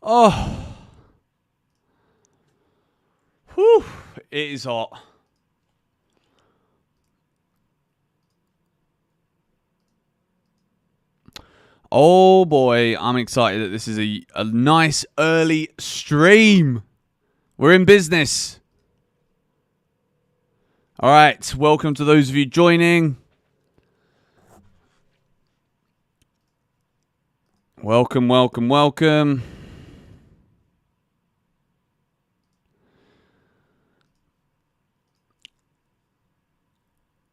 Oh. Whew. It is hot. Oh boy, I'm excited that this is a nice early stream. We're in business. All right, welcome to those of you joining. Welcome, welcome, welcome.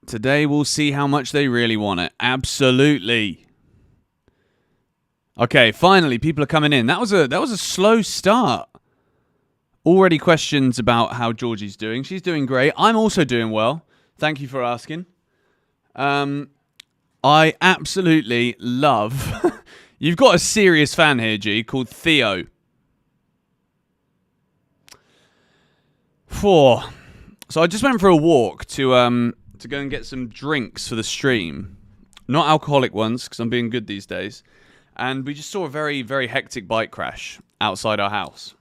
Today we'll see how much they really want it. Absolutely. Okay, finally people are coming in. That was a slow start. Already questions about how Georgie's doing. She's doing great. I'm also doing well. Thank you for asking. I absolutely love... You've got a serious fan here, G, called Theo. 4. So I just went for a walk to go and get some drinks for the stream. Not alcoholic ones, because I'm being good these days. And we just saw a very, very hectic bike crash outside our house.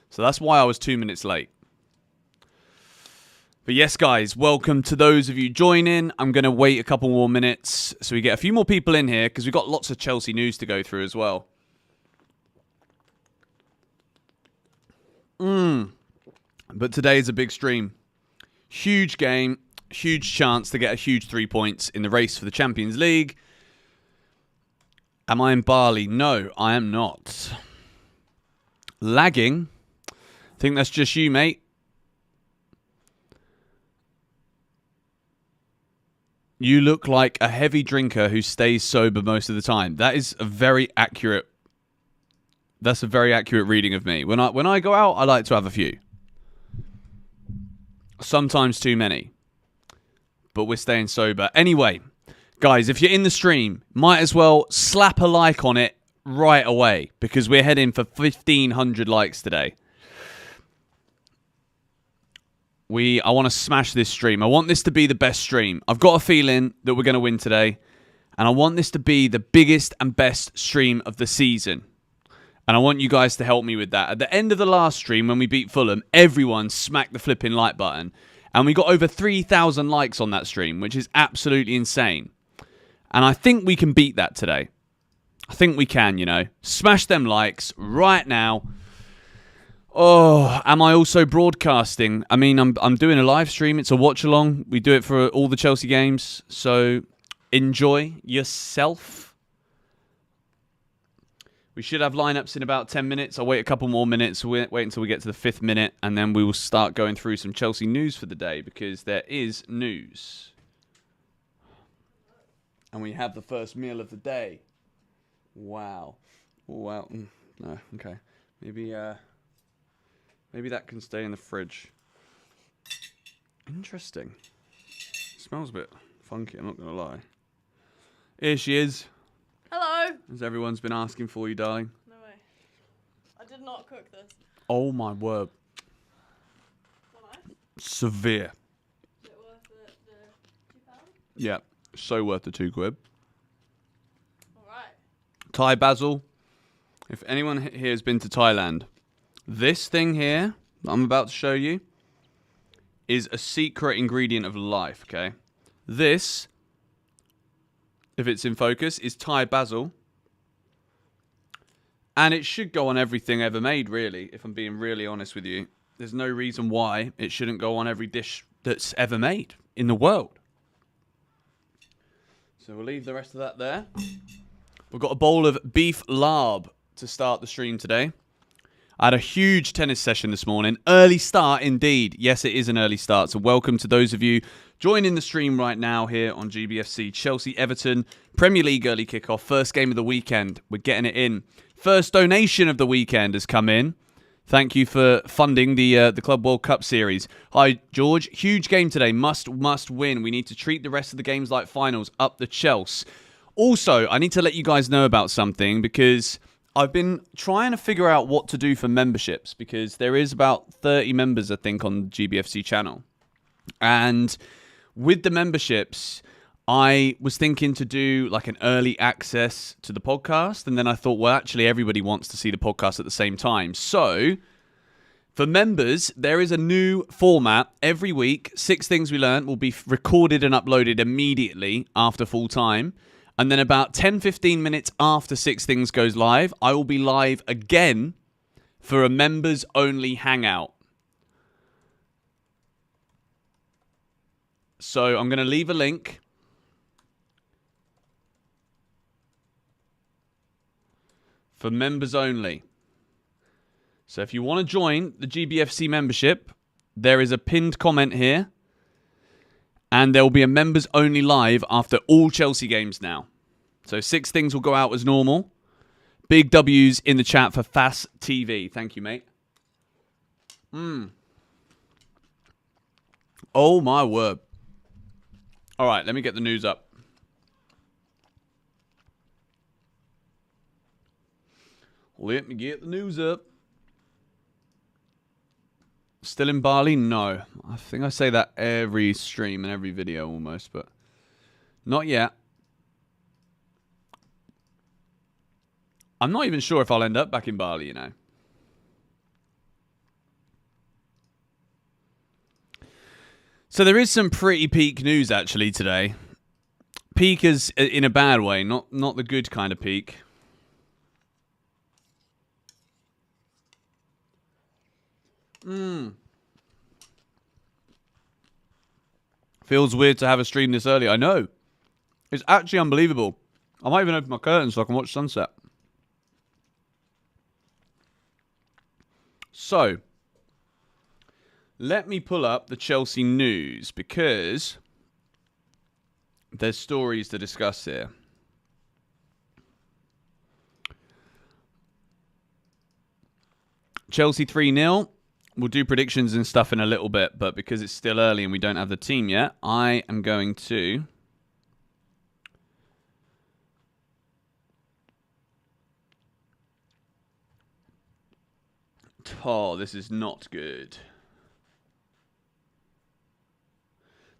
So that's why I was 2 minutes late. But yes, guys, welcome to those of you joining. I'm going to wait a couple more minutes so we get a few more people in here because we've got lots of Chelsea news to go through as well. But today is a big stream. Huge game, huge chance to get a huge 3 points in the race for the Champions League. Am I in Bali? No, I am not. Lagging? I think that's just you, mate. You look like a heavy drinker who stays sober most of the time. That is a very accurate... That's a very accurate reading of me. When I go out, I like to have a few. Sometimes too many. But we're staying sober. Anyway, guys, if you're in the stream, might as well slap a like on it right away. Because we're heading for 1,500 likes today. I want to smash this stream. I want this to be the best stream. I've got a feeling that we're going to win today. And I want this to be the biggest and best stream of the season. And I want you guys to help me with that. At the end of the last stream, when we beat Fulham, everyone smacked the flipping like button. And we got over 3,000 likes on that stream, which is absolutely insane. And I think we can beat that today. I think we can, you know. Smash them likes right now. Oh, am I also broadcasting? I mean, I'm doing a live stream. It's a watch-along. We do it for all the Chelsea games. So enjoy yourself. We should have lineups in about 10 minutes. I'll wait a couple more minutes. Wait until we get to the 5th minute. And then we will start going through some Chelsea news for the day. Because there is news. And we have the first meal of the day. Wow. Wow. No, okay. Maybe that can stay in the fridge. Interesting. Smells a bit funky, I'm not going to lie. Here she is. Hello. As everyone's been asking for you, darling. No way. I did not cook this. Oh my word. Severe. Is it worth the £2? Yeah, so worth the £2. Alright. Thai basil. If anyone here has been to Thailand, this thing here that I'm about to show you is a secret ingredient of life, okay? This, if it's in focus, is Thai basil. And it should go on everything ever made, really, if I'm being really honest with you. There's no reason why it shouldn't go on every dish that's ever made in the world. So we'll leave the rest of that there. We've got a bowl of beef larb to start the stream today. I had a huge tennis session this morning. Early start indeed. Yes, it is an early start. So welcome to those of you joining the stream right now here on GBFC. Chelsea Everton Premier League early kickoff. First game of the weekend. We're getting it in. First donation of the weekend has come in. Thank you for funding the Club World Cup series. Hi, George. Huge game today. Must win. We need to treat the rest of the games like finals. Up the Chelsea. Also, I need to let you guys know about something because I've been trying to figure out what to do for memberships because there is about 30 members, I think, on the GBFC channel. And with the memberships, I was thinking to do like an early access to the podcast, and then I thought, well, actually, everybody wants to see the podcast at the same time. So, for members, there is a new format every week. 6 Things We Learned will be recorded and uploaded immediately after full time. And then about 10-15 minutes after 6 Things goes live, I will be live again for a members only hangout. So I'm going to leave a link. For members only. So if you want to join the GBFC membership, there is a pinned comment here. And there will be a members only live after all Chelsea games now. So 6 Things will go out as normal. Big W's in the chat for Fast TV. Thank you, mate. Oh, my word. All right, let me get the news up. Let me get the news up. Still in Bali? No. I think I say that every stream and every video almost, but not yet. I'm not even sure if I'll end up back in Bali, you know. So there is some pretty peak news actually today. Peak is in a bad way, not the good kind of peak. Feels weird to have a stream this early. I know. It's actually unbelievable. I might even open my curtains so I can watch sunset. So, let me pull up the Chelsea news because there's stories to discuss here. Chelsea 3-0. We'll do predictions and stuff in a little bit, but because it's still early and we don't have the team yet, I am going to... Oh, this is not good.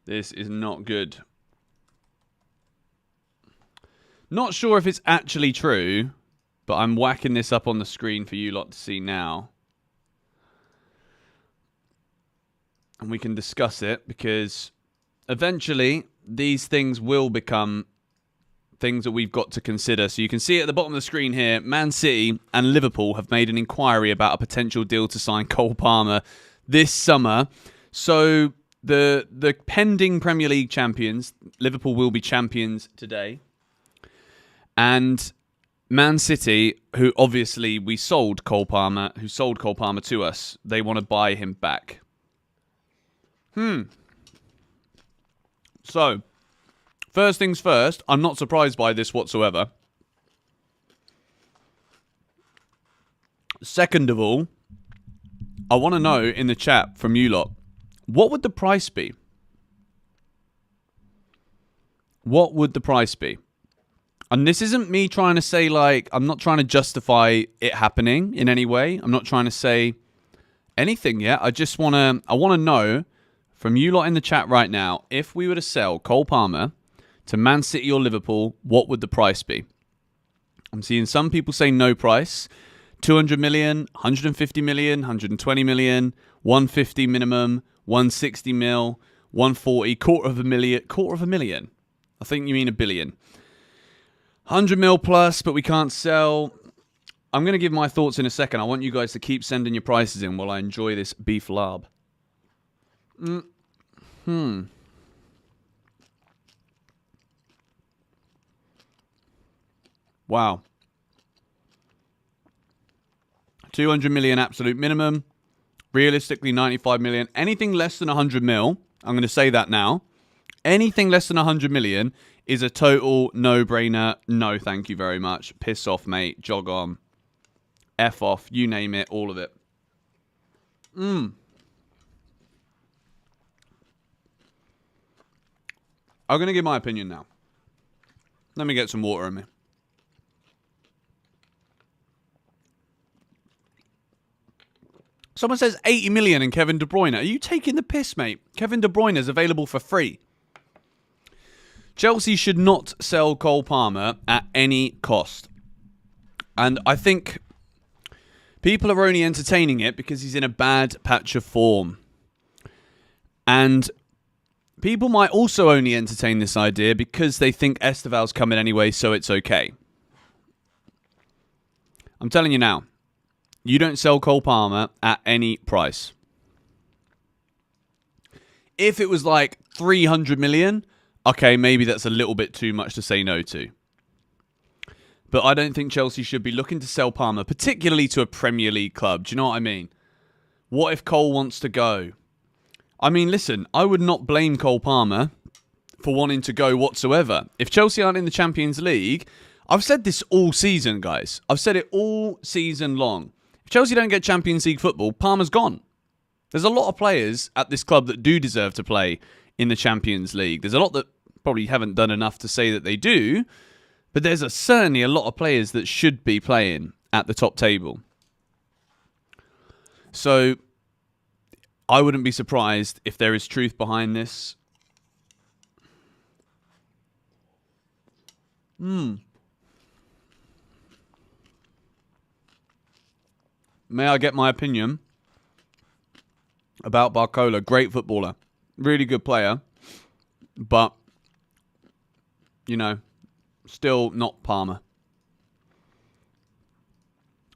This is not good. Not sure if it's actually true, but I'm whacking this up on the screen for you lot to see now. And we can discuss it because eventually these things will become things that we've got to consider. So you can see at the bottom of the screen here, Man City and Liverpool have made an inquiry about a potential deal to sign Cole Palmer this summer. So the pending Premier League champions, Liverpool will be champions today. And Man City, who obviously we sold Cole Palmer, who sold Cole Palmer to us, they want to buy him back. So, first things first, I'm not surprised by this whatsoever. Second of all, I want to know in the chat from you lot, what would the price be? What would the price be? And this isn't me trying to say, like, I'm not trying to justify it happening in any way. I'm not trying to say anything yet. I want to know from you lot in the chat right now, if we were to sell Cole Palmer to Man City or Liverpool, what would the price be? I'm seeing some people say no price. 200 million, 150 million, 120 million, 150 minimum, 160 mil, 140, quarter of a million. I think you mean a billion. 100 mil plus, but we can't sell. I'm going to give my thoughts in a second. I want you guys to keep sending your prices in while I enjoy this beef larb. Wow. 200 million absolute minimum. Realistically, 95 million. Anything less than 100 mil, I'm going to say that now. Anything less than 100 million is a total no-brainer. No, thank you very much. Piss off, mate. Jog on. F off. You name it. All of it. I'm going to give my opinion now. Let me get some water in me. Someone says 80 million in Kevin De Bruyne. Are you taking the piss, mate? Kevin De Bruyne is available for free. Chelsea should not sell Cole Palmer at any cost. And I think people are only entertaining it because he's in a bad patch of form. And people might also only entertain this idea because they think Esteval's coming anyway, so it's okay. I'm telling you now, you don't sell Cole Palmer at any price. If it was like 300 million, okay, maybe that's a little bit too much to say no to. But I don't think Chelsea should be looking to sell Palmer, particularly to a Premier League club. Do you know what I mean? What if Cole wants to go? I mean, listen, I would not blame Cole Palmer for wanting to go whatsoever. If Chelsea aren't in the Champions League, I've said this all season, guys. I've said it all season long. If Chelsea don't get Champions League football, Palmer's gone. There's a lot of players at this club that do deserve to play in the Champions League. There's a lot that probably haven't done enough to say that they do. But there's certainly a lot of players that should be playing at the top table. So I wouldn't be surprised if there is truth behind this. May I get my opinion about Barcola? Great footballer. Really good player. But, you know, still not Palmer.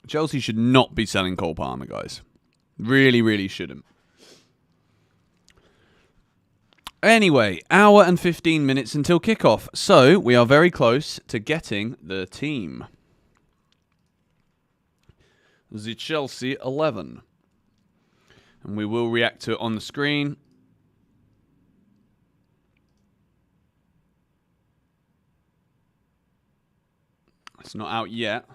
Chelsea should not be selling Cole Palmer, guys. Really, really shouldn't. Anyway, hour and 15 minutes until kickoff. So, we are very close to getting the team. The Chelsea 11. And we will react to it on the screen. It's not out yet.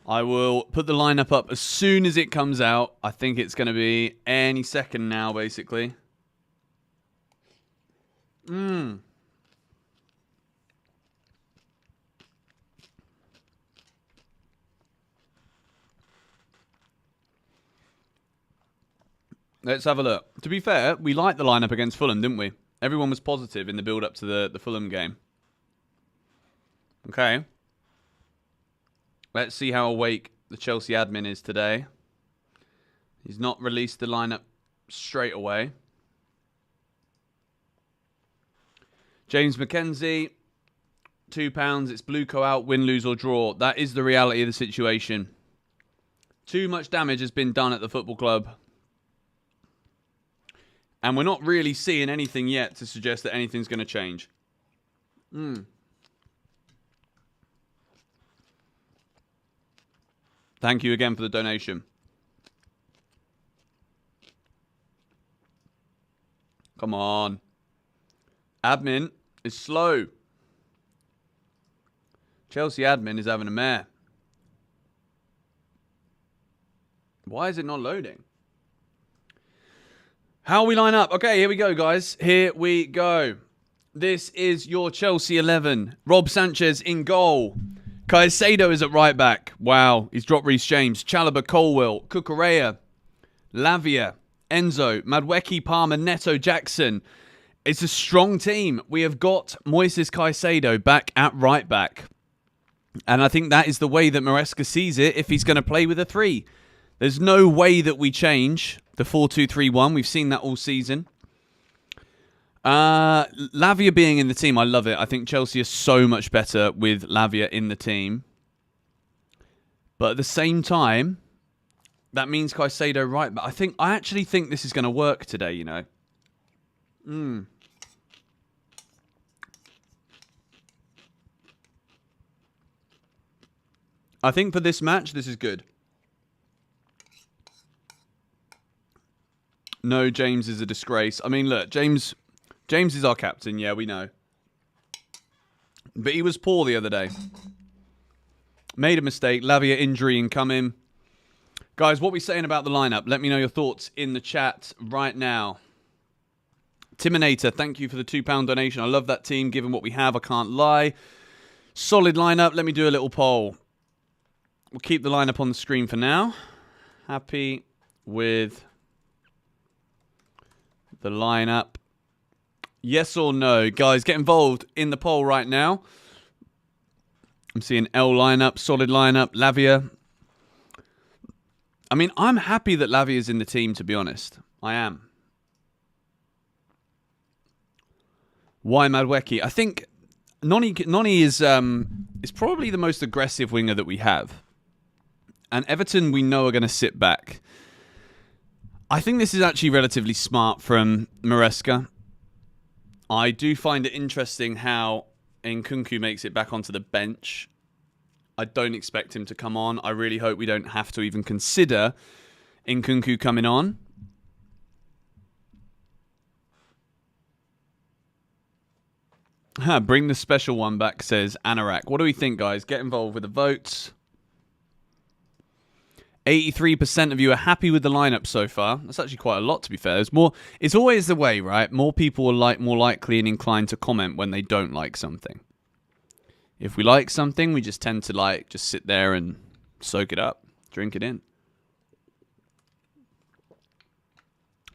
I will put the lineup up as soon as it comes out. I think it's going to be any second now, basically. Let's have a look. To be fair, we liked the lineup against Fulham, didn't we? Everyone was positive in the build-up to the Fulham game. Okay. Let's see how awake the Chelsea admin is today. He's not released the lineup straight away. James McKenzie, £2. It's Blueco out, win, lose or draw. That is the reality of the situation. Too much damage has been done at the football club. And we're not really seeing anything yet to suggest that anything's going to change. Thank you again for the donation. Come on. Admin is slow. Chelsea admin is having a mare. Why is it not loading? How we line up? Okay, here we go, guys. Here we go. This is your Chelsea 11. Rob Sanchez in goal. Caicedo is at right back. Wow, he's dropped Reece James. Chalobah, Colwill, Cucurella, Lavia, Enzo, Madueke, Palmer, Neto, Jackson. It's a strong team. We have got Moises Caicedo back at right back. And I think that is the way that Maresca sees it if he's going to play with a 3. There's no way that we change the 4-2-3-1. We've seen that all season. Lavia being in the team, I love it. I think Chelsea is so much better with Lavia in the team. But at the same time, that means Caicedo right. But I actually think this is going to work today, you know. I think for this match, this is good. No, James is a disgrace. I mean, look, James is our captain. Yeah, we know. But he was poor the other day. Made a mistake. Lavia injury incoming. Guys, what are we saying about the lineup? Let me know your thoughts in the chat right now. Timinator, thank you for the £2 donation. I love that team. Given what we have, I can't lie. Solid lineup. Let me do a little poll. we'll keep the lineup on the screen for now. Happy with the lineup. Yes or no? Guys, get involved in the poll right now. I'm seeing L lineup, solid lineup, Lavia. I mean, I'm happy that Lavia's in the team, to be honest. I am. Why Madweki? I think Noni is probably the most aggressive winger that we have. And Everton, we know, are going to sit back. I think this is actually relatively smart from Maresca. I do find it interesting how Nkunku makes it back onto the bench. I don't expect him to come on. I really hope we don't have to even consider Nkunku coming on. Bring the special one back, says Anorak. What do we think, guys? Get involved with the votes. 83% of you are happy with the lineup so far. That's actually quite a lot, to be fair. There's more. It's always the way, right? More people are more likely and inclined to comment when they don't like something. If we like something, we just tend to just sit there and soak it up, drink it in.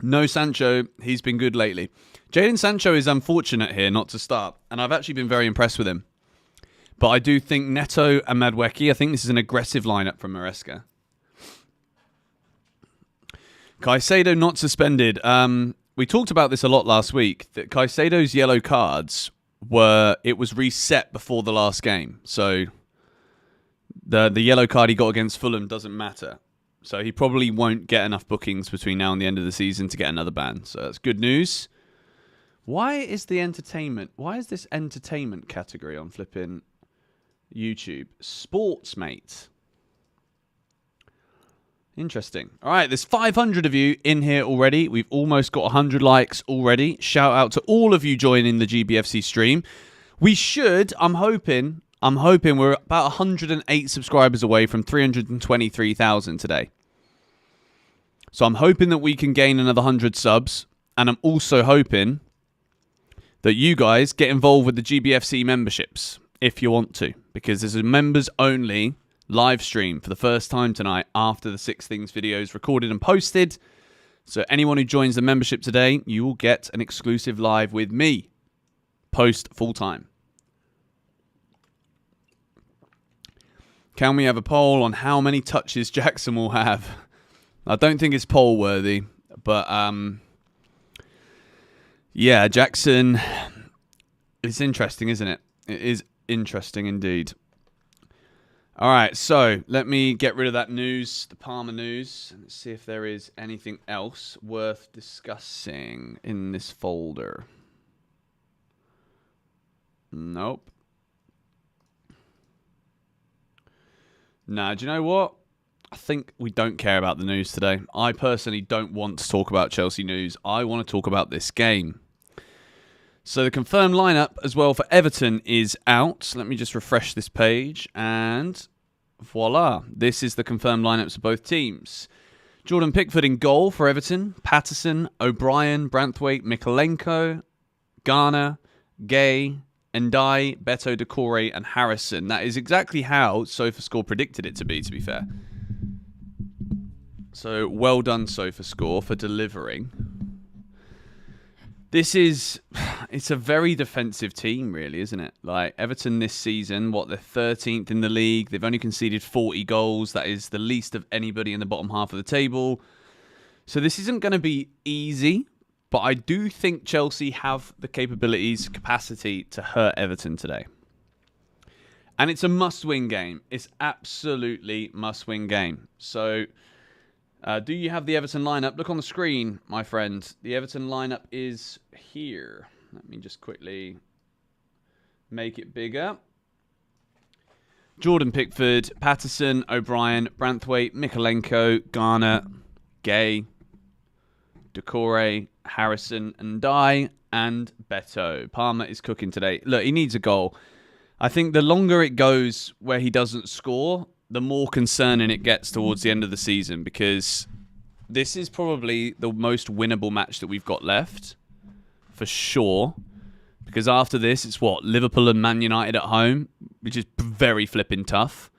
No Sancho, he's been good lately. Jadon Sancho is unfortunate here not to start, and I've actually been very impressed with him. But I do think Neto and Madweki, I think this is an aggressive lineup from Maresca. Caicedo not suspended. We talked about this a lot last week, that Caicedo's yellow cards it was reset before the last game. So the yellow card he got against Fulham doesn't matter. So he probably won't get enough bookings between now and the end of the season to get another ban. So that's good news. Why is this entertainment category on flipping YouTube? Sports, mate. Interesting. All right, there's 500 of you in here already. We've almost got 100 likes already. Shout out to all of you joining the GBFC stream. We should, I'm hoping we're about 108 subscribers away from 323,000 today. So I'm hoping that we can gain another 100 subs. And I'm also hoping that you guys get involved with the GBFC memberships if you want to. Because there's a members only live stream for the first time tonight after the Six Things videos recorded and posted. So anyone who joins the membership today, you will get an exclusive live with me post full time. Can we have a poll on how many touches Jackson will have? I don't think it's poll worthy, but yeah, Jackson, it's interesting, isn't it? It is interesting indeed. All right, so let me get rid of that news, the Palmer news. Let's see if there is anything else worth discussing in this folder. Nope. Nah, do you know what? I think we don't care about the news today. I personally don't want to talk about Chelsea news. I want to talk about this game. So the confirmed lineup as well for Everton is out. Let me just refresh this page and voila. This is the confirmed lineups of both teams. Jordan Pickford in goal for Everton. Patterson, O'Brien, Branthwaite, Mikolenko, Garner, Gay, Ndai, Beto, Decore and Harrison. That is exactly how SofaScore predicted it to be fair. So well done SofaScore for delivering. It's a very defensive team, really, isn't it? Like, Everton this season, they're 13th in the league. They've only conceded 40 goals. That is the least of anybody in the bottom half of the table. So this isn't going to be easy, but I do think Chelsea have the capacity to hurt Everton today. And it's a must-win game. It's absolutely must-win game. So do you have the Everton lineup? Look on the screen, my friend. The Everton lineup is here. Let me just quickly make it bigger. Jordan Pickford, Patterson, O'Brien, Branthwaite, Mikolenko, Garner, Gay, Decore, Harrison, Ndai, and Beto. Palmer is cooking today. Look, he needs a goal. I think the longer it goes where he doesn't score, the more concerning it gets towards the end of the season, because this is probably the most winnable match that we've got left, for sure. Because after this, it's Liverpool and Man United at home, which is very flipping tough.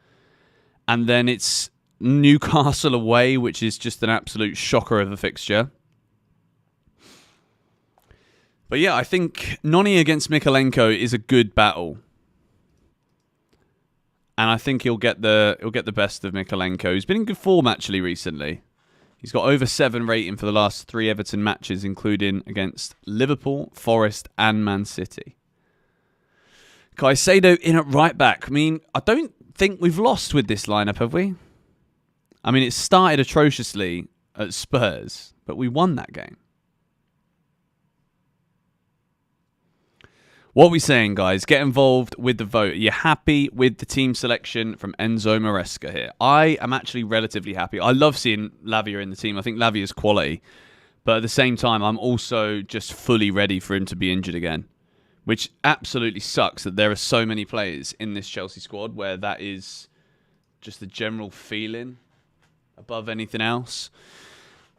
And then it's Newcastle away, which is just an absolute shocker of a fixture. But yeah, I think Noni against Mykolenko is a good battle. And I think he'll get the best of Mykolenko. He's been in good form actually recently. He's got over 7 rating for the last 3 Everton matches, including against Liverpool, Forest and Man City. Caicedo in at right back. I mean, I don't think we've lost with this lineup, have we? I mean, it started atrociously at Spurs, but we won that game. What are we saying, guys? Get involved with the vote. Are you happy with the team selection from Enzo Maresca here? I am actually relatively happy. I love seeing Lavia in the team. I think Lavia is quality. But at the same time, I'm also just fully ready for him to be injured again. Which absolutely sucks that there are so many players in this Chelsea squad where that is just the general feeling above anything else.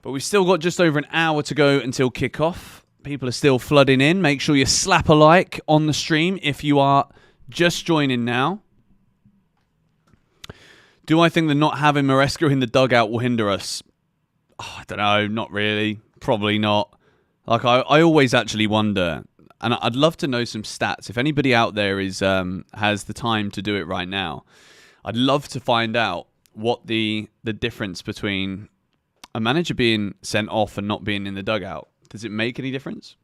But we've still got just over an hour to go until kickoff. People are still flooding in. Make sure you slap a like on the stream if you are just joining now. Do I think that not having Maresca in the dugout will hinder us? Oh, I don't know. Not really. Probably not. Like I always actually wonder, and I'd love to know some stats. If anybody out there is has the time to do it right now, I'd love to find out what the difference between a manager being sent off and not being in the dugout. Does it make any difference?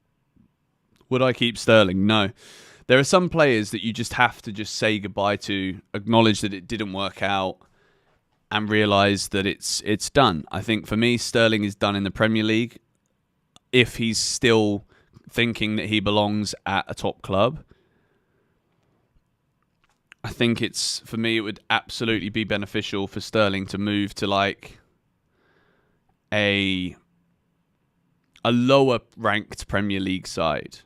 Would I keep Sterling? No. There are some players that you just have to just say goodbye to, acknowledge that it didn't work out, and realise that it's done. I think for me, Sterling is done in the Premier League. If he's still thinking that he belongs at a top club, I think for me, it would absolutely be beneficial for Sterling to move to like a lower ranked Premier League side.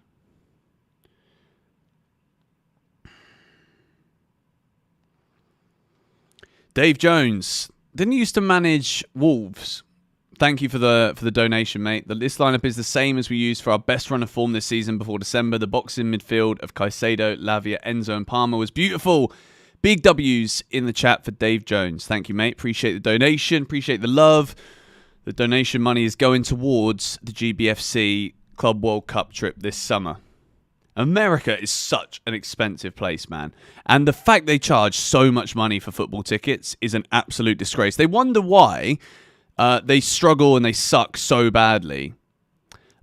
Dave Jones didn't used to manage Wolves. Thank you for the donation, mate. This lineup is the same as we used for our best run of form this season before December. The boxing midfield of Caicedo, Lavia, Enzo and Palmer was beautiful. Big W's in the chat for Dave Jones. Thank you, mate. Appreciate the donation. Appreciate the love. The donation money is going towards the GBFC Club World Cup trip this summer. America is such an expensive place, man. And the fact they charge so much money for football tickets is an absolute disgrace. They wonder why they struggle and they suck so badly.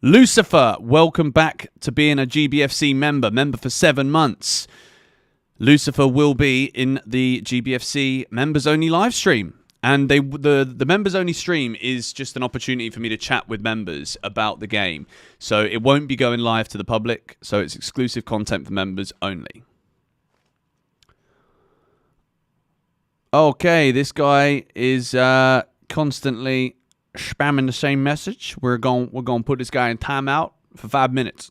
Lucifer, welcome back to being a GBFC member for 7 months. Lucifer will be in the GBFC Members Only Livestream. And the members only stream is just an opportunity for me to chat with members about the game. So it won't be going live to the public. So it's exclusive content for members only. Okay, this guy is constantly spamming the same message. We're going to put this guy in timeout for 5 minutes.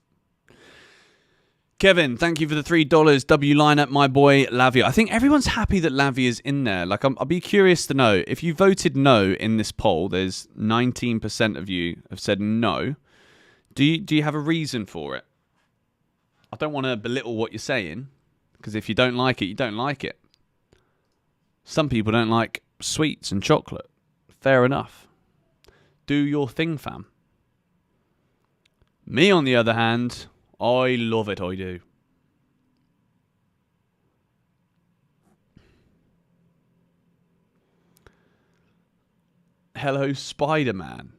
Kevin, thank you for the $3. W lineup, my boy Lavia. I think everyone's happy that Lavia's in there. Like, I'll be curious to know if you voted no in this poll. There's 19% of you have said no. Do you have a reason for it? I don't want to belittle what you're saying, because if you don't like it, you don't like it. Some people don't like sweets and chocolate. Fair enough. Do your thing, fam. Me, on the other hand, I love it, I do. Hello, Spider-Man.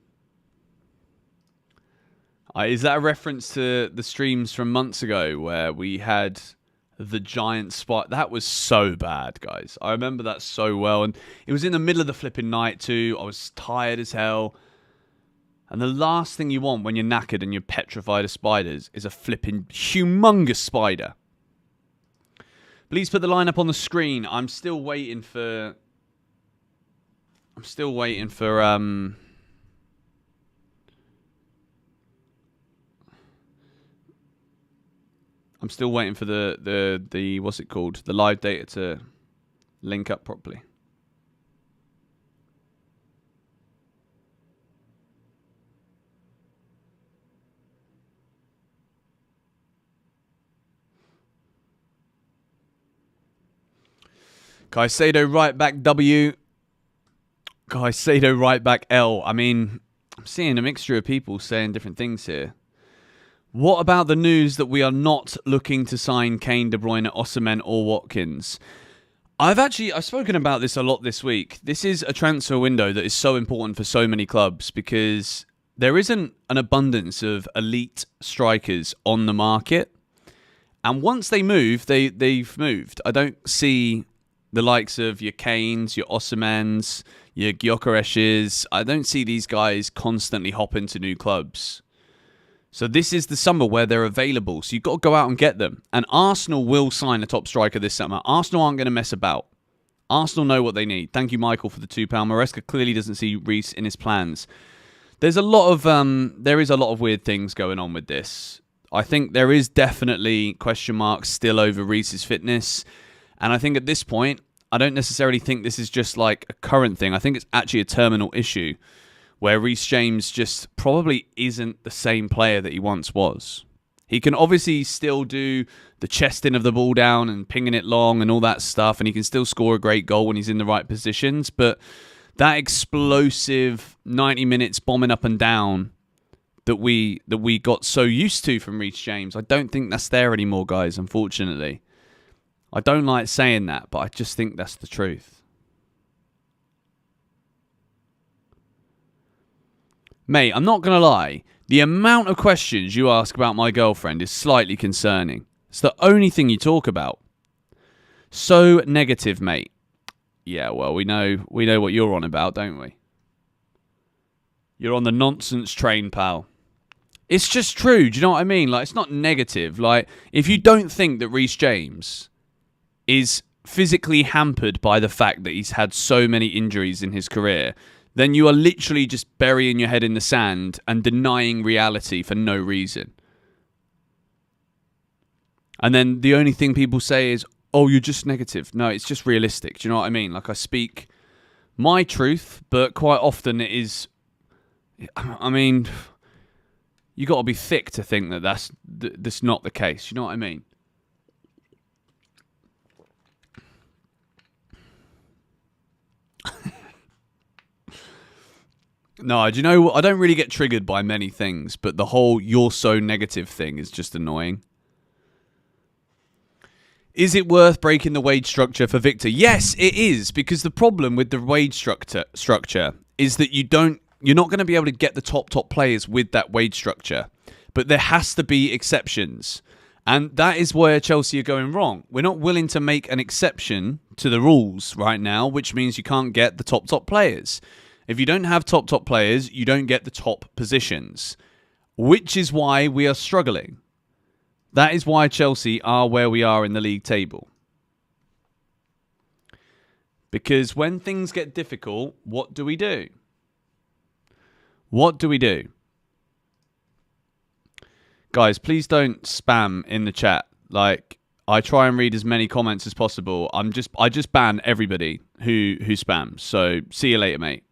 Is that a reference to the streams from months ago where we had the giant spider? That was so bad, guys. I remember that so well. And it was in the middle of the flipping night too. I was tired as hell. And the last thing you want when you're knackered and you're petrified of spiders is a flipping humongous spider. Please put the lineup on the screen. I'm still waiting for I'm still waiting for the what's it called? The live data to link up properly. Caicedo right back W. Caicedo right back L. I mean, I'm seeing a mixture of people saying different things here. What about the news that we are not looking to sign Kane, De Bruyne, Osimhen or Watkins? I've spoken about this a lot this week. This is a transfer window that is so important for so many clubs because there isn't an abundance of elite strikers on the market. And once they move, they've moved. I don't see the likes of your Kanes, your Osimhens, your Gyökeres's. I don't see these guys constantly hopping to new clubs. So this is the summer where they're available. So you've got to go out and get them. And Arsenal will sign a top striker this summer. Arsenal aren't going to mess about. Arsenal know what they need. Thank you, Michael, for the £2. Maresca clearly doesn't see Reece in his plans. There is a lot of weird things going on with this. I think there is definitely question marks still over Reece's fitness. And I think at this point, I don't necessarily think this is just like a current thing. I think it's actually a terminal issue, where Reece James just probably isn't the same player that he once was. He can obviously still do the chesting of the ball down and pinging it long and all that stuff, and he can still score a great goal when he's in the right positions, but that explosive 90 minutes bombing up and down that we got so used to from Reece James, I don't think that's there anymore, guys, unfortunately. I don't like saying that, but I just think that's the truth. Mate, I'm not going to lie. The amount of questions you ask about my girlfriend is slightly concerning. It's the only thing you talk about. So negative, mate. Yeah, well, we know what you're on about, don't we? You're on the nonsense train, pal. It's just true. Do you know what I mean? Like, it's not negative. Like, if you don't think that Reece James is physically hampered by the fact that he's had so many injuries in his career, then you are literally just burying your head in the sand and denying reality for no reason. And then the only thing people say is, oh, you're just negative. No, it's just realistic. Do you know what I mean? Like, I speak my truth, but quite often it is... I mean, you got to be thick to think that that's not the case. You know what I mean? No, do you know what? I don't really get triggered by many things, but the whole "you're so negative" thing is just annoying. Is it worth breaking the wage structure for Victor? Yes, it is, because the problem with the wage structure is that you're not going to be able to get the top players with that wage structure. But there has to be exceptions. And that is where Chelsea are going wrong. We're not willing to make an exception to the rules right now, which means you can't get the top players. If you don't have top players, you don't get the top positions, which is why we are struggling. That is why Chelsea are where we are in the league table. Because when things get difficult, what do we do? What do we do? Guys, please don't spam in the chat. Like, I try and read as many comments as possible. I just ban everybody who spams. So, see you later, mate.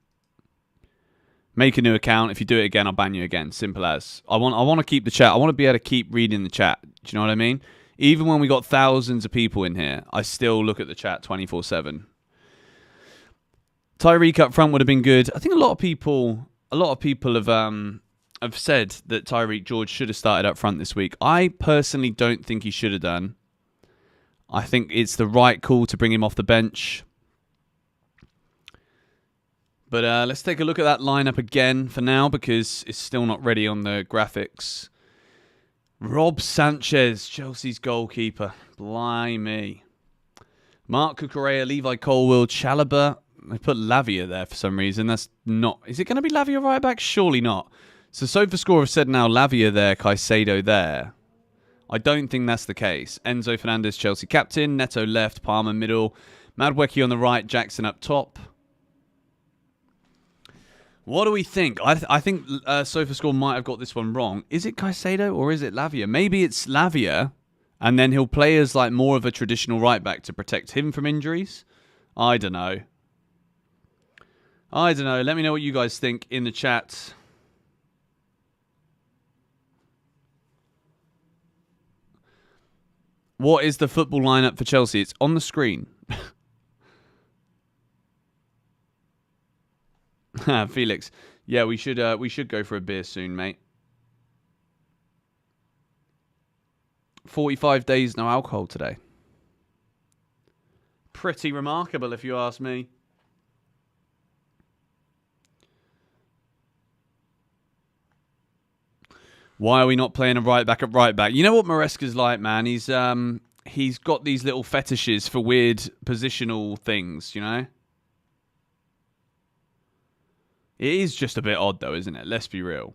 Make a new account. If you do it again, I'll ban you again. Simple as. I want to keep the chat. I want to be able to keep reading the chat. Do you know what I mean? Even when we got thousands of people in here, I still look at the chat 24/7. Tyreek up front would have been good. I think a lot of people have said that Tyreek George should have started up front this week. I personally don't think he should have done. I think it's the right call to bring him off the bench. But let's take a look at that lineup again for now, because it's still not ready on the graphics. Rob Sanchez, Chelsea's goalkeeper. Blimey. Mark Cucurella, Levi Colwill, Chalobah. They put Lavia there for some reason. That's not... Is it going to be Lavia right back? Surely not. So SofaScore have said now Lavia there, Caicedo there. I don't think that's the case. Enzo Fernandez, Chelsea captain. Neto left, Palmer middle. Madueke on the right, Jackson up top. What do we think? I think SofaScore might have got this one wrong. Is it Caicedo or is it Lavia? Maybe it's Lavia, and then he'll play as like more of a traditional right back to protect him from injuries. I don't know. Let me know what you guys think in the chat. What is the football lineup for Chelsea? It's on the screen. Felix. Yeah, we should go for a beer soon, mate. 45 days no alcohol today. Pretty remarkable, if you ask me. Why are we not playing a right back at right back? You know what Maresca's like, man? He's got these little fetishes for weird positional things, you know? It is just a bit odd, though, isn't it? Let's be real.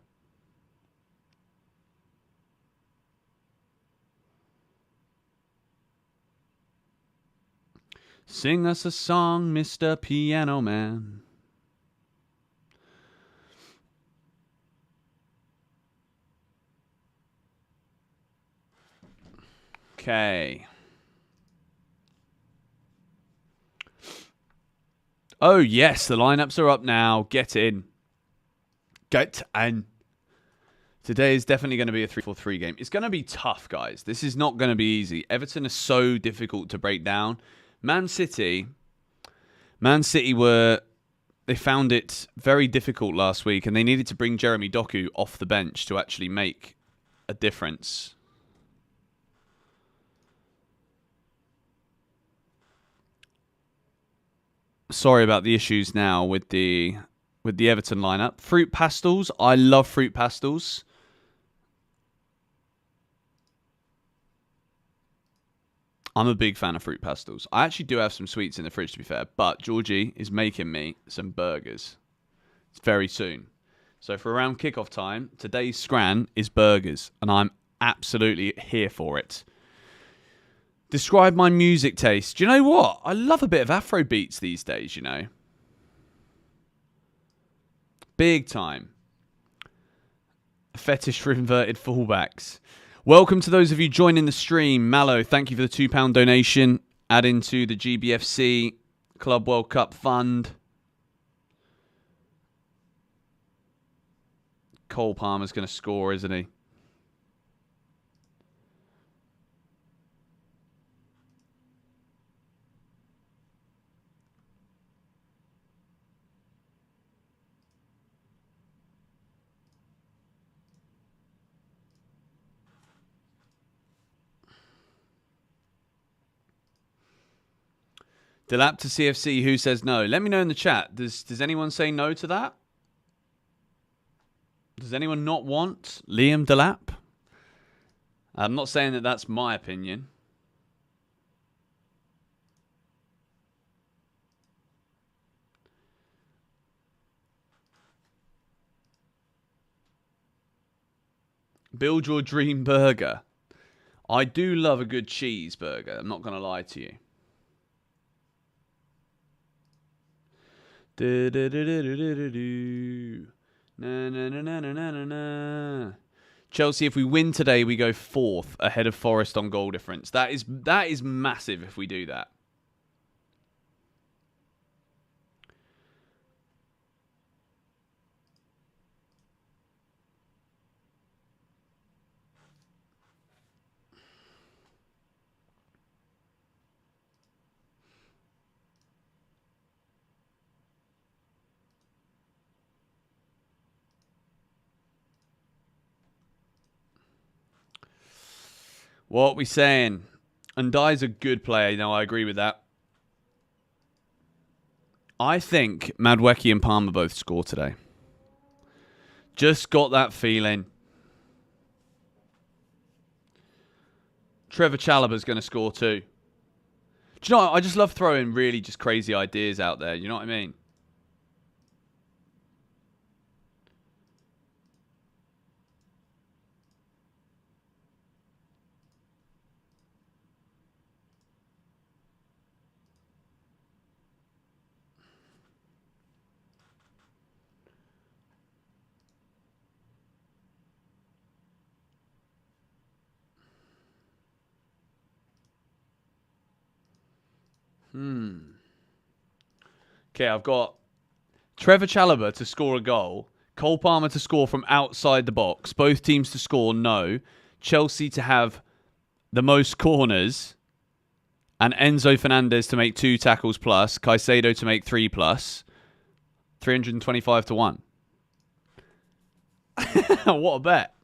Sing us a song, Mr. Piano Man. Okay. Oh, yes, the lineups are up now. Get in. Get in. Today is definitely going to be a 3-4-3 game. It's going to be tough, guys. This is not going to be easy. Everton is so difficult to break down. Man City they found it very difficult last week, and they needed to bring Jeremy Doku off the bench to actually make a difference. Sorry about the issues now with the Everton lineup. Fruit pastels. I love fruit pastels. I'm a big fan of fruit pastels. I actually do have some sweets in the fridge, to be fair. But Georgie is making me some burgers. It's very soon. So for around kickoff time, today's scran is burgers. And I'm absolutely here for it. Describe my music taste. Do you know what? I love a bit of Afro beats these days, you know. Big time. A fetish for inverted fullbacks. Welcome to those of you joining the stream. Mallow, thank you for the £2 donation. Add into the GBFC Club World Cup Fund. Cole Palmer's going to score, isn't he? Delap to CFC, who says no? Let me know in the chat. Does anyone say no to that? Does anyone not want Liam Delap? I'm not saying that that's my opinion. Build your dream burger. I do love a good cheeseburger. I'm not going to lie to you. Chelsea, if we win today, we go 4th ahead of Forest on goal difference. That is massive if we do that. What are we saying? Ndai's a good player. No, I agree with that. I think Madweki and Palmer both score today. Just got that feeling. Trevor Chalobah's going to score too. Do you know what? I just love throwing really just crazy ideas out there. You know what I mean? Okay, I've got Trevor Chalobah to score a goal, Cole Palmer to score from outside the box, both teams to score no, Chelsea to have the most corners, and Enzo Fernandez to make 2 tackles plus, Caicedo to make 3 plus. 325 to 1. What a bet.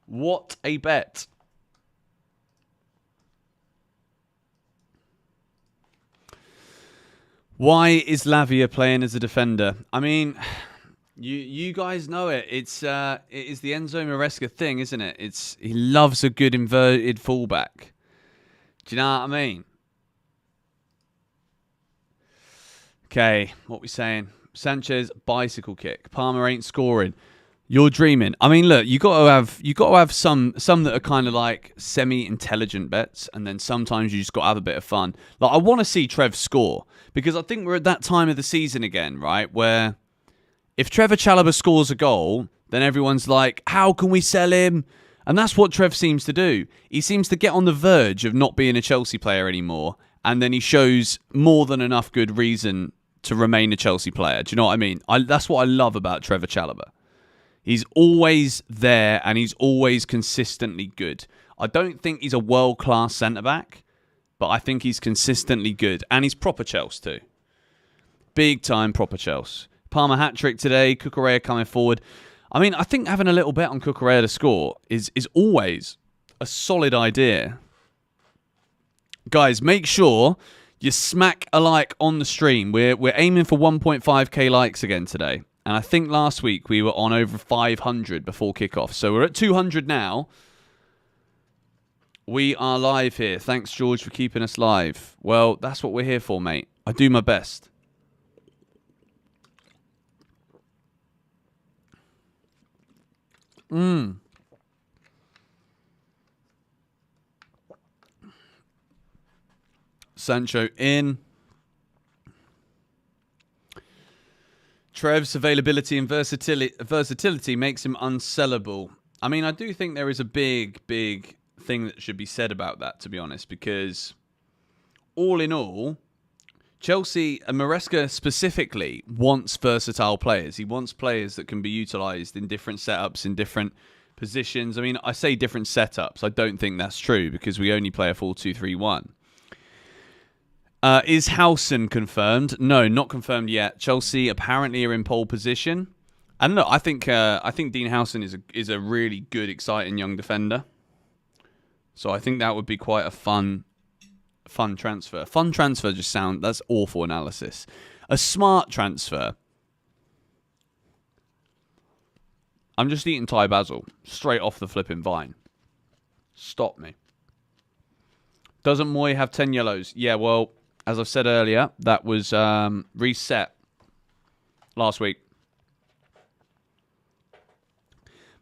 What a bet. Why is Lavia playing as a defender? I mean, you guys know it. It is the Enzo Maresca thing, isn't it? He loves a good inverted fullback. Do you know what I mean? Okay, what we saying? Sanchez bicycle kick. Palmer ain't scoring. You're dreaming. I mean, look, you got to have some that are kind of like semi-intelligent bets, and then sometimes you just got to have a bit of fun. Like, I want to see Trev score because I think we're at that time of the season again, right? Where if Trevor Chalobah scores a goal, then everyone's like, how can we sell him? And that's what Trev seems to do. He seems to get on the verge of not being a Chelsea player anymore, and then he shows more than enough good reason to remain a Chelsea player. Do you know what I mean? That's what I love about Trevor Chalobah. He's always there and he's always consistently good. I don't think he's a world-class centre-back, but I think he's consistently good. And he's proper Chelsea too. Big-time proper Chelsea. Palmer hat-trick today. Cucurella coming forward. I mean, I think having a little bet on Cucurella to score is always a solid idea. Guys, make sure you smack a like on the stream. We're aiming for 1.5k likes again today. And I think last week we were on over 500 before kickoff. So we're at 200 now. We are live here. Thanks, George, for keeping us live. Well, that's what we're here for, mate. I do my best. Sancho in. Trev's availability and versatility makes him unsellable. I mean, I do think there is a big thing that should be said about that, to be honest, because all in all, Chelsea, and Maresca specifically, wants versatile players. He wants players that can be utilised in different setups, in different positions. I mean, I say different setups. I don't think that's true because we only play a 4-2-3-1. Is Howson confirmed? No, not confirmed yet. Chelsea apparently are in pole position. And look, I think Dean Howson is a really good, exciting young defender. So I think that would be quite a fun transfer. Fun transfer that's awful analysis. A smart transfer. I'm just eating Thai basil straight off the flipping vine. Stop me. Doesn't Moy have 10 yellows? Yeah, well, as I've said earlier, that was reset last week.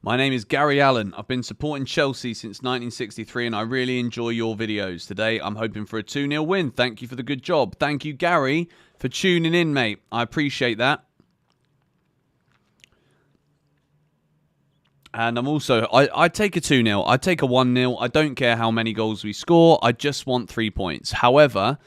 My name is Gary Allen. I've been supporting Chelsea since 1963 and I really enjoy your videos. Today, I'm hoping for a 2-0 win. Thank you for the good job. Thank you, Gary, for tuning in, mate. I appreciate that. And I'm also, I'd take a 2-0. I'd take a 1-0. I don't care how many goals we score. I just want 3 points. However,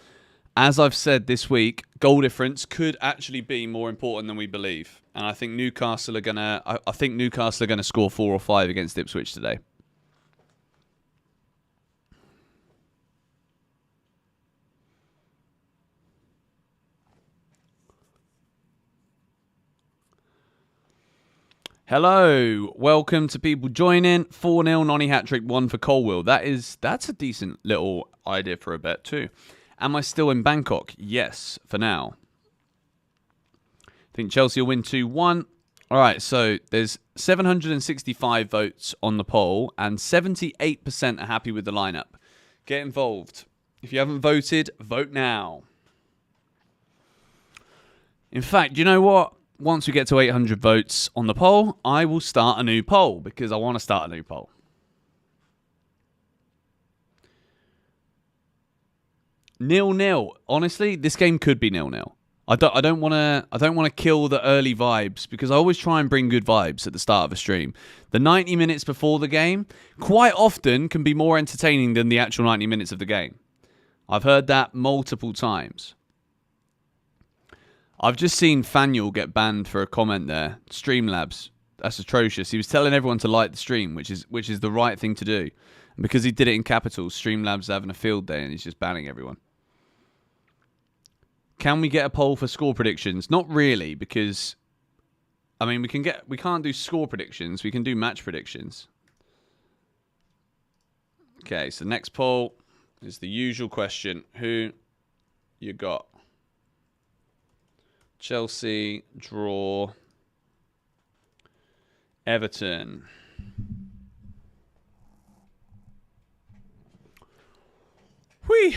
as I've said this week, goal difference could actually be more important than we believe. And I think Newcastle are gonna score 4 or 5 against Ipswich today. Hello, welcome to people joining. 4-0 Nonny hat-trick, 1 for Colwill. That's a decent little idea for a bet too. Am I still in Bangkok? Yes, for now. I think Chelsea will win 2-1. All right, so there's 765 votes on the poll, and 78% are happy with the lineup. Get involved. If you haven't voted, vote now. In fact, you know what? Once we get to 800 votes on the poll, I will start a new poll because I want to start a new poll. Nil-nil. Honestly, this game could be 0-0. I don't want to kill the early vibes because I always try and bring good vibes at the start of a stream. The 90 minutes before the game quite often can be more entertaining than the actual 90 minutes of the game. I've heard that multiple times. I've just seen Faniel get banned for a comment there. Streamlabs. That's atrocious. He was telling everyone to like the stream, which is the right thing to do. And because he did it in capitals, Streamlabs are having a field day and he's just banning everyone. Can we get a poll for score predictions? Not really, because I mean we can't do score predictions. We can do match predictions. Okay, so next poll is the usual question. Who you got? Chelsea, draw, Everton. Whee!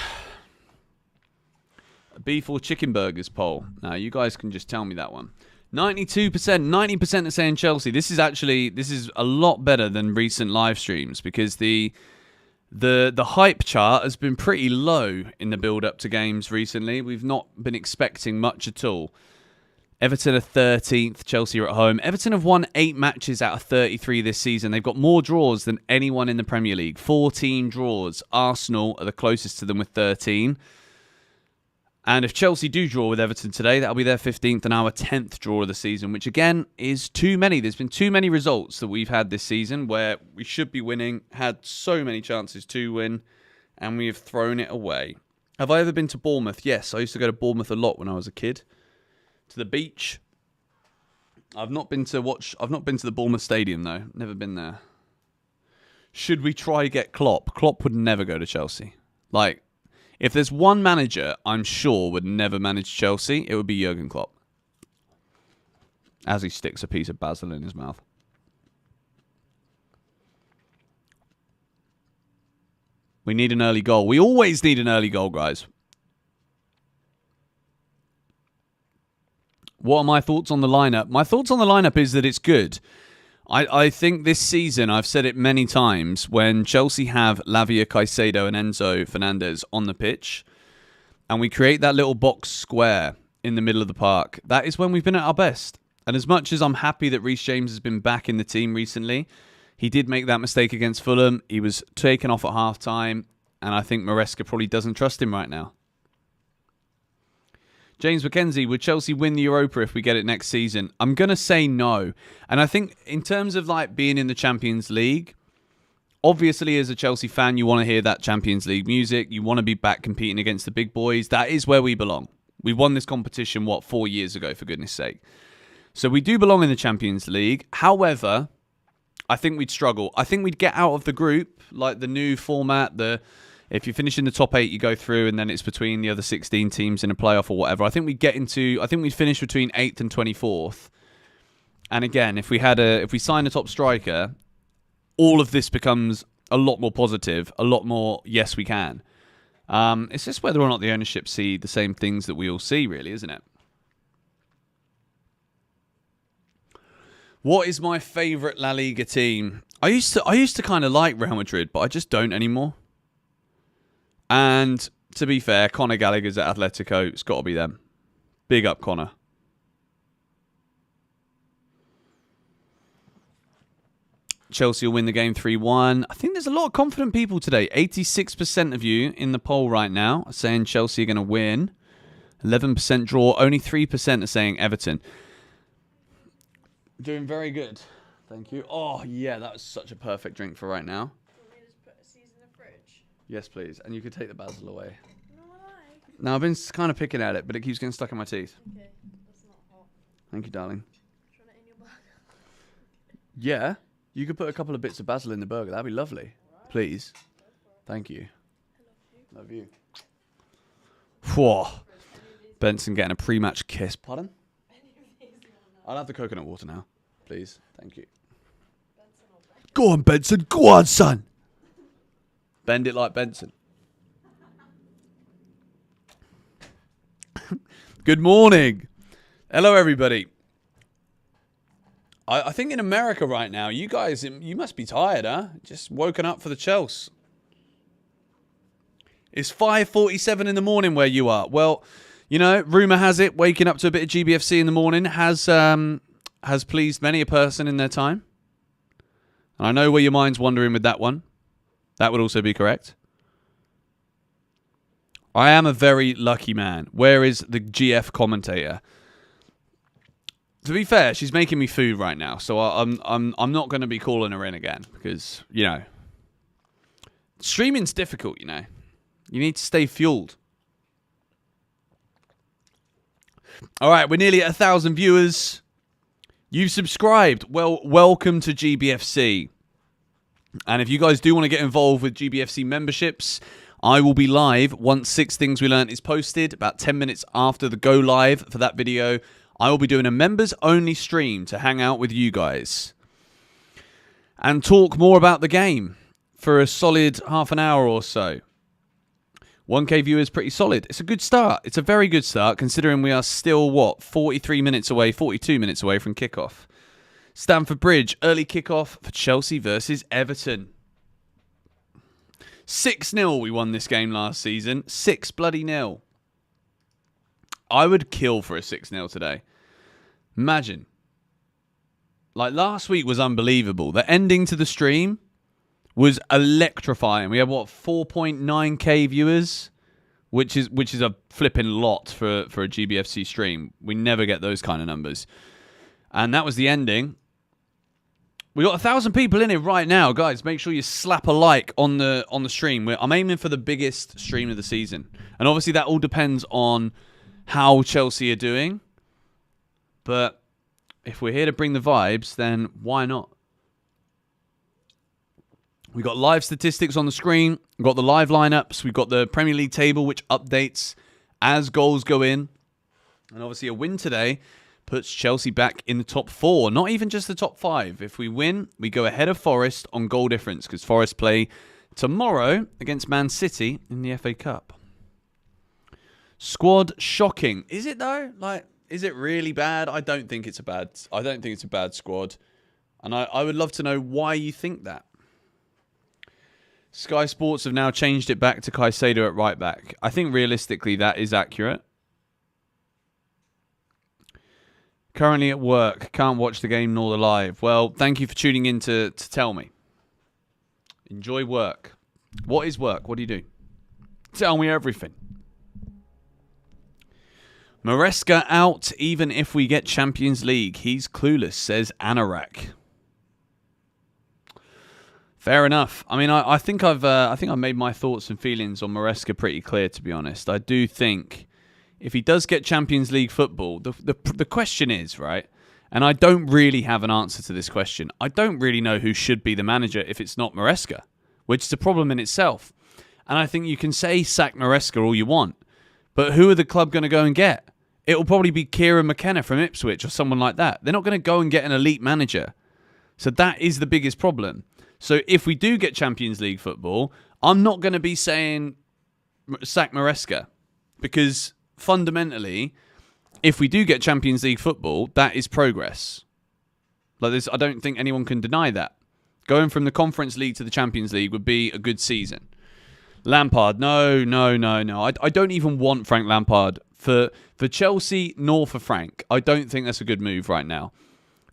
Beef or chicken burgers poll. Now, you guys can just tell me that one. 92%, 90% are saying Chelsea. This is a lot better than recent live streams because the hype chart has been pretty low in the build-up to games recently. We've not been expecting much at all. Everton are 13th, Chelsea are at home. Everton have won 8 matches out of 33 this season. They've got more draws than anyone in the Premier League. 14 draws. Arsenal are the closest to them with 13. And if Chelsea do draw with Everton today, that'll be their 15th and our 10th draw of the season, which again is too many. There's been too many results that we've had this season where we should be winning, had so many chances to win, and we have thrown it away. Have I ever been to Bournemouth? Yes, I used to go to Bournemouth a lot when I was a kid. To the beach. I've not been to the Bournemouth Stadium though. Never been there. Should we try get Klopp? Klopp would never go to Chelsea. Like, if there's one manager I'm sure would never manage Chelsea, it would be Jurgen Klopp. As he sticks a piece of basil in his mouth. We need an early goal. We always need an early goal, guys. What are my thoughts on the lineup? My thoughts on the lineup is that it's good. I think this season, I've said it many times, when Chelsea have Lavia, Caicedo and Enzo Fernandez on the pitch, and we create that little box square in the middle of the park, that is when we've been at our best. And as much as I'm happy that Reece James has been back in the team recently, he did make that mistake against Fulham. He was taken off at half-time, and I think Maresca probably doesn't trust him right now. James McKenzie, would Chelsea win the Europa if we get it next season? I'm going to say no. And I think in terms of like being in the Champions League, obviously as a Chelsea fan, you want to hear that Champions League music. You want to be back competing against the big boys. That is where we belong. We won this competition, 4 years ago, for goodness sake. So we do belong in the Champions League. However, I think we'd struggle. I think we'd get out of the group, like the new format, if you finish in the top 8, you go through, and then it's between the other 16 teams in a playoff or whatever. I think we'd finish between 8th and 24th. And again, if we sign a top striker, all of this becomes a lot more positive, a lot more yes we can. It's just whether or not the ownership see the same things that we all see, really, isn't it? What is my favourite La Liga team? I used to kind of like Real Madrid, but I just don't anymore. And to be fair, Conor Gallagher's at Atletico. It's got to be them. Big up, Conor. Chelsea will win the game 3-1. I think there's a lot of confident people today. 86% of you in the poll right now are saying Chelsea are going to win. 11% draw. Only 3% are saying Everton. Doing very good. Thank you. Oh, yeah, that was such a perfect drink for right now. Yes, please. And you could take the basil away. No, I've been kind of picking at it, but it keeps getting stuck in my teeth. Okay, that's not hot. Thank you, darling. Trying it in your burger. Yeah, you could put a couple of bits of basil in the burger. That'd be lovely. Right. Please. Thank you. I love you. Whoa. Benson getting a pre-match kiss. Pardon? I'll have the coconut water now. Please. Thank you. Go on, Benson. Go on, son. Bend it like Benson. Good morning. Hello, everybody. I think in America right now, you guys, you must be tired, huh? Just woken up for the Chelsea. It's 5:47 in the morning where you are. Well, you know, rumour has it, waking up to a bit of GBFC in the morning has pleased many a person in their time. And I know where your mind's wandering with that one. That would also be correct. I am a very lucky man. Where is the GF commentator? To be fair, she's making me food right now, so I'm not going to be calling her in again because, you know, streaming's difficult, you know. You need to stay fueled. All right, we're nearly at 1,000 viewers. You've subscribed. Well, welcome to GBFC. And if you guys do want to get involved with GBFC memberships, I will be live once 6 Things We Learned is posted, about 10 minutes after the go live for that video. I will be doing a members only stream to hang out with you guys and talk more about the game for a solid half an hour or so. 1K viewers, pretty solid. It's a good start. It's a very good start considering we are still, 42 minutes away from kickoff. Stamford Bridge, early kickoff for Chelsea versus Everton. 6-0 we won this game last season. 6-0. I would kill for a 6-0 today. Imagine. Like, last week was unbelievable. The ending to the stream was electrifying. We had 4.9k viewers, which is a flipping lot for a GBFC stream. We never get those kind of numbers. And that was the ending. We got 1,000 people in it right now, guys. Make sure you slap a like on the stream. I'm aiming for the biggest stream of the season, and obviously that all depends on how Chelsea are doing. But if we're here to bring the vibes, then why not? We got live statistics on the screen. We've got the live lineups. We've got the Premier League table, which updates as goals go in. And obviously a win today puts Chelsea back in the top 4. Not even just the top 5. If we win, we go ahead of Forest on goal difference because Forest play tomorrow against Man City in the FA Cup. Squad shocking. Is it though? Like, is it really bad? I don't think it's a bad squad. And I would love to know why you think that. Sky Sports have now changed it back to Caicedo at right back. I think realistically that is accurate. Currently at work. Can't watch the game nor the live. Well, thank you for tuning in to tell me. Enjoy work. What is work? What do you do? Tell me everything. Maresca out even if we get Champions League. He's clueless, says Anorak. Fair enough. I mean, I think I've made my thoughts and feelings on Maresca pretty clear, to be honest. I do think if he does get Champions League football, the question is, right, and I don't really have an answer to this question. I don't really know who should be the manager if it's not Maresca, which is a problem in itself. And I think you can say sack Maresca all you want, but who are the club going to go and get? It will probably be Kieran McKenna from Ipswich or someone like that. They're not going to go and get an elite manager. So that is the biggest problem. So if we do get Champions League football, I'm not going to be saying sack Maresca because fundamentally, if we do get Champions League football, that is progress. Like this, I don't think anyone can deny that. Going from the Conference League to the Champions League would be a good season. Lampard, no. I don't even want Frank Lampard for Chelsea nor for Frank. I don't think that's a good move right now.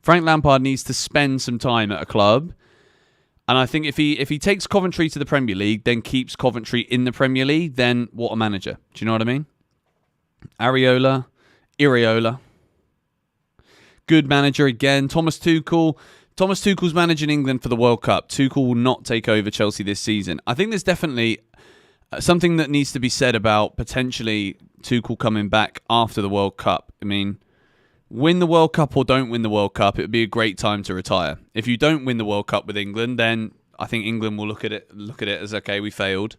Frank Lampard needs to spend some time at a club. And I think if he takes Coventry to the Premier League, then keeps Coventry in the Premier League, then what a manager. Do you know what I mean? Iriola. Good manager again. Thomas Tuchel. Thomas Tuchel's managing England for the World Cup. Tuchel will not take over Chelsea this season. I think there's definitely something that needs to be said about potentially Tuchel coming back after the World Cup. I mean, win the World Cup or don't win the World Cup, it would be a great time to retire. If you don't win the World Cup with England, then I think England will look at it as, okay, we failed.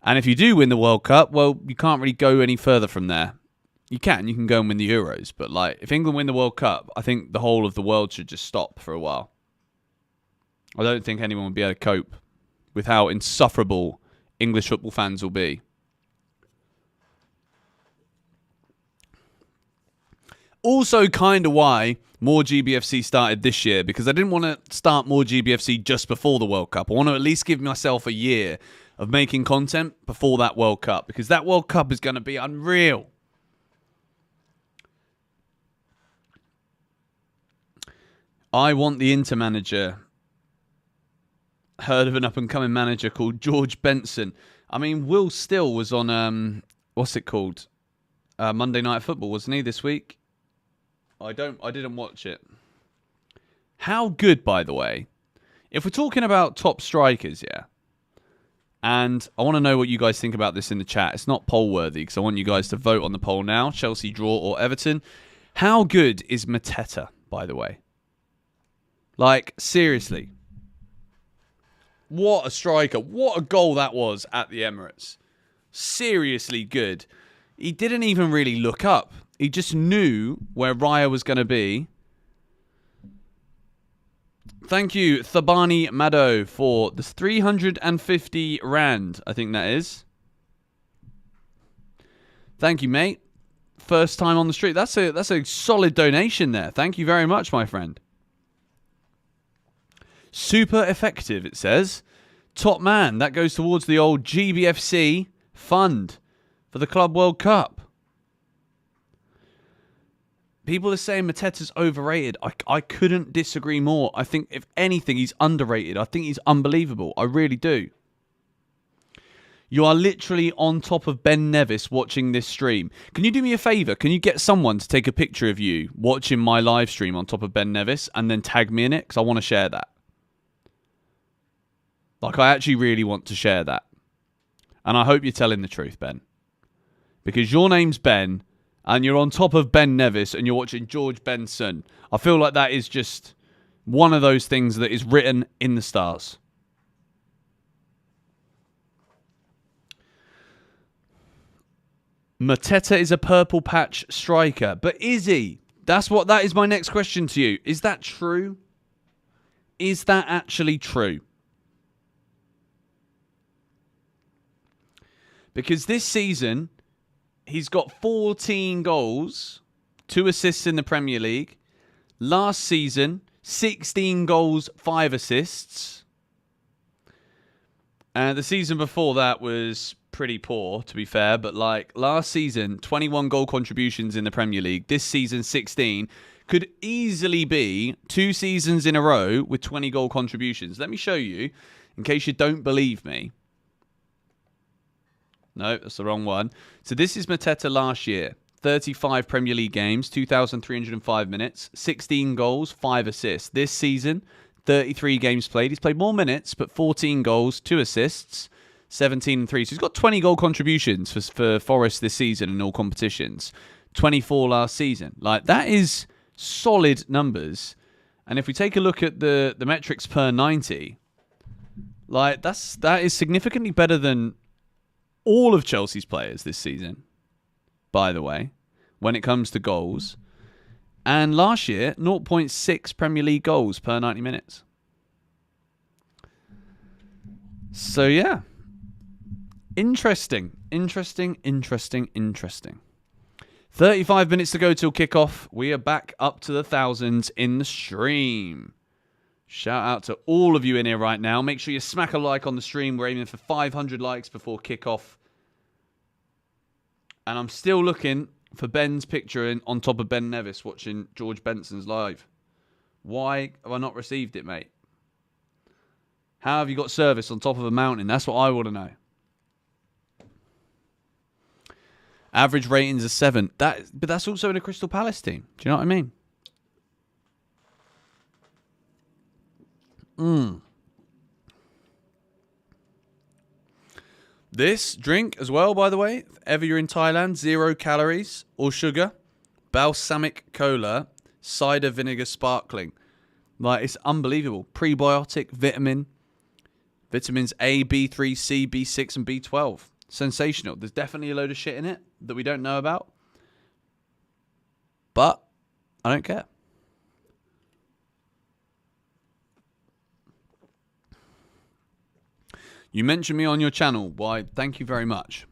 And if you do win the World Cup, well, you can't really go any further from there. You can go and win the Euros, but like if England win the World Cup, I think the whole of the world should just stop for a while. I don't think anyone would be able to cope with how insufferable English football fans will be. Also kind of why more GBFC started this year, because I didn't want to start more GBFC just before the World Cup. I want to at least give myself a year of making content before that World Cup, because that World Cup is going to be unreal. I want the Inter manager. Heard of an up-and-coming manager called George Benson. I mean, Will Still was on, what's it called? Monday Night Football, wasn't he, this week? I didn't watch it. How good, by the way, if we're talking about top strikers, yeah, And I want to know what you guys think about this in the chat. It's not poll worthy because I want you guys to vote on the poll now. Chelsea draw or Everton. How good is Mateta, by the way? Like, seriously. What a striker. What a goal that was at the Emirates. Seriously good. He didn't even really look up. He just knew where Raya was going to be. Thank you, Thabani Mado, for the 350 Rand, I think that is. Thank you, mate. First time on the street. That's a solid donation there. Thank you very much, my friend. Super effective, it says. Top man. That goes towards the old GBFC fund for the Club World Cup. People are saying Mateta's overrated. I couldn't disagree more. I think, if anything, he's underrated. I think he's unbelievable. I really do. You are literally on top of Ben Nevis watching this stream. Can you do me a favour? Can you get someone to take a picture of you watching my live stream on top of Ben Nevis and then tag me in it? Because I want to share that. Like, I actually really want to share that. And I hope you're telling the truth, Ben. Because your name's Ben, and you're on top of Ben Nevis, and you're watching George Benson. I feel like that is just one of those things that is written in the stars. Mateta is a purple patch striker. But is he? That is my next question to you. Is that true? Is that actually true? Because this season, he's got 14 goals, 2 assists in the Premier League. Last season, 16 goals, 5 assists. And the season before that was pretty poor, to be fair. But like last season, 21 goal contributions in the Premier League. This season, 16. Could easily be 2 seasons in a row with 20 goal contributions. Let me show you, in case you don't believe me. No, that's the wrong one. So this is Mateta last year. 35 Premier League games, 2,305 minutes, 16 goals, 5 assists. This season, 33 games played. He's played more minutes, but 14 goals, 2 assists, 17 and 3. So he's got 20 goal contributions for Forest this season in all competitions. 24 last season. Like, that is solid numbers. And if we take a look at the metrics per 90, like, that is significantly better than all of Chelsea's players this season, by the way, when it comes to goals. And last year, 0.6 Premier League goals per 90 minutes. So, yeah. Interesting. 35 minutes to go till kickoff. We are back up to the thousands in the stream. Shout out to all of you in here right now. Make sure you smack a like on the stream. We're aiming for 500 likes before kickoff. And I'm still looking for Ben's picture on top of Ben Nevis watching George Benson's live. Why have I not received it, mate? How have you got service on top of a mountain? That's what I want to know. Average ratings are 7. But that's also in a Crystal Palace team. Do you know what I mean? This drink as well, by the way, if ever you're in Thailand, 0 calories or sugar, balsamic cola, cider vinegar sparkling. Like, it's unbelievable. Prebiotic, vitamins A, B3, C, B6, and B12. Sensational. There's definitely a load of shit in it that we don't know about. But I don't care. You mentioned me on your channel. Why, thank you very much.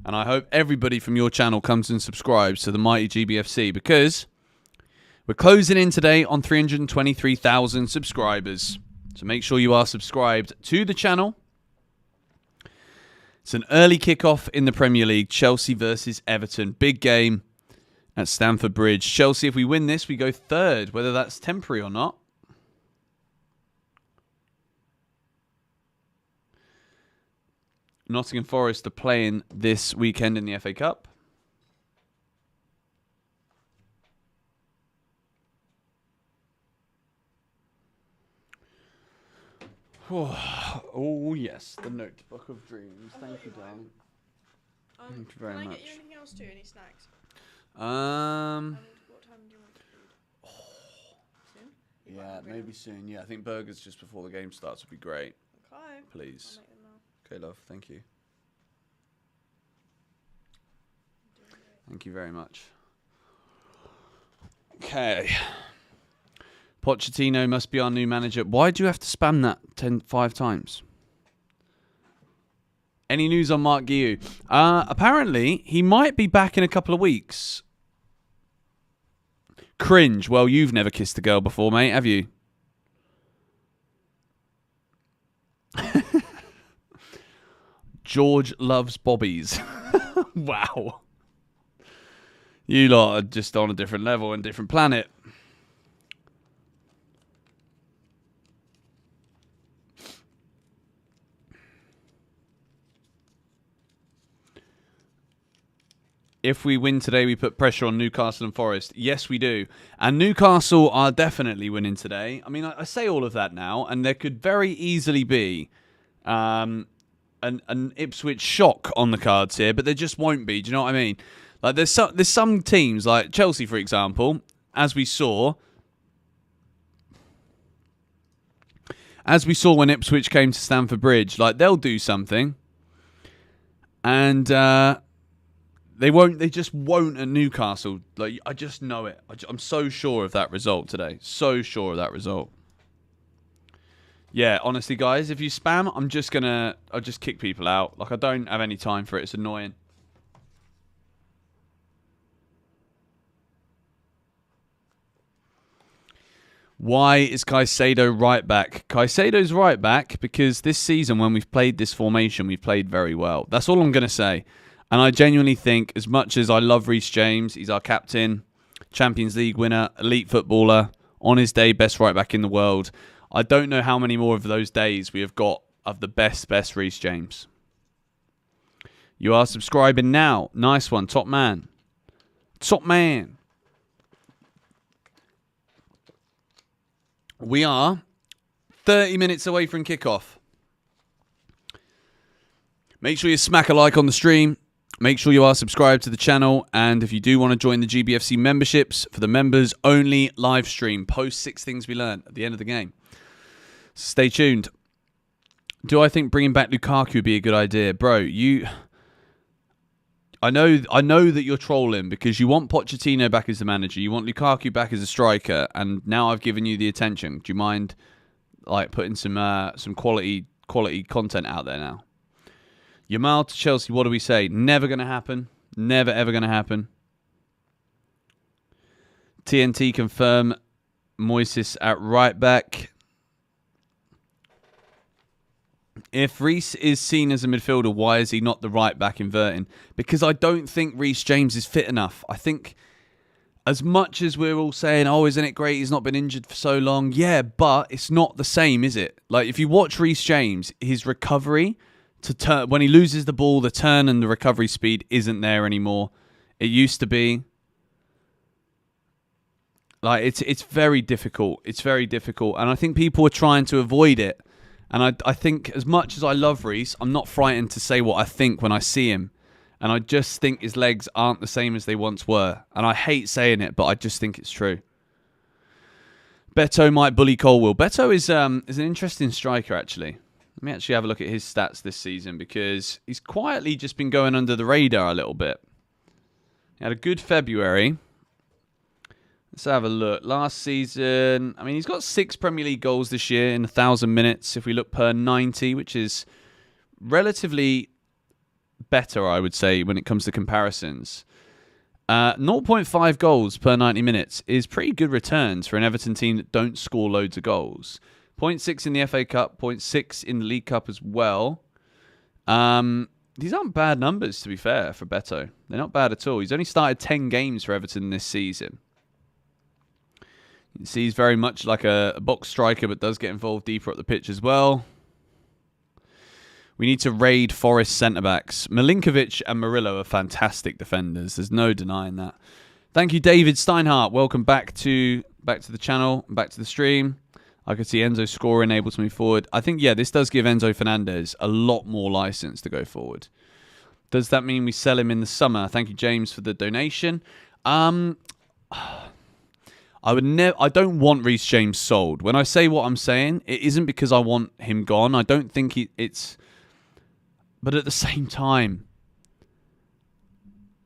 And I hope everybody from your channel comes and subscribes to the mighty GBFC, because we're closing in today on 323,000 subscribers. So make sure you are subscribed to the channel. It's an early kickoff in the Premier League. Chelsea versus Everton. Big game at Stamford Bridge. Chelsea, if we win this, we go third, whether that's temporary or not. Nottingham Forest are playing this weekend in the FA Cup. Oh, yes, the notebook of dreams. Thank you, darling. Thank you very much. Can I get you anything else too? Any snacks? Um, And what time do you want food? Soon? yeah, maybe soon. Yeah, I think burgers just before the game starts would be great. Okay. Please. I'll make them now. Okay, love. Thank you. Thank you very much. Okay. Pochettino must be our new manager. Why do you have to spam that 5 times? Any news on Mark Guiu? Apparently, he might be back in a couple of weeks. Cringe. Well, you've never kissed a girl before, mate, have you? George loves bobbies. Wow. You lot are just on a different level and different planet. If we win today, we put pressure on Newcastle and Forest. Yes, we do. And Newcastle are definitely winning today. I mean, I say all of that now, and there could very easily be an Ipswich shock on the cards here, but there just won't be. Do you know what I mean? Like there's some teams, like Chelsea, for example, as we saw when Ipswich came to Stamford Bridge, like they'll do something, and they just won't at Newcastle. Like I just know it. I'm so sure of that result today. So sure of that result. Yeah, honestly, guys, if you spam, I'll just kick people out. Like I don't have any time for it. It's annoying. Why is Caicedo right back? Caicedo's right back because this season when we've played this formation, we've played very well. That's all I'm going to say. And I genuinely think, as much as I love Reece James, he's our captain, Champions League winner, elite footballer, on his day, best right back in the world. I don't know how many more of those days we have got of the best Reece James. You are subscribing now. Nice one. Top man. Top man. We are 30 minutes away from kickoff. Make sure you smack a like on the stream. Make sure you are subscribed to the channel. And if you do want to join the GBFC memberships for the members only live stream, post 6 things we learned at the end of the game. Stay tuned. Do I think bringing back Lukaku would be a good idea? Bro, I know that you're trolling because you want Pochettino back as the manager. You want Lukaku back as a striker. And now I've given you the attention. Do you mind like putting some quality content out there now? Yamal to Chelsea, what do we say? Never going to happen. Never, ever going to happen. TNT confirm Moises at right back. If Reece is seen as a midfielder, why is he not the right back inverting? Because I don't think Reece James is fit enough. I think as much as we're all saying, oh, isn't it great he's not been injured for so long? Yeah, but it's not the same, is it? Like if you watch Reece James, his recovery to turn when he loses the ball, the turn and the recovery speed isn't there anymore. It used to be. Like it's very difficult. It's very difficult, and I think people are trying to avoid it. And I think as much as I love Reece, I'm not frightened to say what I think when I see him. And I just think his legs aren't the same as they once were. And I hate saying it, but I just think it's true. Beto might bully Colwill. Beto is an interesting striker, actually. Let me actually have a look at his stats this season because he's quietly just been going under the radar a little bit. He had a good February. Let's have a look. Last season, I mean, he's got 6 Premier League goals this year in 1,000 minutes. If we look per 90, which is relatively better, I would say, when it comes to comparisons. 0.5 goals per 90 minutes is pretty good returns for an Everton team that don't score loads of goals. 0.6 in the FA Cup, 0.6 in the League Cup as well. These aren't bad numbers, to be fair, for Beto. They're not bad at all. He's only started 10 games for Everton this season. You see, he's very much like a box striker, but does get involved deeper up the pitch as well. We need to raid Forest centre-backs. Milinkovic and Murillo are fantastic defenders. There's no denying that. Thank you, David Steinhardt. Welcome back to the channel, back to the stream. I could see Enzo scoring, able to move forward. I think, yeah, this does give Enzo Fernandez a lot more license to go forward. Does that mean we sell him in the summer? Thank you, James, for the donation. I don't want Reece James sold. When I say what I'm saying, it isn't because I want him gone. I don't think it's... But at the same time,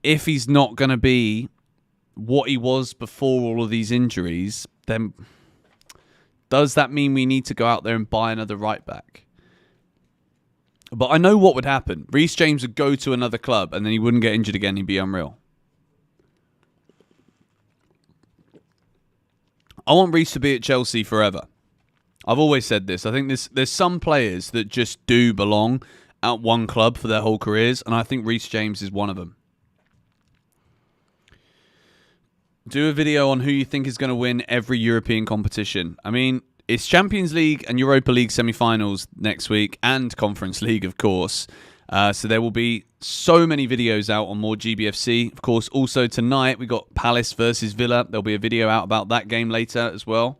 if he's not going to be what he was before all of these injuries, then does that mean we need to go out there and buy another right back? But I know what would happen. Reece James would go to another club and then he wouldn't get injured again. He'd be unreal. I want Reece to be at Chelsea forever. I've always said this. I think there's some players that just do belong at one club for their whole careers, and I think Reece James is one of them. Do a video on who you think is going to win every European competition. I mean, it's Champions League and Europa League semi-finals next week, and Conference League, of course. So there will be so many videos out on more GBFC. Of course, also tonight we got Palace versus Villa. There'll be a video out about that game later as well.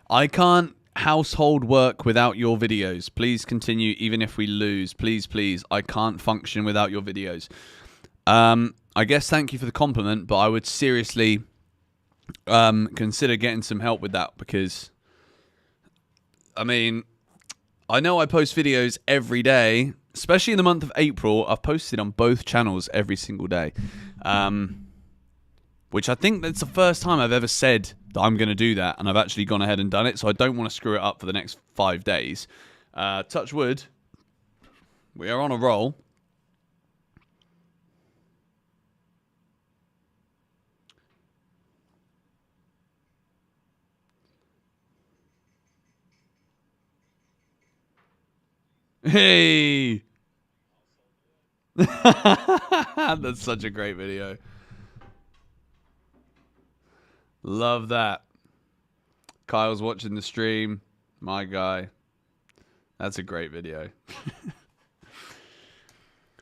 I can't household work without your videos. Please continue even if we lose. Please, please. I can't function without your videos. I guess thank you for the compliment, but I would seriously consider getting some help with that because, I mean, I know I post videos every day, especially in the month of April. I've posted on both channels every single day, which I think that's the first time I've ever said that I'm going to do that, and I've actually gone ahead and done it, so I don't want to screw it up for the next 5 days. Touch wood. We are on a roll. Hey! That's such a great video. Love that. Kyle's watching the stream. My guy. That's a great video.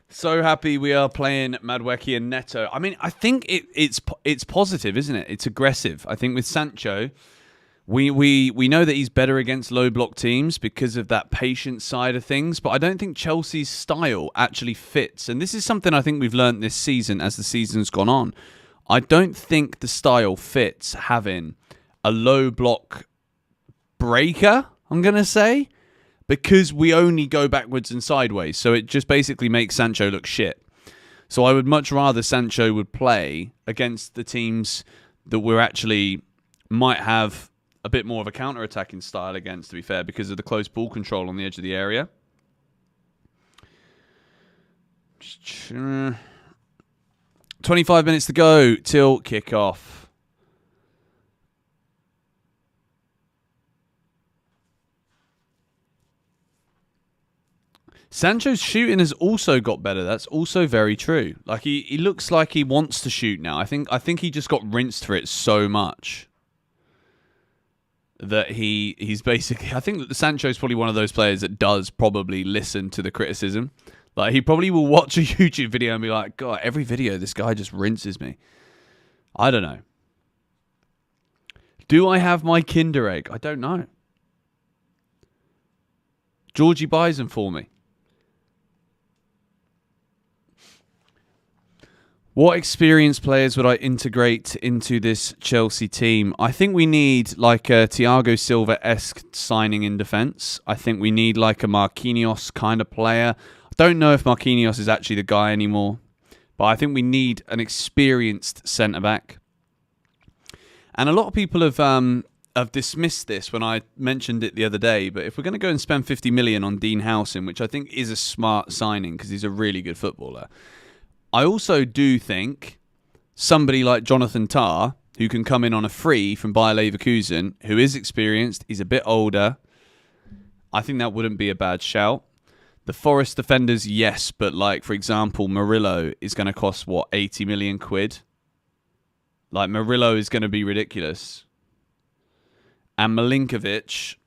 So happy we are playing Madueke and Neto. I mean, I think it's positive, isn't it? It's aggressive. I think with Sancho, we know that he's better against low block teams because of that patient side of things, but I don't think Chelsea's style actually fits. And this is something I think we've learned this season as the season's gone on. I don't think the style fits having a low block breaker, I'm going to say, because we only go backwards and sideways. So it just basically makes Sancho look shit. So I would much rather Sancho would play against the teams that we're actually might have a bit more of a counter-attacking style against, to be fair, because of the close ball control on the edge of the area. 25 minutes to go till kickoff. Sancho's shooting has also got better. That's also very true. Like he looks like he wants to shoot now. I think he just got rinsed for it so much that he's basically. I think that Sancho's probably one of those players that does probably listen to the criticism. Like, he probably will watch a YouTube video and be like, God, every video, this guy just rinses me. I don't know. Do I have my Kinder Egg? I don't know. Georgie buys them for me. What experienced players would I integrate into this Chelsea team? I think we need like a Thiago Silva-esque signing in defence. I think we need like a Marquinhos kind of player. Don't know if Marquinhos is actually the guy anymore, but I think we need an experienced centre-back. And a lot of people have dismissed this when I mentioned it the other day, but if we're going to go and spend 50 million on Dean Howson, which I think is a smart signing because he's a really good footballer, I also do think somebody like Jonathan Tah, who can come in on a free from Bayer Leverkusen, who is experienced, he's a bit older, I think that wouldn't be a bad shout. The Forest defenders, yes, but like, for example, Murillo is going to cost, what, 80 million quid? Like, Murillo is going to be ridiculous. and Milinkovic,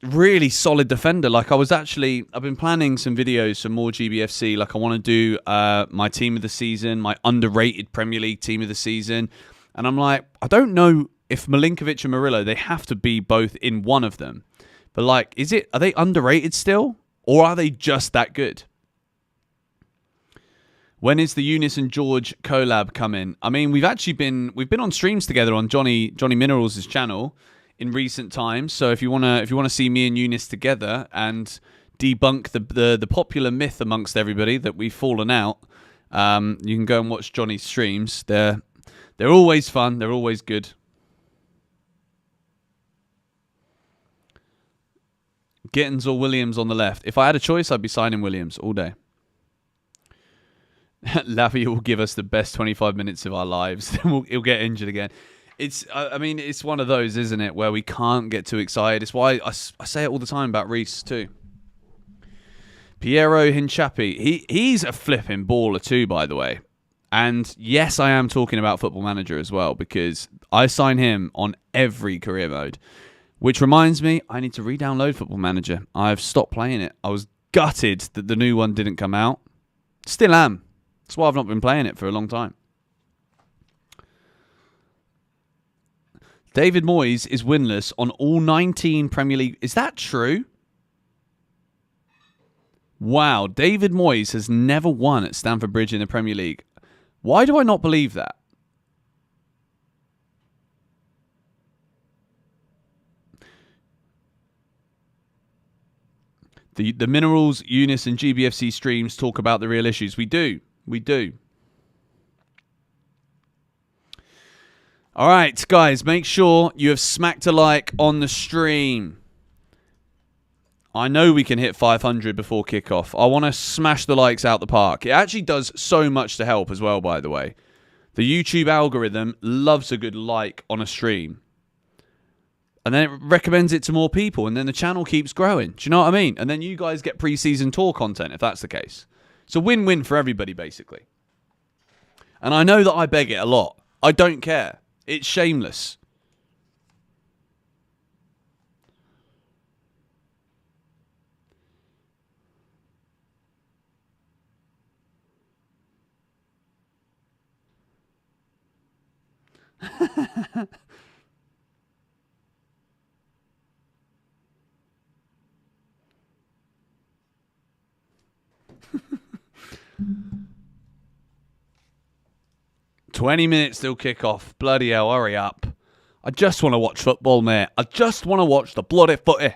really solid defender. Like I've been planning some videos for more GBFC. Like I want to do my team of the season, my underrated Premier League team of the season. And I'm like, I don't know if Milinkovic and Murillo, they have to be both in one of them. But like, are they underrated still? Or are they just that good? When is the Eunice and George collab coming? I mean, we've been on streams together on Johnny Minerals' channel in recent times. So if you wanna see me and Eunice together and debunk the popular myth amongst everybody that we've fallen out, you can go and watch Johnny's streams. They're always fun. They're always good. Gittins or Williams on the left. If I had a choice, I'd be signing Williams all day. Lavia will give us the best 25 minutes of our lives. He'll get injured again. It's one of those, isn't it, where we can't get too excited. It's why I say it all the time about Reece too. Piero Hinchapi. He's a flipping baller too, by the way. And yes, I am talking about Football Manager as well, because I sign him on every career mode. Which reminds me, I need to re-download Football Manager. I've stopped playing it. I was gutted that the new one didn't come out. Still am. That's why I've not been playing it for a long time. David Moyes is winless on all 19 Premier League. Is that true? Wow, David Moyes has never won at Stamford Bridge in the Premier League. Why do I not believe that? The Minerals, Eunice and GBFC streams talk about the real issues. We do. We do. All right, guys, make sure you have smacked a like on the stream. I know we can hit 500 before kickoff. I want to smash the likes out the park. It actually does so much to help as well, by the way. The YouTube algorithm loves a good like on a stream. And then it recommends it to more people, and then the channel keeps growing. Do you know what I mean? And then you guys get pre-season tour content, if that's the case. It's a win-win for everybody, basically. And I know that I beg it a lot. I don't care. It's shameless. "20 minutes till kickoff. Bloody hell, hurry up. I just want to watch football, mate. I just want to watch the bloody footy."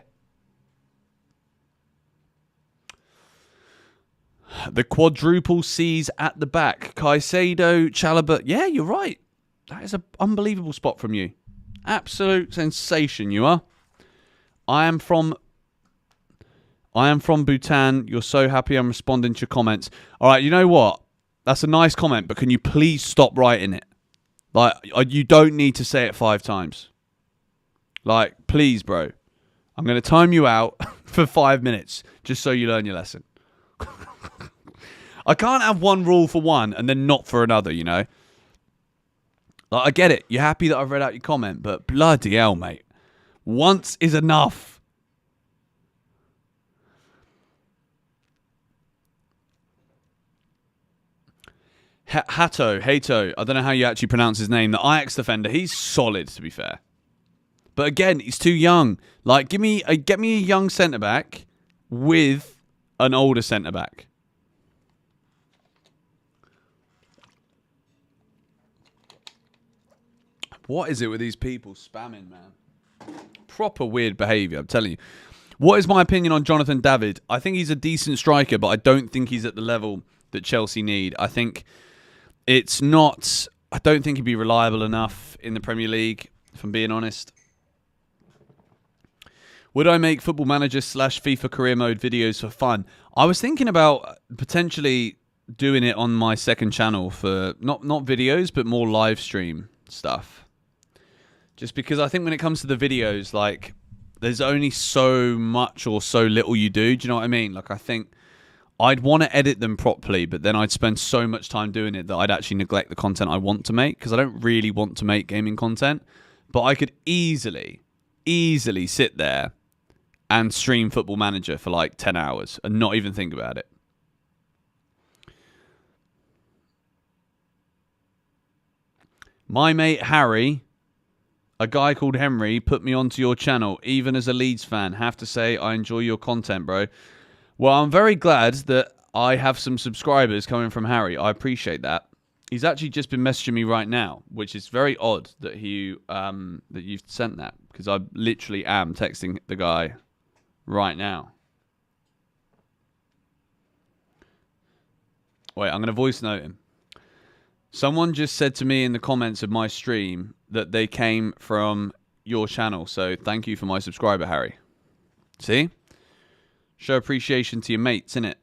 The quadruple C's at the back. Caicedo, Chalobah. Yeah, you're right. That is an unbelievable spot from you. Absolute sensation, you are. I am from Bhutan. You're so happy I'm responding to your comments. All right, you know what? That's a nice comment, but can you please stop writing it? Like, you don't need to say it 5 times. Like, please, bro. I'm going to time you out for 5 minutes just so you learn your lesson. I can't have one rule for one and then not for another, you know? Like, I get it. You're happy that I've read out your comment, but bloody hell, mate. Once is enough. Hato, I don't know how you actually pronounce his name. The Ajax defender, he's solid, to be fair. But again, he's too young. Like, get me a young centre-back with an older centre-back. What is it with these people spamming, man? Proper weird behaviour, I'm telling you. What is my opinion on Jonathan David? I think he's a decent striker, but I don't think he's at the level that Chelsea need. I think it's not... I don't think he'd be reliable enough in the Premier League, if I'm being honest. Would I make Football Manager / FIFA career mode videos for fun? I was thinking about potentially doing it on my second channel for not videos, but more live stream stuff. Just because I think when it comes to the videos, like, there's only so much or so little you do. Do you know what I mean? Like, I think I'd want to edit them properly, but then I'd spend so much time doing it that I'd actually neglect the content I want to make, because I don't really want to make gaming content. but I could easily sit there and stream Football Manager for like 10 hours and not even think about it. My mate Harry, a guy called Henry, put me onto your channel, even as a Leeds fan. Have to say, I enjoy your content, bro. Well, I'm very glad that I have some subscribers coming from Harry. I appreciate that. He's actually just been messaging me right now, which is very odd that that you've sent that, because I literally am texting the guy right now. Wait, I'm going to voice note him. Someone just said to me in the comments of my stream that they came from your channel, so thank you for my subscriber, Harry. See? Show appreciation to your mates, innit?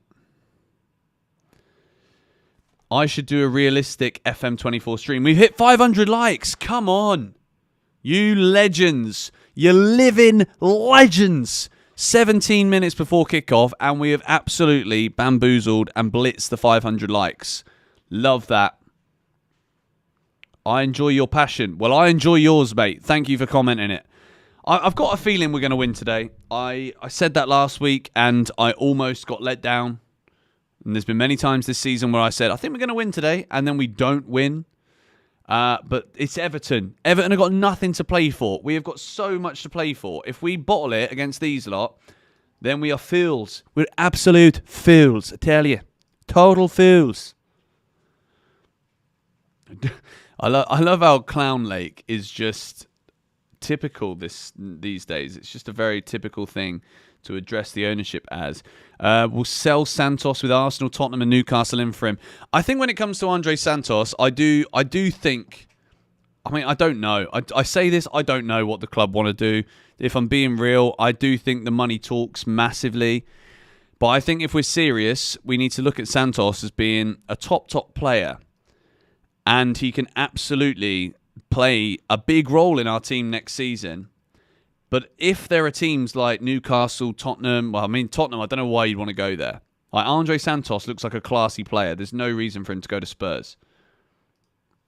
I should do a realistic FM24 stream. We've hit 500 likes. Come on. You legends. You living legends. 17 minutes before kickoff, and we have absolutely bamboozled and blitzed the 500 likes. Love that. I enjoy your passion. Well, I enjoy yours, mate. Thank you for commenting it. I've got a feeling we're going to win today. I said that last week, and I almost got let down. And there's been many times this season where I said, I think we're going to win today, and then we don't win. But it's Everton. Everton have got nothing to play for. We have got so much to play for. If we bottle it against these lot, then we are fools. We're absolute fools, I tell you. Total fools. I love how Clown Lake is just typical these days. It's just a very typical thing to address the ownership as. We'll sell Santos with Arsenal, Tottenham and Newcastle in for him. I think when it comes to Andre Santos, I do think... I mean, I don't know. I say this, I don't know what the club want to do. If I'm being real, I do think the money talks massively. But I think if we're serious, we need to look at Santos as being a top player. And he can absolutely play a big role in our team next season. But if there are teams like Newcastle, Tottenham... Well, I mean, Tottenham, I don't know why you'd want to go there. Like, Andre Santos looks like a classy player. There's no reason for him to go to Spurs.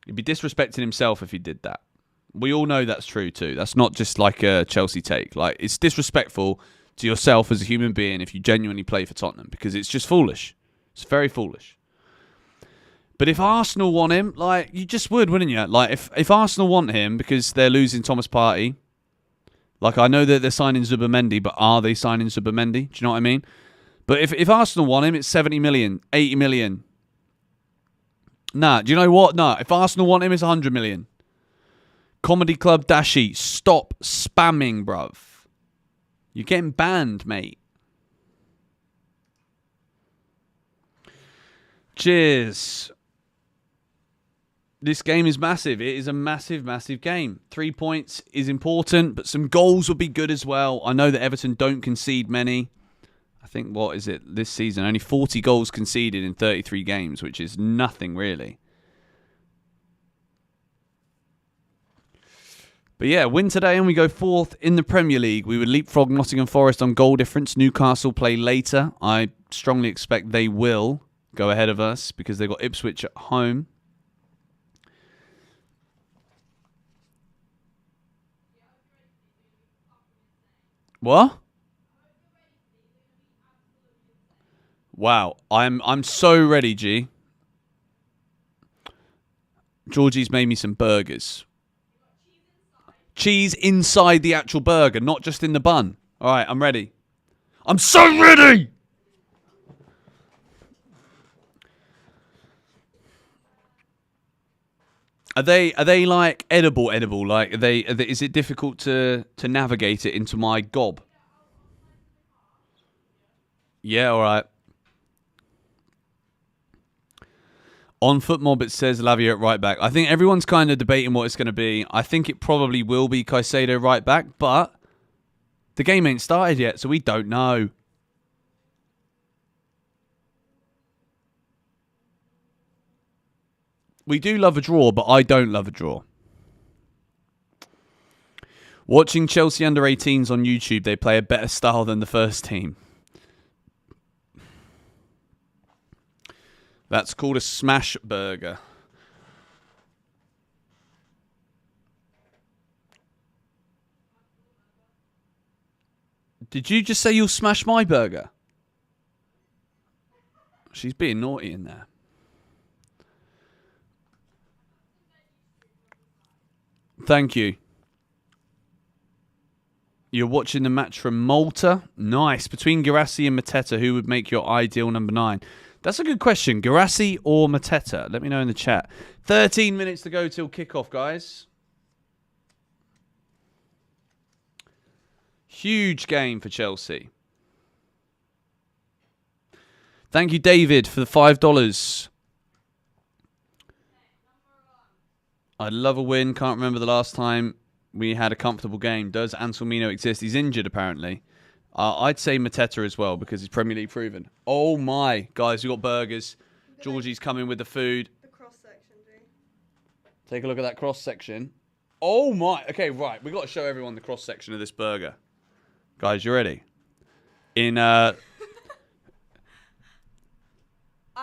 He'd be disrespecting himself if he did that. We all know that's true too. That's not just like a Chelsea take. Like, it's disrespectful to yourself as a human being if you genuinely play for Tottenham, because it's just foolish. It's very foolish. But if Arsenal want him, like, you just would, wouldn't you? Like, if Arsenal want him because they're losing Thomas Partey, like, I know that they're signing Zubimendi, but are they signing Zubimendi? Do you know what I mean? But if Arsenal want him, it's 70 million, 80 million. Nah, do you know what? Nah, if Arsenal want him, it's 100 million. Comedy Club Dashi, stop spamming, bruv. You're getting banned, mate. Cheers. This game is massive. It is a massive, massive game. 3 points is important, but some goals would be good as well. I know that Everton don't concede many. I think, what is it this season? Only 40 goals conceded in 33 games, which is nothing really. But yeah, win today and we go fourth in the Premier League. We would leapfrog Nottingham Forest on goal difference. Newcastle play later. I strongly expect they will go ahead of us because they've got Ipswich at home. What? Wow, I'm so ready, G. Georgie's made me some burgers. Cheese inside the actual burger, not just in the bun. All right, I'm ready. I'm so ready. Are they like edible? Like is it difficult to navigate it into my gob? Yeah, all right. On FootMob, it says Lavia at right back. I think everyone's kind of debating what it's going to be. I think it probably will be Caicedo right back, but the game ain't started yet, so we don't know. We do love a draw, but I don't love a draw. Watching Chelsea under-18s on YouTube, they play a better style than the first team. That's called a smash burger. Did you just say you'll smash my burger? She's being naughty in there. Thank you. You're watching the match from Malta? Nice. Between Guirassy and Mateta, who would make your ideal number 9? That's a good question. Guirassy or Mateta? Let me know in the chat. 13 minutes to go till kickoff, guys. Huge game for Chelsea. Thank you, David, for the $5. I'd love a win. Can't remember the last time we had a comfortable game. Does Anselmino exist? He's injured, apparently. I'd say Mateta as well, because he's Premier League proven. Oh, my. Guys, we got burgers. Georgie's coming with the food. The cross-section, G. Take a look at that cross-section. Oh, my. Okay, right. We've got to show everyone the cross-section of this burger. Guys, you ready? That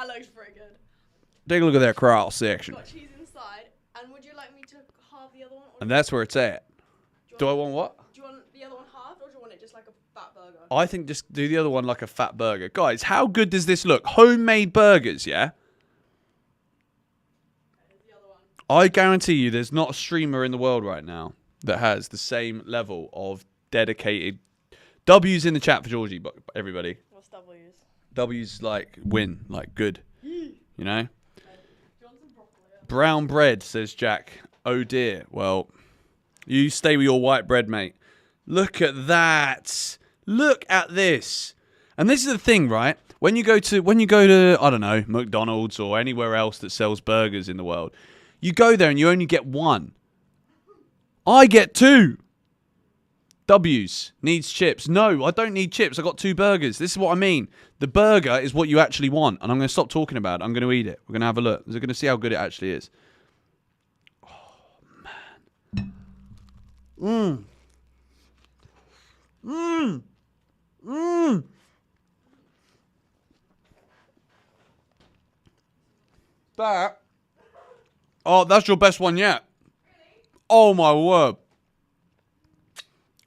looks pretty good. Take a look at that cross-section. Got cheese inside. And would you like me to halve the other one? And that's where it's at. Do I want what? Do you want the other one halved, or do you want it just like a fat burger? I think just do the other one like a fat burger. Guys, how good does this look? Homemade burgers, yeah? The other one. I guarantee you there's not a streamer in the world right now that has the same level of dedicated... W's in the chat for Georgie, but everybody. What's W's? W's like win, like good. You know? Do you want some broccoli? Brown bread, says Jack. Oh dear. Well, you stay with your white bread, mate. Look at that. Look at this. And this is the thing, right? When you go to I don't know, McDonald's or anywhere else that sells burgers in the world, you go there and you only get one. I get 2. W's. Needs chips. No, I don't need chips. I got 2 burgers. This is what I mean. The burger is what you actually want. And I'm going to stop talking about it. I'm going to eat it. We're going to have a look. We're going to see how good it actually is. Oh, man. That. Oh, that's your best one yet. Oh, my word.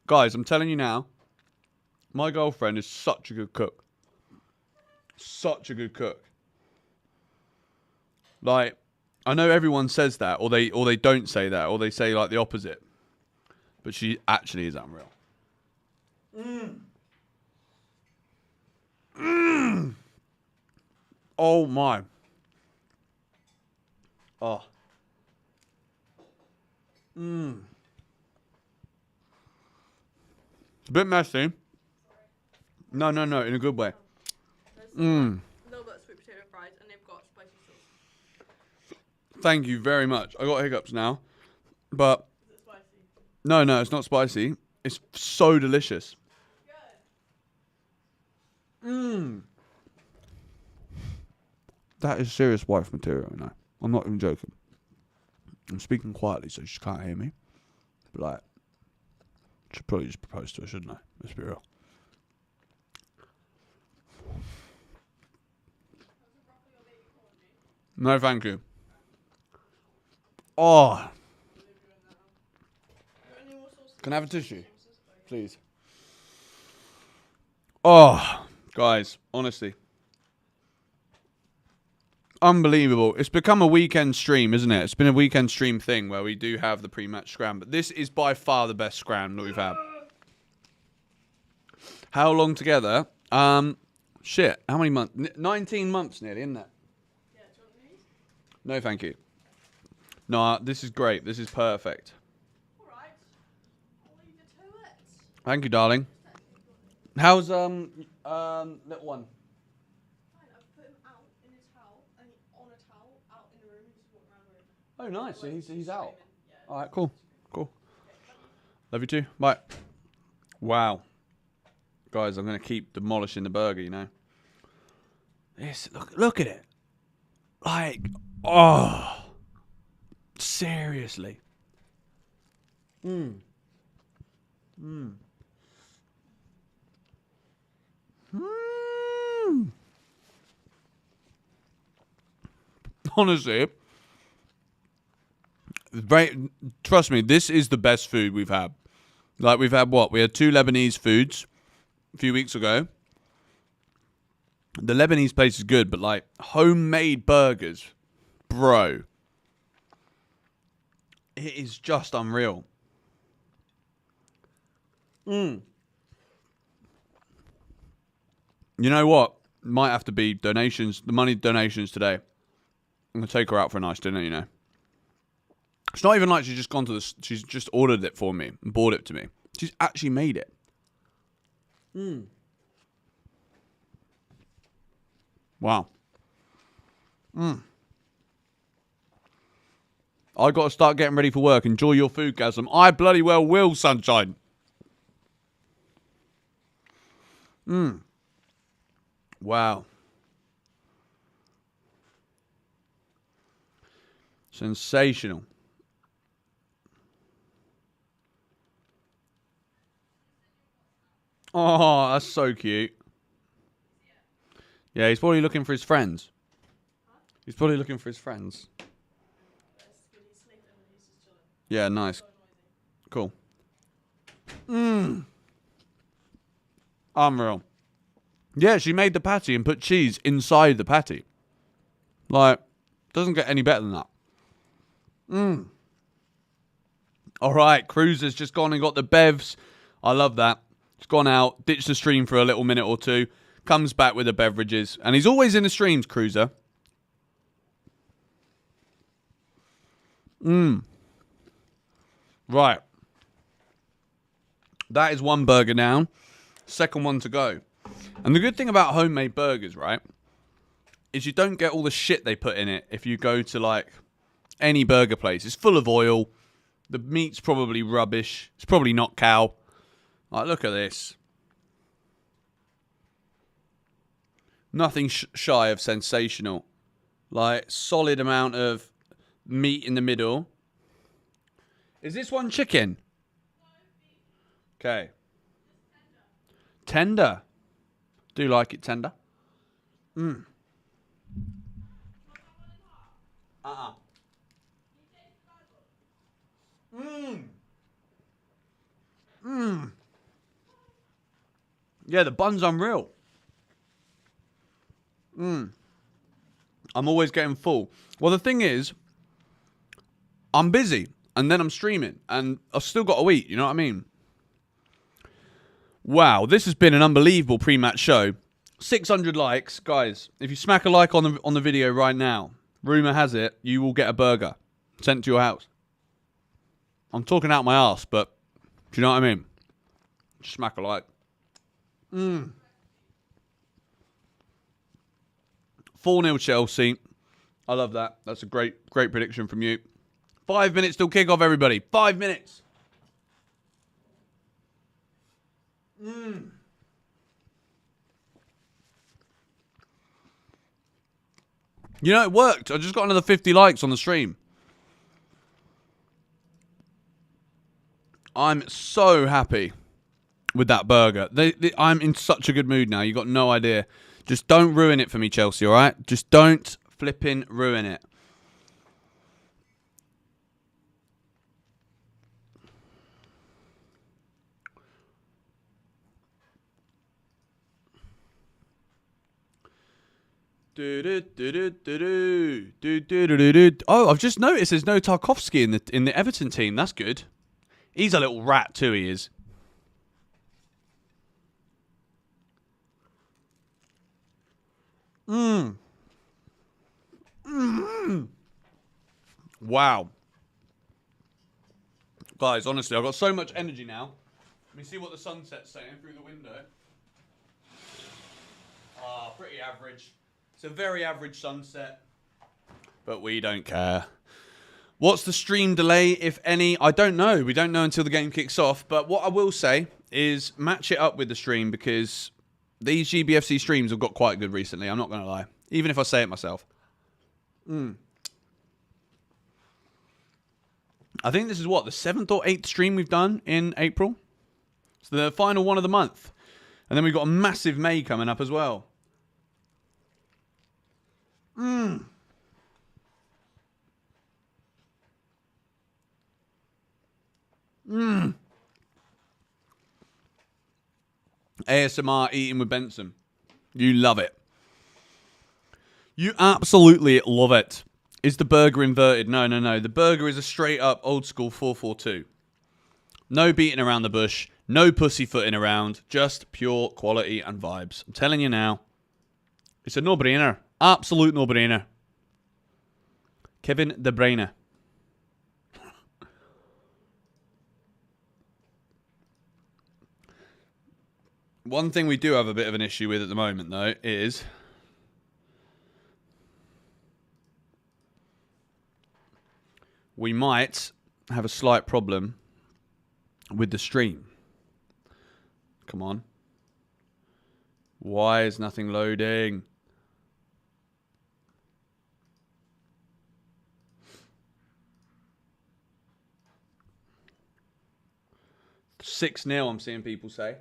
Guys, I'm telling you now, my girlfriend is such a good cook. Such a good cook. Like, I know everyone says that, or they don't say that, or they say like the opposite. But she actually is unreal. Oh my. Oh. It's a bit messy. No, in a good way. A little bit of sweet potato fries, and they've got spicy sauce. Thank you very much. I got hiccups now. But Is it spicy? no, it's not spicy. It's so delicious. Good. That is serious wife material, you know. I'm not even joking. I'm speaking quietly so she can't hear me. But like, should probably just propose to her, shouldn't I? Let's be real. No, thank you. Oh. Can I have a tissue? Please. Oh, guys, honestly. Unbelievable. It's become a weekend stream, isn't it? It's been a weekend stream thing where we do have the pre-match scram. But this is by far the best scram that we've had. How long together? Shit. How many months? 19 months nearly, isn't it? Yeah, do you want these? No, thank you. No, this is great. This is perfect. Alright. I'll leave you to it. Thank you, darling. How's little one? Fine, I've put him out in a towel, and on a towel, out in the room, he's just walking around the room. Oh, nice. So he's out. Yeah. All right, cool. Love you too. Bye. Wow. Guys, I'm going to keep demolishing the burger, you know. This, look at it. Like, oh. Seriously. Honestly, trust me, this is the best food we've had. Like, we've had what? We had 2 Lebanese foods. a few weeks ago. The Lebanese place is good, but like homemade burgers, bro, it is just unreal. You know what? Might have to be donations, the money donations today. I'm going to take her out for a nice dinner, you know. It's not even like she's just gone to this, she's just ordered it for me and bought it to me. She's actually made it. Wow. I got to start getting ready for work. Enjoy your food, Gasm. I bloody well will, sunshine. Wow. Sensational. Oh, that's so cute. Yeah, he's probably looking for his friends. He's probably looking for his friends. Yeah, nice. Cool. Unreal. Yeah, she made the patty and put cheese inside the patty. Like, doesn't get any better than that. All right, Cruiser's just gone and got the bevs. I love that. He's gone out, ditched the stream for a little minute or two, comes back with the beverages, and he's always in the streams, Cruiser. Right. That is one burger down. Second one to go. And the good thing about homemade burgers, right, is you don't get all the shit they put in it if you go to, like, any burger place. It's full of oil. The meat's probably rubbish. It's probably not cow. Like, look at this. Nothing shy of sensational. Like, solid amount of meat in the middle. Is this one chicken? Okay. Tender. Do like it tender. Yeah, the bun's unreal. I'm always getting full. Well, the thing is, I'm busy, and then I'm streaming, and I've still got to eat, you know what I mean? Wow, this has been an unbelievable pre-match show. 600 likes. Guys, if you smack a like on the video right now, rumour has it, you will get a burger sent to your house. I'm talking out my ass, but do you know what I mean? Just smack a like. 4-0 Chelsea. I love that. That's a great prediction from you. 5 minutes till kickoff, everybody. 5 minutes. You know, it worked. I just got another 50 likes on the stream. I'm so happy with that burger. I'm in such a good mood now. You got no idea. Just don't ruin it for me, Chelsea, all right? Just don't flipping ruin it. Oh, I've just noticed there's no Tarkowski in the Everton team. That's good. He's a little rat too, he is. Wow. Guys, honestly, I've got so much energy now. Let me see what the sunset's saying through the window. Ah, pretty average. It's a very average sunset. But we don't care. What's the stream delay, if any? I don't know. We don't know until the game kicks off. But what I will say is match it up with the stream, because these GBFC streams have got quite good recently. I'm not going to lie. Even if I say it myself. I think this is what, the 7th or 8th stream we've done in April? It's the final one of the month. And then we've got a massive May coming up as well. ASMR eating with Benson. You love it. You absolutely love it. Is the burger inverted? No, no, no. The burger is a straight up old school 442. No beating around the bush. No pussyfooting around. Just pure quality and vibes. I'm telling you now. It's a no-brainer. Absolute no-brainer. Kevin De Bruyne. One thing we do have a bit of an issue with at the moment, though, is we might have a slight problem with the stream. Come on. Why is nothing loading? Six 0 I'm seeing people say.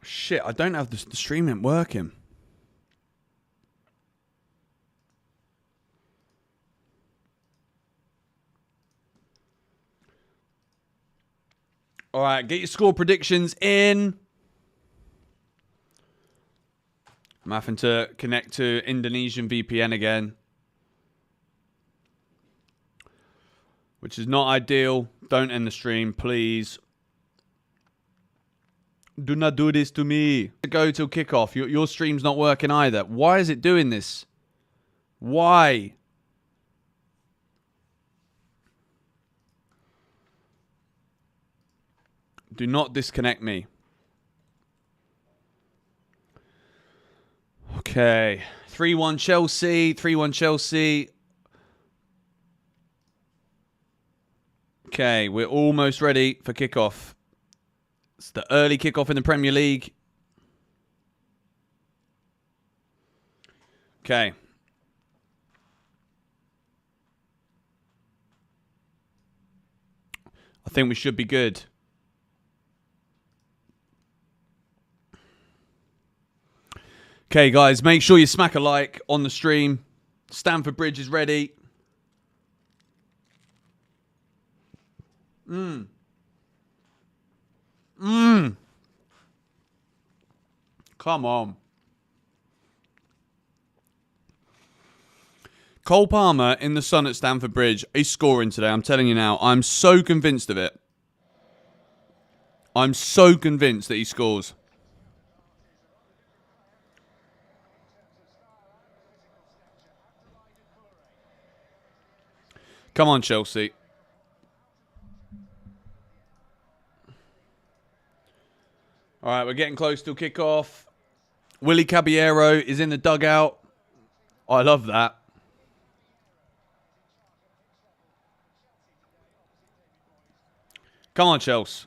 Shit, I don't have the stream ain't working. All right, get your score predictions in. I'm having to connect to Indonesian VPN again, which is not ideal. Don't end the stream, please. Do not do this to me. Go till kickoff. Your stream's not working either. Why is it doing this? Why? Do not disconnect me. Okay. 3-1 Chelsea. 3-1 Chelsea. Okay, we're almost ready for kickoff. It's the early kickoff in the Premier League. Okay. I think we should be good. Okay, guys, make sure you smack a like on the stream. Stamford Bridge is ready. Come on. Cole Palmer in the sun at Stamford Bridge. He's scoring today, I'm telling you now. I'm so convinced of it. I'm so convinced that he scores. Come on, Chelsea. All right, we're getting close to kickoff. Willie Caballero is in the dugout. I love that. Come on, Chelsea.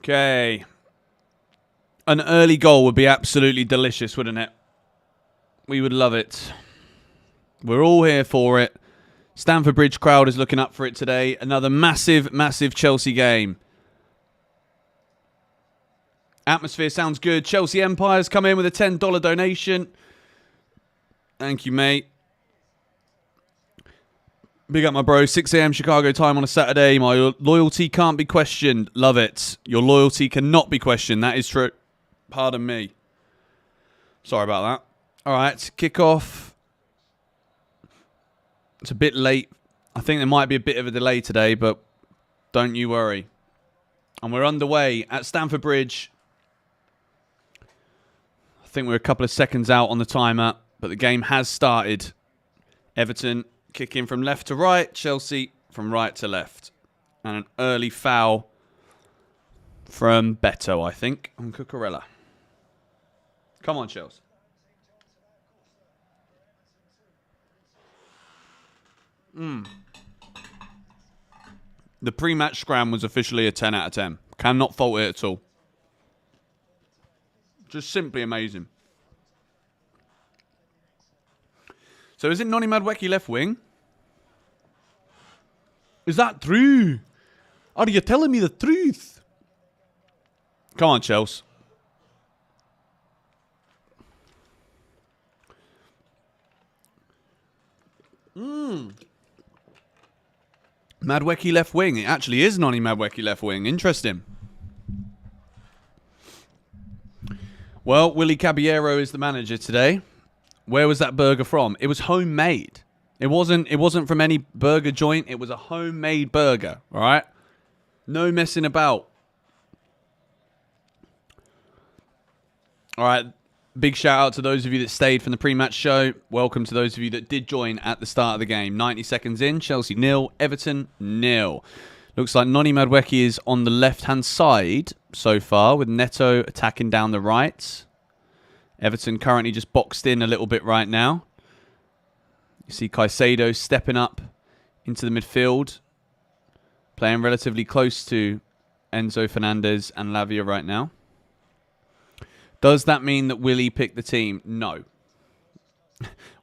Okay. An early goal would be absolutely delicious, wouldn't it? We would love it. We're all here for it. Stamford Bridge crowd is looking up for it today. Another massive, massive Chelsea game. Atmosphere sounds good. Chelsea Empire's come in with a $10 donation. Thank you, mate. Big up, my bro. 6 a.m. Chicago time on a Saturday. My loyalty can't be questioned. Love it. Your loyalty cannot be questioned. That is true. Pardon me. Sorry about that. All right, kickoff. It's a bit late. I think there might be a bit of a delay today, but don't you worry. And we're underway at Stamford Bridge. I think we're a couple of seconds out on the timer, but the game has started. Everton kicking from left to right. Chelsea from right to left. And an early foul from Beto, I think, on Cucurella. Come on, Chelsea. The pre-match scram was officially a 10 out of 10. Cannot fault it at all. Just simply amazing. So is it Noni Madueke left wing? Is that true? Are you telling me the truth? Come on, Chelsea. Madueke left wing. It actually is Noni Madueke left wing. Interesting. Well, Willie Caballero is the manager today. Where was that burger from? It was homemade. It wasn't from any burger joint. It was a homemade burger. All right? No messing about. All right. Big shout out to those of you that stayed from the pre-match show. Welcome to those of you that did join at the start of the game. 90 seconds in, Chelsea 0, Everton 0. Looks like Noni Madueke is on the left-hand side so far, with Neto attacking down the right. Everton currently just boxed in a little bit right now. You see Caicedo stepping up into the midfield, playing relatively close to Enzo Fernandez and Lavia right now. Does that mean that Willie picked the team? No.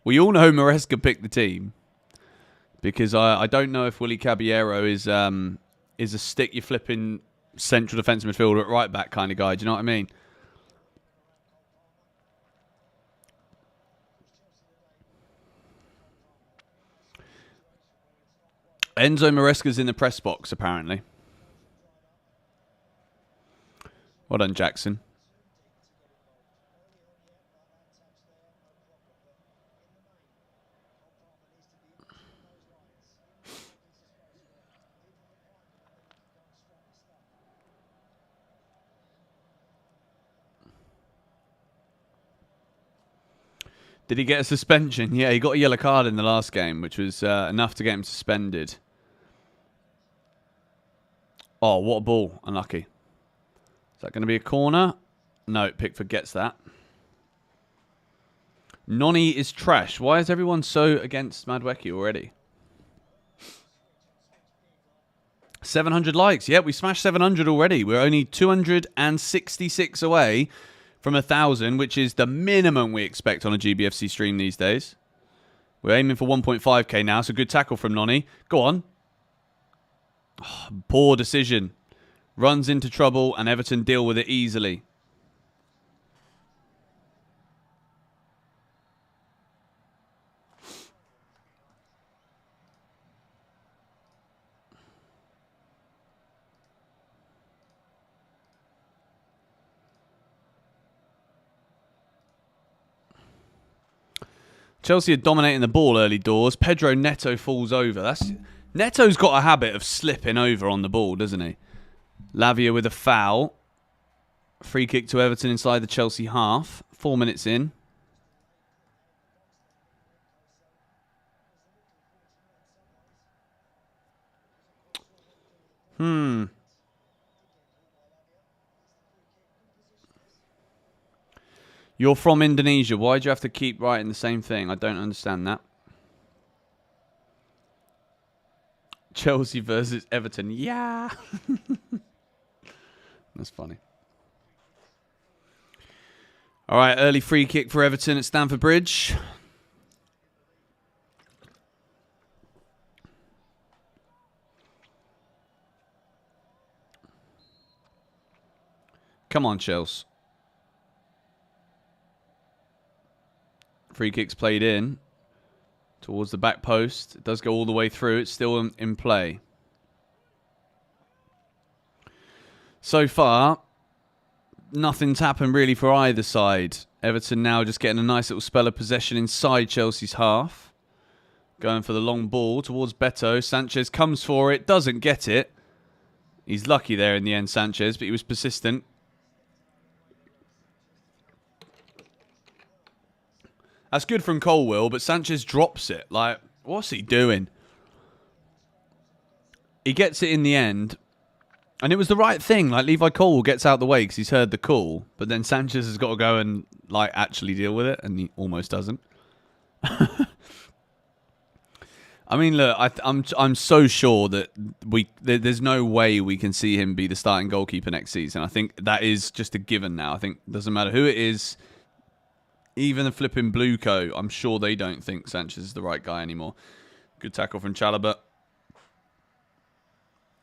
We all know Maresca picked the team. Because I don't know if Willie Caballero is a stick you flipping central defensive midfielder at right back kind of guy. Do you know what I mean? Enzo Maresca's in the press box, apparently. Well done, Jackson. Did he get a suspension? Yeah, he got a yellow card in the last game, which was enough to get him suspended. Oh, what a ball. Unlucky. Is that going to be a corner? No, Pickford gets that. Noni is trash. Why is everyone so against Madueke already? 700 likes. Yeah, we smashed 700 already. We're only 266 away from 1,000, which is the minimum we expect on a GBFC stream these days. We're aiming for 1.5k now, so good tackle from Noni. Go on. Oh, poor decision. Runs into trouble, and Everton deal with it easily. Chelsea are dominating the ball early doors. Pedro Neto falls over. Neto's got a habit of slipping over on the ball, doesn't he? Lavia with a foul. Free kick to Everton inside the Chelsea half. 4 minutes in. You're from Indonesia. Why do you have to keep writing the same thing? I don't understand that. Chelsea versus Everton. Yeah. That's funny. All right, early free kick for Everton at Stamford Bridge. Come on, Chelsea. Free kick's played in towards the back post. It does go all the way through. It's still in play. So far, nothing's happened really for either side. Everton now just getting a nice little spell of possession inside Chelsea's half. Going for the long ball towards Beto. Sanchez comes for it. Doesn't get it. He's lucky there in the end, Sanchez, but he was persistent. That's good from Colwill, but Sanchez drops it. Like, what's he doing? He gets it in the end. And it was the right thing. Like, Levi Colwill gets out the way because he's heard the call. But then Sanchez has got to go and, like, actually deal with it. And he almost doesn't. I mean, look, I'm so sure that there's no way we can see him be the starting goalkeeper next season. I think that is just a given now. I think it doesn't matter who it is, even the flipping blue coat. I'm sure they don't think Sanchez is the right guy anymore. Good tackle from Chalobah.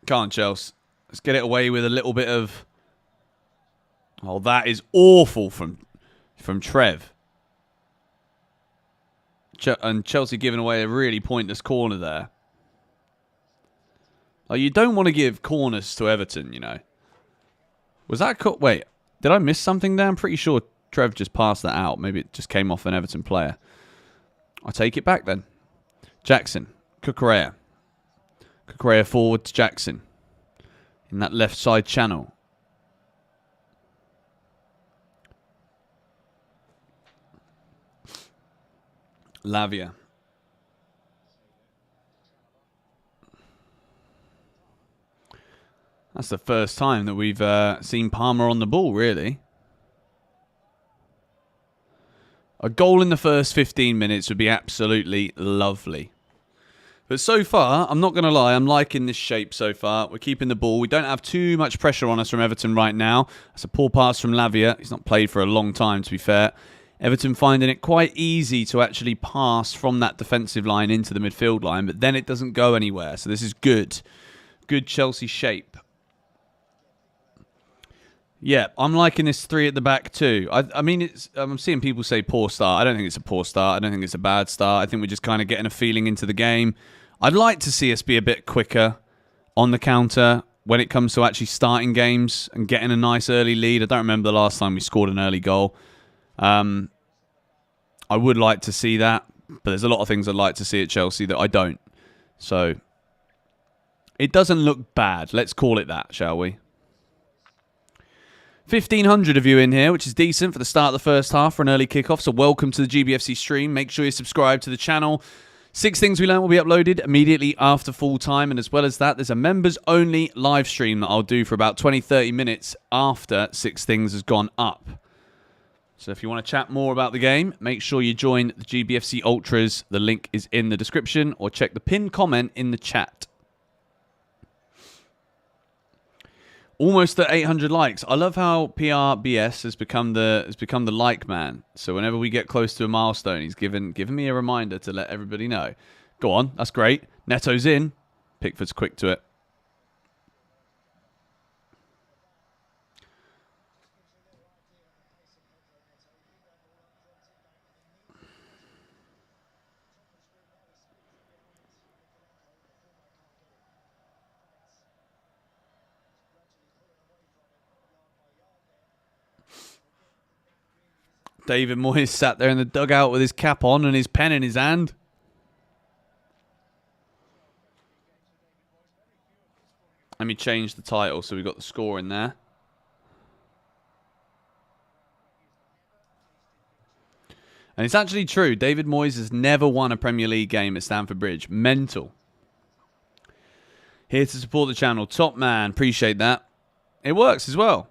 Can't Chelsea. Let's get it away with a little bit of. Oh, that is awful from Trev. And Chelsea giving away a really pointless corner there. Like, you don't want to give corners to Everton, you know. Was that... Wait, did I miss something there? I'm pretty sure Trev just passed that out. Maybe it just came off an Everton player. I'll take it back then. Jackson. Cucurella. Cucurella forward to Jackson. In that left side channel. Lavia. That's the first time that we've seen Palmer on the ball, really. A goal in the first 15 minutes would be absolutely lovely. But so far, I'm not going to lie, I'm liking this shape so far. We're keeping the ball. We don't have too much pressure on us from Everton right now. That's a poor pass from Lavia. He's not played for a long time, to be fair. Everton finding it quite easy to actually pass from that defensive line into the midfield line, but then it doesn't go anywhere. So this is good. Good Chelsea shape. Yeah, I'm liking this 3 at the back too. I mean, I'm seeing people say poor start. I don't think it's a poor start. I don't think it's a bad start. I think we're just kind of getting a feeling into the game. I'd like to see us be a bit quicker on the counter when it comes to actually starting games and getting a nice early lead. I don't remember the last time we scored an early goal. I would like to see that, but there's a lot of things I'd like to see at Chelsea that I don't. So, it doesn't look bad. Let's call it that, shall we? 1,500 of you in here, which is decent for the start of the first half for an early kickoff. So, welcome to the GBFC stream. Make sure you subscribe to the channel. 6 Things We Learned will be uploaded immediately after full time. And as well as that, there's a members only live stream that I'll do for about 20-30 minutes after 6 Things has gone up. So if you want to chat more about the game, make sure you join the GBFC Ultras. The link is in the description, or check the pinned comment in the chat. Almost at 800 likes. I love how PRBS has become the like man. So whenever we get close to a milestone, he's given me a reminder to let everybody know. Go on, that's great. Neto's in. Pickford's quick to it. David Moyes sat there in the dugout with his cap on and his pen in his hand. Let me change the title so we've got the score in there. And it's actually true. David Moyes has never won a Premier League game at Stamford Bridge. Mental. Here to support the channel. Top man. Appreciate that. It works as well.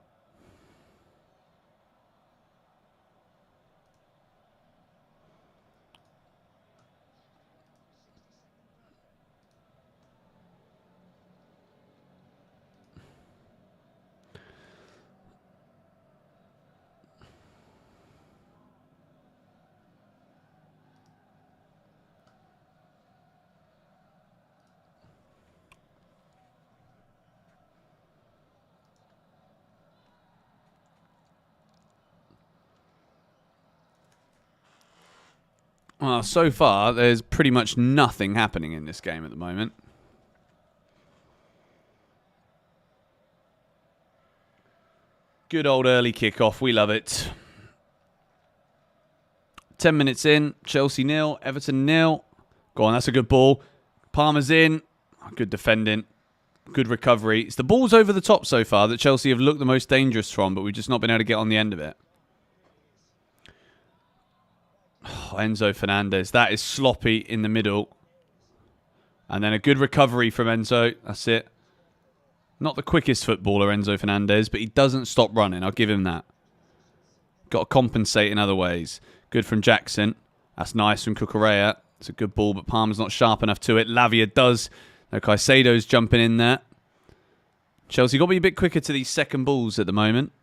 Well, so far, there's pretty much nothing happening in this game at the moment. Good old early kickoff. We love it. 10 minutes in. Chelsea 0. Everton 0. Go on, that's a good ball. Palmer's in. Good defending. Good recovery. It's the balls over the top so far that Chelsea have looked the most dangerous from, but we've just not been able to get on the end of it. Oh, Enzo Fernandez. That is sloppy in the middle. And then a good recovery from Enzo. That's it. Not the quickest footballer, Enzo Fernandez, but he doesn't stop running. I'll give him that. Got to compensate in other ways. Good from Jackson. That's nice from Cucurella. It's a good ball, but Palmer's not sharp enough to it. Lavia does. No, Caicedo's jumping in there. Chelsea got to be a bit quicker to these second balls at the moment.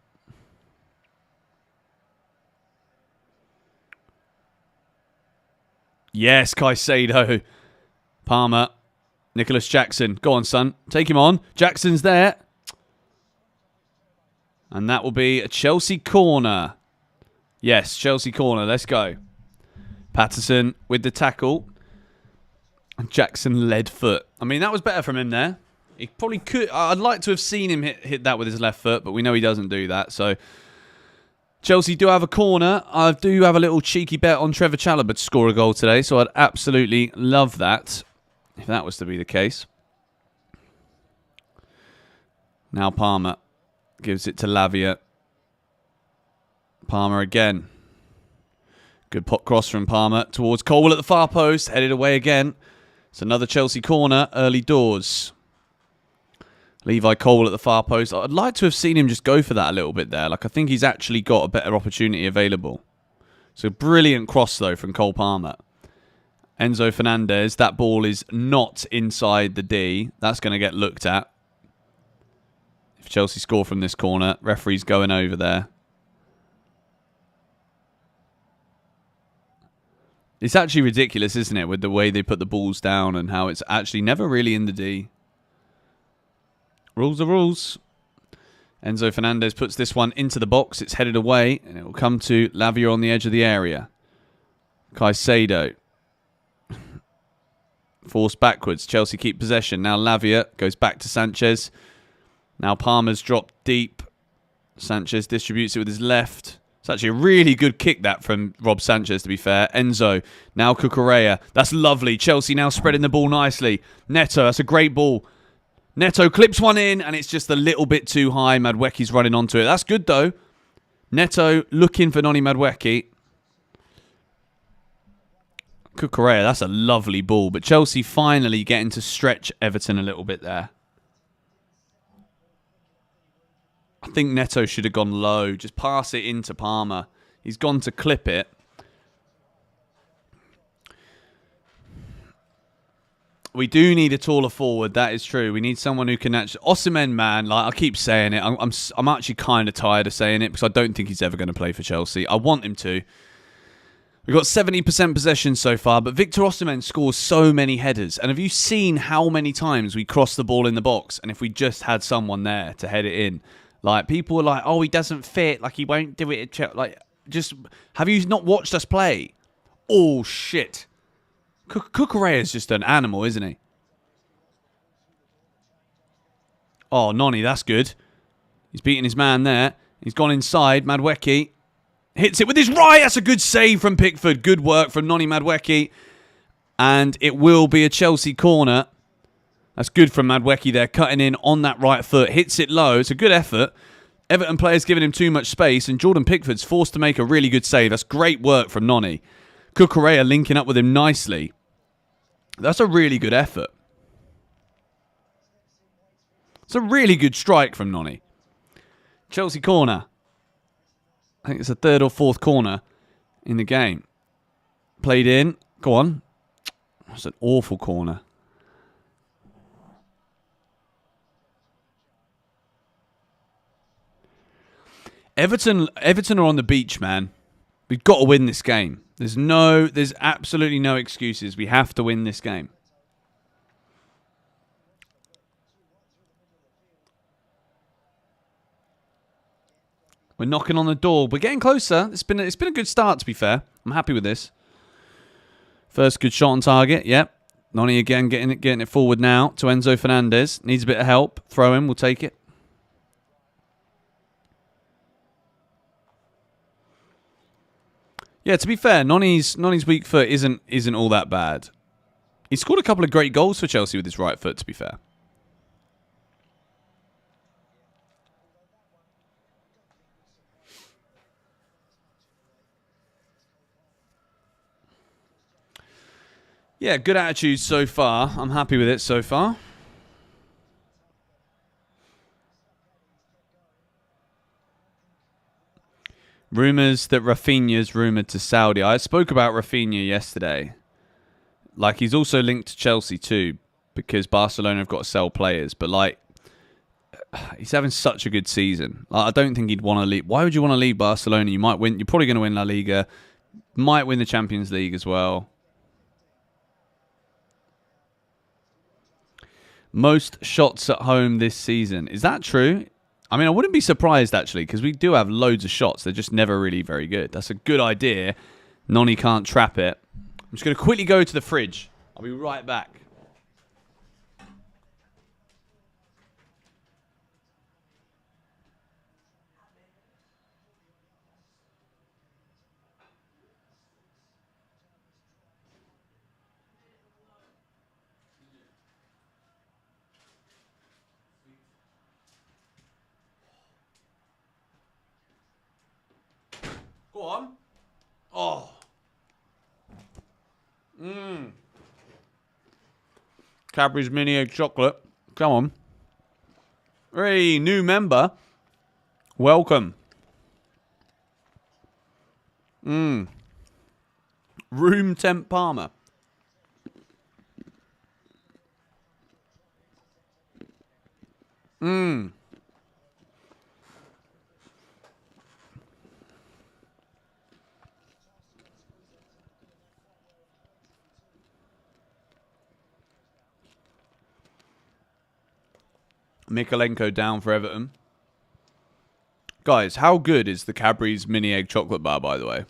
Yes, Caicedo. Palmer. Nicholas Jackson. Go on, son. Take him on. Jackson's there. And that will be a Chelsea corner. Yes, Chelsea corner. Let's go. Patterson with the tackle. And Jackson led foot. I mean, that was better from him there. He probably could. I'd like to have seen him hit that with his left foot, but we know he doesn't do that. So Chelsea do have a corner. I do have a little cheeky bet on Trevor Chalobah to score a goal today, so I'd absolutely love that if that was to be the case. Now Palmer gives it to Lavia. Palmer again. Good pop cross from Palmer towards Colwell at the far post. Headed away again. It's another Chelsea corner early doors. Levi Colwell at the far post. I'd like to have seen him just go for that a little bit there. Like, I think he's actually got a better opportunity available. So brilliant cross, though, from Cole Palmer. Enzo Fernandez. That ball is not inside the D. That's going to get looked at. If Chelsea score from this corner, referee's going over there. It's actually ridiculous, isn't it, with the way they put the balls down and how it's actually never really in the D. Rules are rules. Enzo Fernandez puts this one into the box. It's headed away, and it will come to Lavia on the edge of the area. Caicedo. Forced backwards. Chelsea keep possession. Now Lavia goes back to Sanchez. Now Palmer's dropped deep. Sanchez distributes it with his left. It's actually a really good kick, that, from Rob Sanchez, to be fair. Enzo. Now Cucurella. That's lovely. Chelsea now spreading the ball nicely. Neto. That's a great ball. Neto clips one in, and it's just a little bit too high. Madueke's running onto it. That's good, though. Neto looking for Noni Madueke. Cucurella, that's a lovely ball. But Chelsea finally getting to stretch Everton a little bit there. I think Neto should have gone low. Just pass it into Palmer. He's gone to clip it. We do need a taller forward. That is true. We need someone who can actually... Osimhen, man, like I keep saying it. I'm actually kind of tired of saying it because I don't think he's ever going to play for Chelsea. I want him to. We've got 70% possession so far, but Victor Osimhen scores so many headers. And have you seen how many times we cross the ball in the box? And if we just had someone there to head it in, like people are like, "Oh, he doesn't fit. Like he won't do it." At Chelsea. Like, just have you not watched us play? Oh shit! Cucurella is just an animal, isn't he? Oh, Noni, that's good. He's beating his man there. He's gone inside. Madueke hits it with his right. That's a good save from Pickford. Good work from Noni Madueke. And it will be a Chelsea corner. That's good from Madueke there, cutting in on that right foot. Hits it low. It's a good effort. Everton players giving him too much space, and Jordan Pickford's forced to make a really good save. That's great work from Noni. Cucurella linking up with him nicely. That's a really good effort. It's a really good strike from Noni. Chelsea corner. I think it's the third or fourth corner in the game. Played in. Go on. That's an awful corner. Everton are on the beach, man. We've got to win this game. There's absolutely no excuses. We have to win this game. We're knocking on the door. We're getting closer. It's been a good start, to be fair. I'm happy with this. First good shot on target. Yep. Noni again getting it forward now to Enzo Fernandez. Needs a bit of help. Throw him. We'll take it. Yeah, to be fair, Noni's weak foot isn't all that bad. He scored a couple of great goals for Chelsea with his right foot, to be fair. Yeah, good attitude so far. I'm happy with it so far. Rumours that Rafinha's rumoured to Saudi. I spoke about Rafinha yesterday. Like, he's also linked to Chelsea too, because Barcelona have got to sell players. But, like, he's having such a good season. Like, I don't think he'd want to leave. Why would you want to leave Barcelona? You might win. You're probably going to win La Liga. Might win the Champions League as well. Most shots at home this season. Is that true? I mean, I wouldn't be surprised, actually, because we do have loads of shots. They're just never really very good. That's a good idea. Noni can't trap it. I'm just going to quickly go to the fridge. I'll be right back. Go on. Oh. Cadbury's mini egg chocolate. Come on. Hey, new member. Welcome. Room temp Parma. Mikolenko down for Everton. Guys, how good is the Cadbury's mini egg chocolate bar, by the way?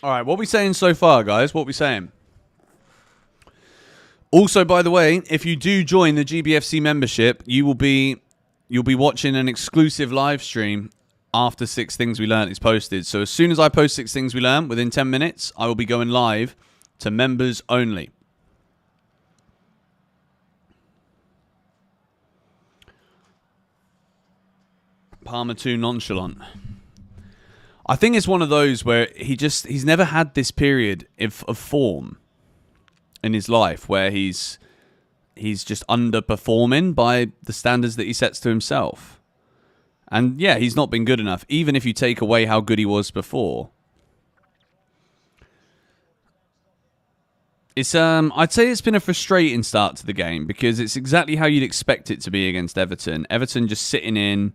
All right, what are we saying so far, guys? What are we saying? Also, by the way, if you do join the GBFC membership, you'll be watching an exclusive live stream after 6 Things We Learned is posted. So as soon as I post 6 Things We Learned, within 10 minutes, I will be going live to members only. Parma 2 nonchalant. I think it's one of those where he's never had this period of form in his life where he's just underperforming by the standards that he sets to himself. And yeah, he's not been good enough, even if you take away how good he was before. It's I'd say it's been a frustrating start to the game because it's exactly how you'd expect it to be against Everton. Everton just sitting in.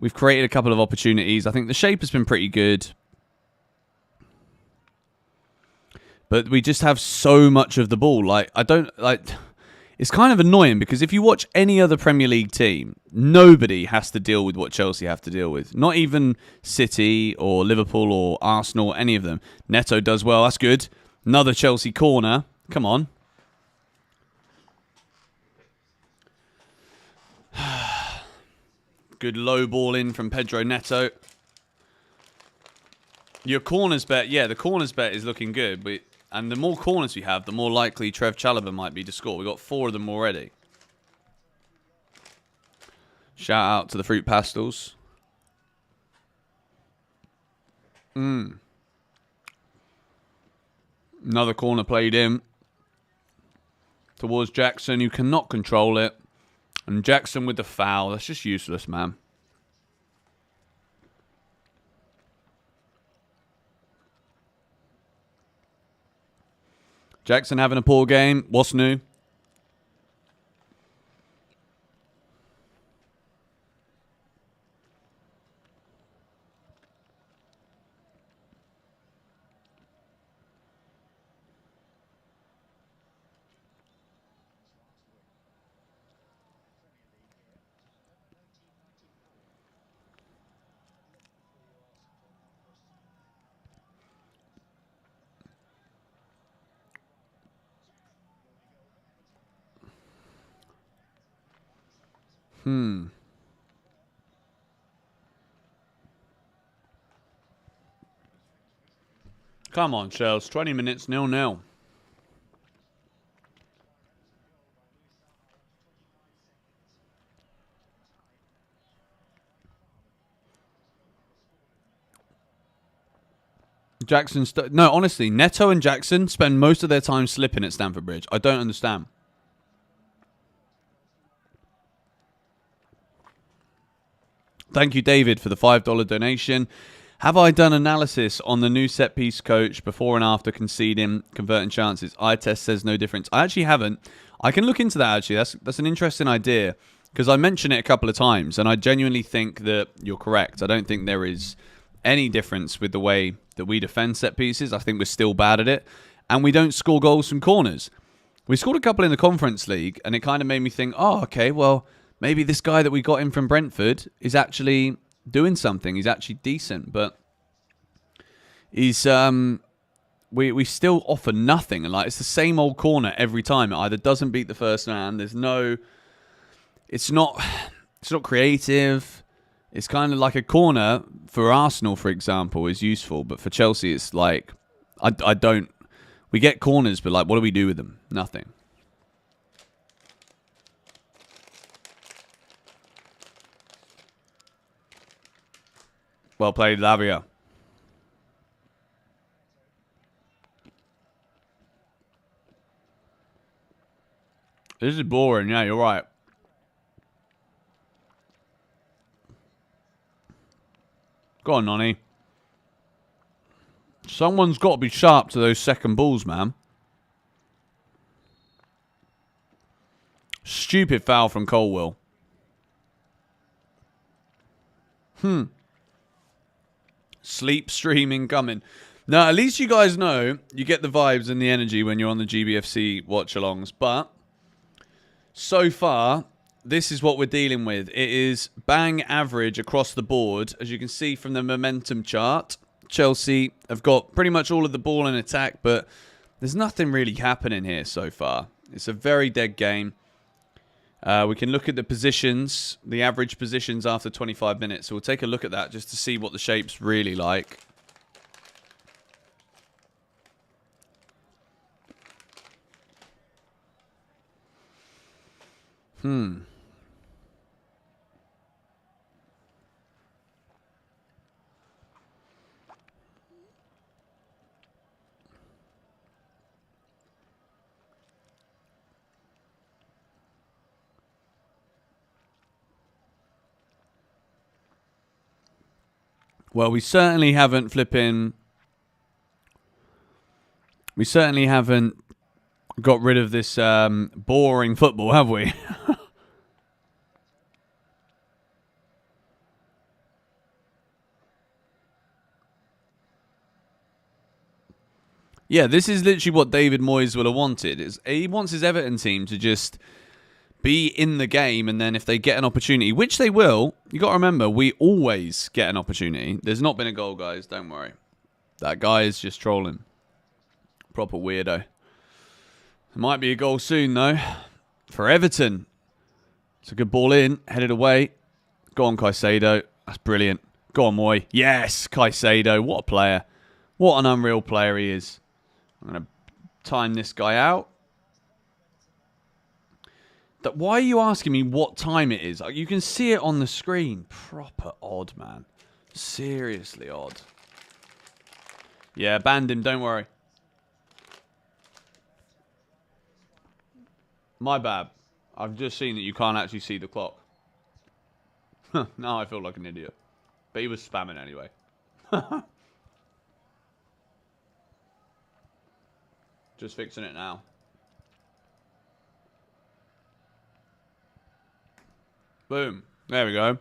We've created a couple of opportunities. I think the shape has been pretty good. But we just have so much of the ball. It's kind of annoying because if you watch any other Premier League team, nobody has to deal with what Chelsea have to deal with. Not even City or Liverpool or Arsenal, any of them. Neto does well. That's good. Another Chelsea corner. Come on. Good low ball in from Pedro Neto. Your corners bet. Yeah, the corners bet is looking good. And the more corners we have, the more likely Trev Chalobah might be to score. We've got 4 of them already. Shout out to the Fruit Pastels. Another corner played in towards Jackson, who cannot control it. And Jackson with the foul. That's just useless, man. Jackson having a poor game. What's new? Come on, Chelsea. 20 minutes, 0-0. Jackson... No, honestly, Neto and Jackson spend most of their time slipping at Stamford Bridge. I don't understand. Thank you, David, for the $5 donation. Have I done analysis on the new set-piece coach before and after conceding, converting chances? Eye test says no difference. I actually haven't. I can look into that, actually. That's an interesting idea, because I mentioned it a couple of times, and I genuinely think that you're correct. I don't think there is any difference with the way that we defend set-pieces. I think we're still bad at it, and we don't score goals from corners. We scored a couple in the Conference League, and it kind of made me think, oh, okay, well, maybe this guy that we got in from Brentford is actually doing something. He's actually decent, but he's we still offer nothing. And like, it's the same old corner every time. It either doesn't beat the first man. There's no. It's not creative. It's kind of like a corner for Arsenal, for example, is useful, but for Chelsea, it's like I don't. We get corners, but like, what do we do with them? Nothing. Well played, Lavia. This is boring. Yeah, you're right. Go on, Nonny. Someone's got to be sharp to those second balls, man. Stupid foul from Colwell. Sleep streaming coming. Now, at least you guys know you get the vibes and the energy when you're on the GBFC watch-alongs. But so far, this is what we're dealing with. It is bang average across the board. As you can see from the momentum chart, Chelsea have got pretty much all of the ball in attack, but there's nothing really happening here so far. It's a very dead game. We can look at the positions, the average positions after 25 minutes. So we'll take a look at that just to see what the shape's really like. Well, we certainly haven't got rid of this boring football, have we? Yeah, this is literally what David Moyes will have wanted. He wants his Everton team to just be in the game, and then if they get an opportunity, which they will, you got to remember, we always get an opportunity. There's not been a goal, guys. Don't worry. That guy is just trolling. Proper weirdo. There might be a goal soon, though, for Everton. It's a good ball in, headed away. Go on, Caicedo. That's brilliant. Go on, Moy. Yes, Caicedo. What a player. What an unreal player he is. I'm going to time this guy out. Why are you asking me what time it is? You can see it on the screen. Proper odd, man. Seriously odd. Yeah, banned him. Don't worry. My bad. I've just seen that you can't actually see the clock. Now I feel like an idiot. But he was spamming anyway. Just fixing it now. Boom. There we go.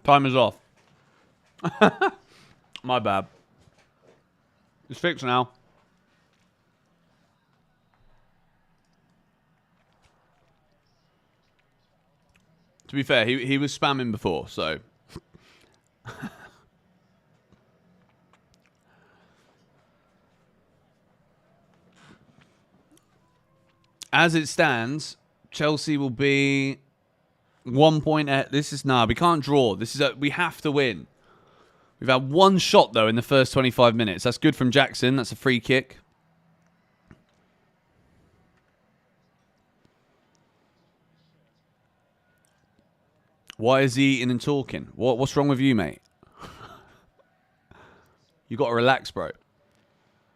Timer's off. My bad. It's fixed now. To be fair, he was spamming before, so... As it stands, Chelsea will be 1 point at... This is... Nah, we can't draw. This is we have to win. We've had one shot, though, in the first 25 minutes. That's good from Jackson. That's a free kick. Why is he eating and talking? What's wrong with you, mate? You got to relax, bro.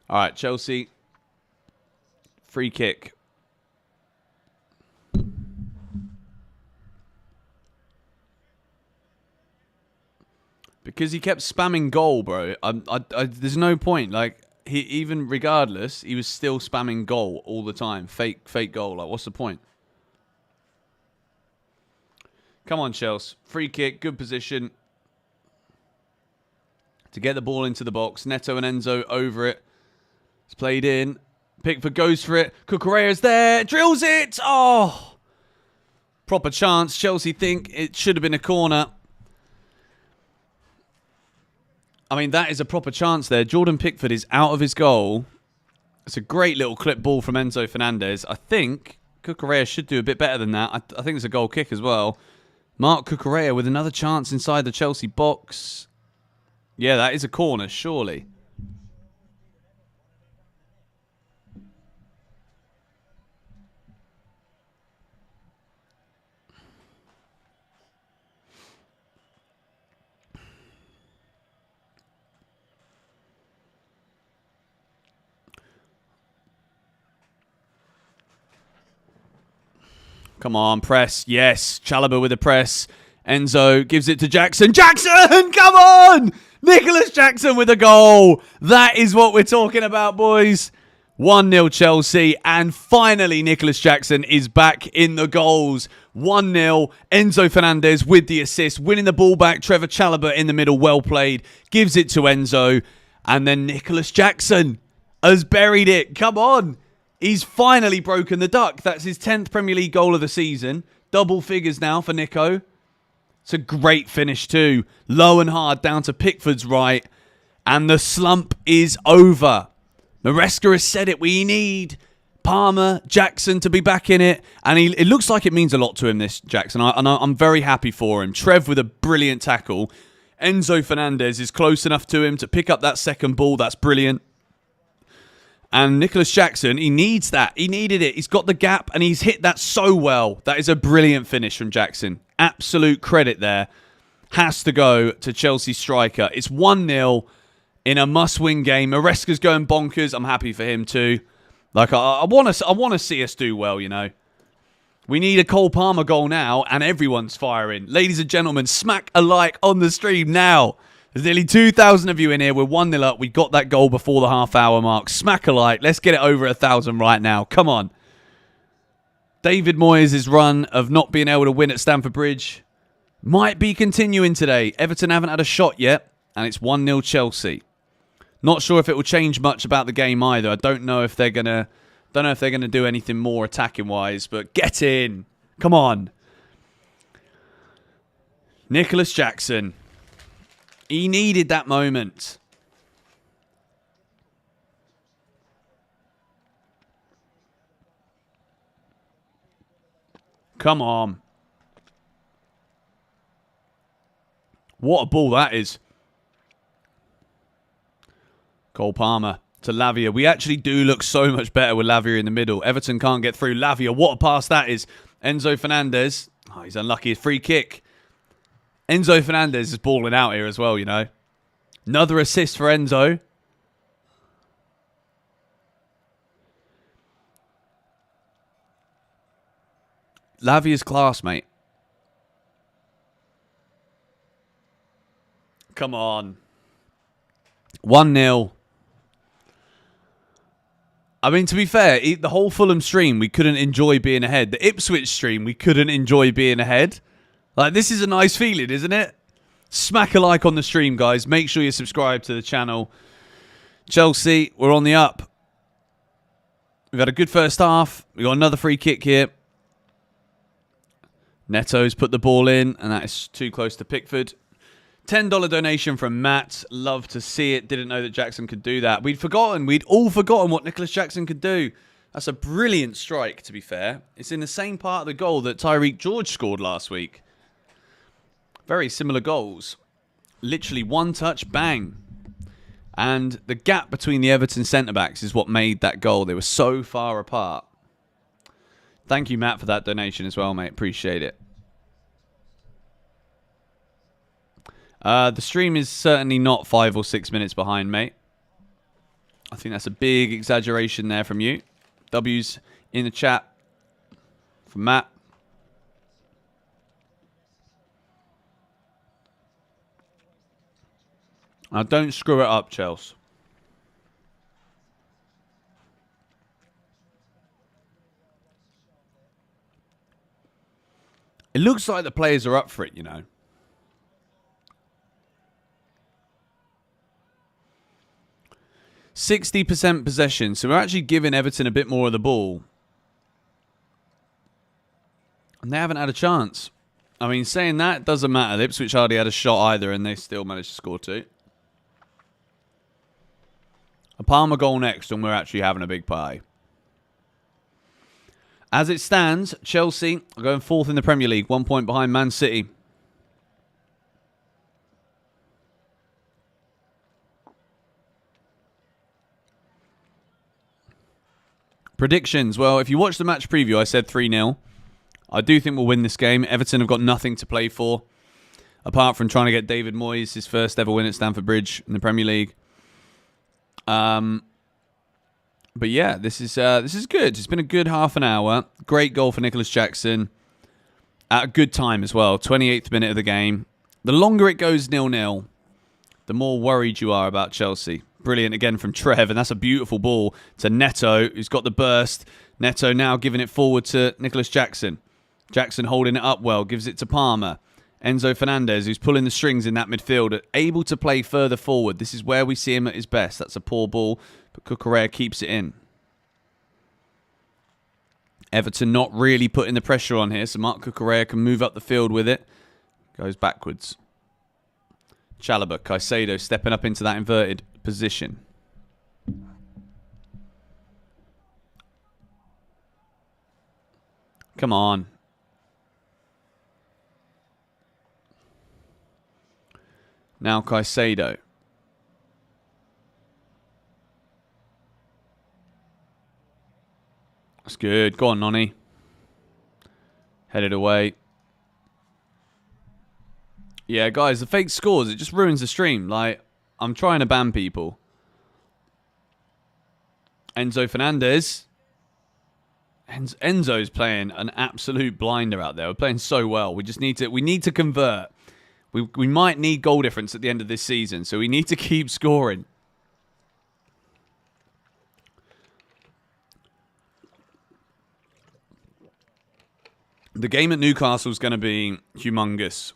All right, Chelsea. Free kick. Because he kept spamming goal, bro. There's no point. Like, even regardless, he was still spamming goal all the time. Fake goal. Like, what's the point? Come on, Chelsea. Free kick, good position. To get the ball into the box. Neto and Enzo over it. It's played in. Pickford goes for it. Cucurella's there. Drills it. Oh. Proper chance. Chelsea think it should have been a corner. I mean, that is a proper chance there. Jordan Pickford is out of his goal. It's a great little clip ball from Enzo Fernandez. I think Cucurella should do a bit better than that. I think it's a goal kick as well. Marc Cucurella with another chance inside the Chelsea box. Yeah, that is a corner, surely. Come on, press. Yes, Chalobah with a press. Enzo gives it to Jackson. Jackson, come on! Nicholas Jackson with a goal. That is what we're talking about, boys. 1-0 Chelsea. And finally, Nicholas Jackson is back in the goals. 1-0. Enzo Fernandez with the assist. Winning the ball back. Trevor Chalobah in the middle. Well played. Gives it to Enzo. And then Nicholas Jackson has buried it. Come on. He's finally broken the duck. That's his 10th Premier League goal of the season. Double figures now for Nico. It's a great finish too. Low and hard down to Pickford's right. And the slump is over. Maresca has said it. We need Palmer, Jackson to be back in it. And it looks like it means a lot to him, this Jackson. I'm very happy for him. Trev with a brilliant tackle. Enzo Fernandez is close enough to him to pick up that second ball. That's brilliant. And Nicholas Jackson, he needs that. He needed it. He's got the gap and he's hit that so well. That is a brilliant finish from Jackson. Absolute credit there. Has to go to Chelsea striker. It's 1-0 in a must-win game. Maresca's going bonkers. I'm happy for him too. Like, I want to see us do well, you know. We need a Cole Palmer goal now and everyone's firing. Ladies and gentlemen, smack a like on the stream now. There's nearly 2,000 of you in here. We're 1-0 up. We got that goal before the half-hour mark. Smack a like. Let's get it over 1,000 right now. Come on. David Moyes' run of not being able to win at Stamford Bridge might be continuing today. Everton haven't had a shot yet, and it's 1-0 Chelsea. Not sure if it will change much about the game either. I don't know if they're gonna do anything more attacking-wise, but get in. Come on. Nicholas Jackson. He needed that moment. Come on. What a ball that is. Cole Palmer to Lavia. We actually do look so much better with Lavia in the middle. Everton can't get through. Lavia, what a pass that is. Enzo Fernandez. Oh, he's unlucky. Free kick. Enzo Fernandez is balling out here as well, you know. Another assist for Enzo. Lavia's class, mate. Come on. 1-0. I mean, to be fair, the whole Fulham stream, we couldn't enjoy being ahead. The Ipswich stream, we couldn't enjoy being ahead. Like, this is a nice feeling, isn't it? Smack a like on the stream, guys. Make sure you subscribe to the channel. Chelsea, we're on the up. We've had a good first half. We've got another free kick here. Neto's put the ball in, and that is too close to Pickford. $10 donation from Matt. Love to see it. Didn't know that Jackson could do that. We'd all forgotten what Nicholas Jackson could do. That's a brilliant strike, to be fair. It's in the same part of the goal that Tyreek George scored last week. Very similar goals. Literally one touch, bang. And the gap between the Everton centre-backs is what made that goal. They were so far apart. Thank you, Matt, for that donation as well, mate. Appreciate it. The stream is certainly not 5 or 6 minutes behind, mate. I think that's a big exaggeration there from you. W's in the chat from Matt. Now, don't screw it up, Chelsea. It looks like the players are up for it, you know. %60 possession. So we're actually giving Everton a bit more of the ball. And they haven't had a chance. I mean, saying that doesn't matter. Ipswich hardly had a shot either, and they still managed to score 2. A Palmer goal next, and we're actually having a big party. As it stands, Chelsea are going 4th in the Premier League, 1 point behind Man City. Predictions. Well, if you watch the match preview, I said 3-0. I do think we'll win this game. Everton have got nothing to play for, apart from trying to get David Moyes his first ever win at Stamford Bridge in the Premier League. But yeah, this is good. It's been a good half an hour. Great goal for Nicholas Jackson. At a good time as well. 28th minute of the game. The longer it goes 0-0, the more worried you are about Chelsea. Brilliant again from Trev, and that's a beautiful ball to Neto, who's got the burst. Neto now giving it forward to Nicholas Jackson. Jackson holding it up well, gives it to Palmer. Enzo Fernandez, who's pulling the strings in that midfield, able to play further forward. This is where we see him at his best. That's a poor ball, but Cucurella keeps it in. Everton not really putting the pressure on here, so Mark Cucurella can move up the field with it. Goes backwards. Chalobah, Caicedo stepping up into that inverted position. Come on. Now Caicedo. That's good. Go on, Nonny. Headed away. Yeah, guys, the fake scores, it just ruins the stream. Like, I'm trying to ban people. Enzo Fernandez. Enzo's playing an absolute blinder out there. We're playing so well. We need to convert. We might need goal difference at the end of this season, so we need to keep scoring. The game at Newcastle is going to be humongous.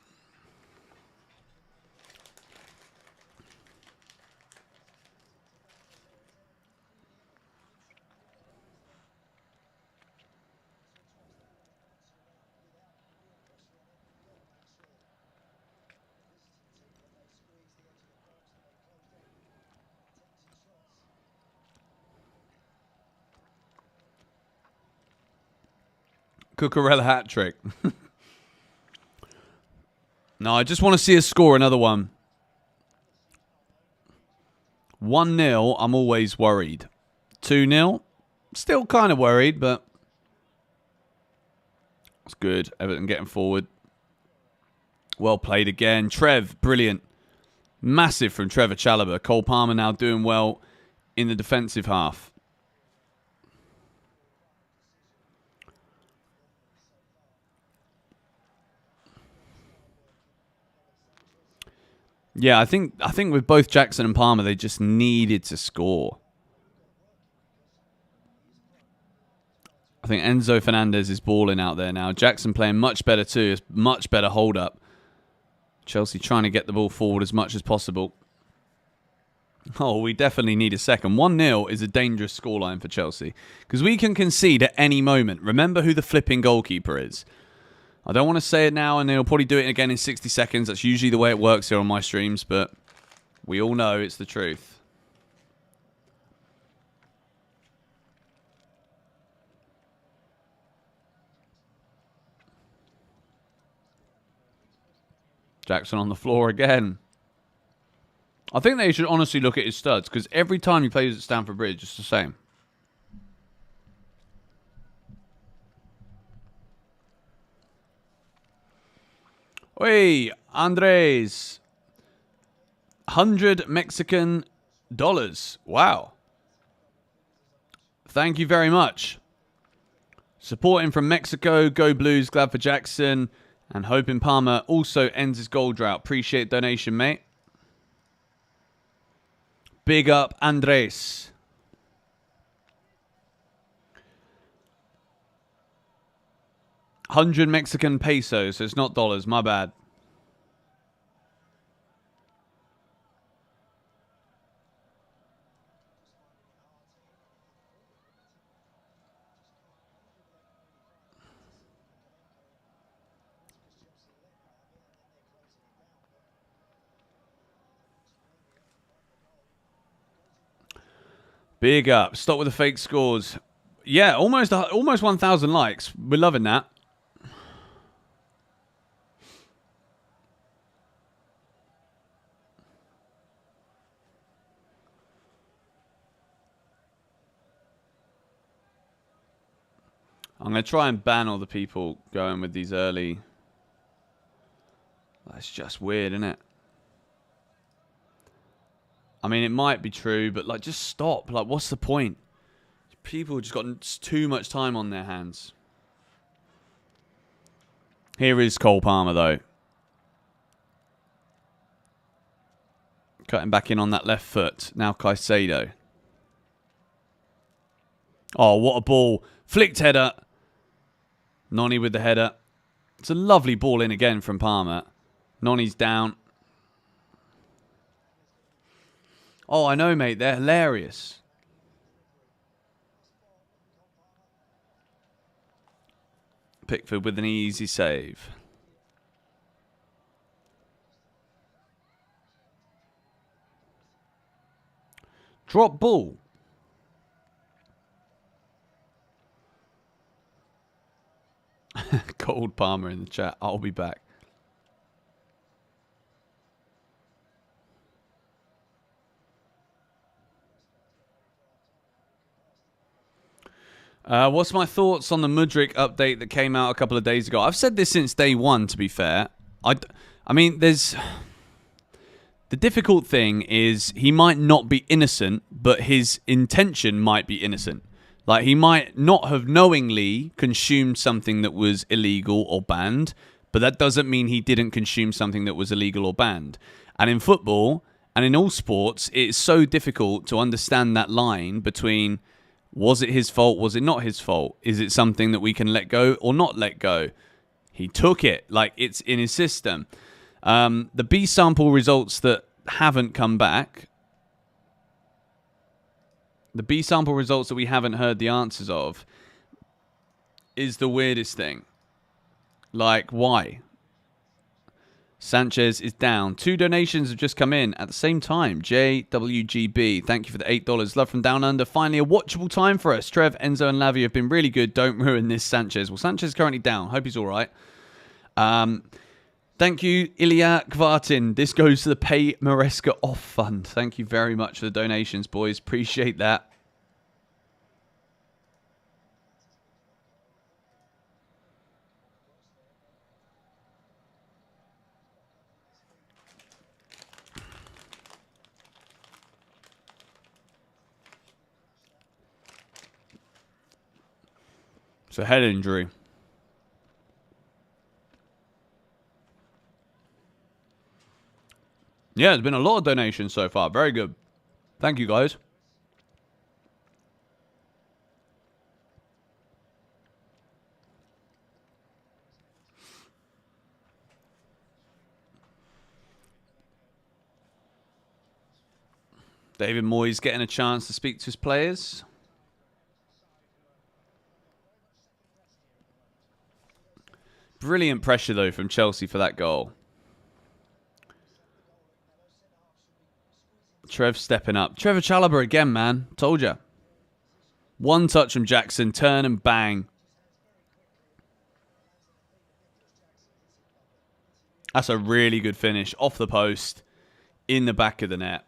Cucurella hat-trick. No, I just want to see us score another one. 1-0, I'm always worried. 2-0, still kind of worried, but it's good. Everton getting forward. Well played again. Trev, brilliant. Massive from Trevor Chalobah. Cole Palmer now doing well in the defensive half. Yeah, I think with both Jackson and Palmer, they just needed to score. I think Enzo Fernandez is balling out there now. Jackson playing much better too. It's much better hold up. Chelsea trying to get the ball forward as much as possible. Oh, we definitely need a second. 1-0 is a dangerous scoreline for Chelsea. Because we can concede at any moment. Remember who the flipping goalkeeper is. I don't want to say it now, and they'll probably do it again in 60 seconds. That's usually the way it works here on my streams, but we all know it's the truth. Jackson on the floor again. I think they should honestly look at his studs, because every time he plays at Stamford Bridge, it's the same. Hey, Andres. 100 Mexican dollars. Wow. Thank you very much. Supporting from Mexico. Go Blues. Glad for Jackson. And hoping Palmer also ends his goal drought. Appreciate donation, mate. Big up, Andres. $100 Mexican pesos, so it's not dollars. My bad. Big up. Stop with the fake scores. Yeah, almost 1,000 likes. We're loving that. I'm going to try and ban all the people going with these early. That's just weird, isn't it? I mean, it might be true, but like, just stop. Like, what's the point? People have just got too much time on their hands. Here is Cole Palmer, though. Cutting back in on that left foot. Now Caicedo. Oh, what a ball. Flicked header. Noni with the header. It's a lovely ball in again from Palmer. Noni's down. Oh, I know, mate. They're hilarious. Pickford with an easy save. Drop ball. Cold Palmer in the chat. I'll be back. What's my thoughts on the Mudryk update that came out a couple of days ago? I've said this since day one, to be fair. I mean, there's... The difficult thing is he might not be innocent, but his intention might be innocent. Like, he might not have knowingly consumed something that was illegal or banned, but that doesn't mean he didn't consume something that was illegal or banned. And in football, and in all sports, it's so difficult to understand that line between... Was it his fault? Was it not his fault? Is it something that we can let go or not let go? He took it. Like, it's in his system. The B sample results that haven't come back. The B sample results that we haven't heard the answers of is the weirdest thing. Like, why? Sanchez is down. 2 donations have just come in at the same time. JWGB, thank you for the $8. Love from Down Under. Finally, a watchable time for us. Trev, Enzo, and Lavi have been really good. Don't ruin this, Sanchez. Well, Sanchez is currently down. Hope he's all right. Thank you, Ilya Kvartin. This goes to the Pay Maresca Off Fund. Thank you very much for the donations, boys. Appreciate that. It's a head injury. Yeah, there's been a lot of donations so far. Very good. Thank you, guys. David Moyes getting a chance to speak to his players. Brilliant pressure, though, from Chelsea for that goal. Trev stepping up. Trevor Chalobah again, man. Told ya. One touch from Jackson. Turn and bang. That's a really good finish. Off the post. In the back of the net.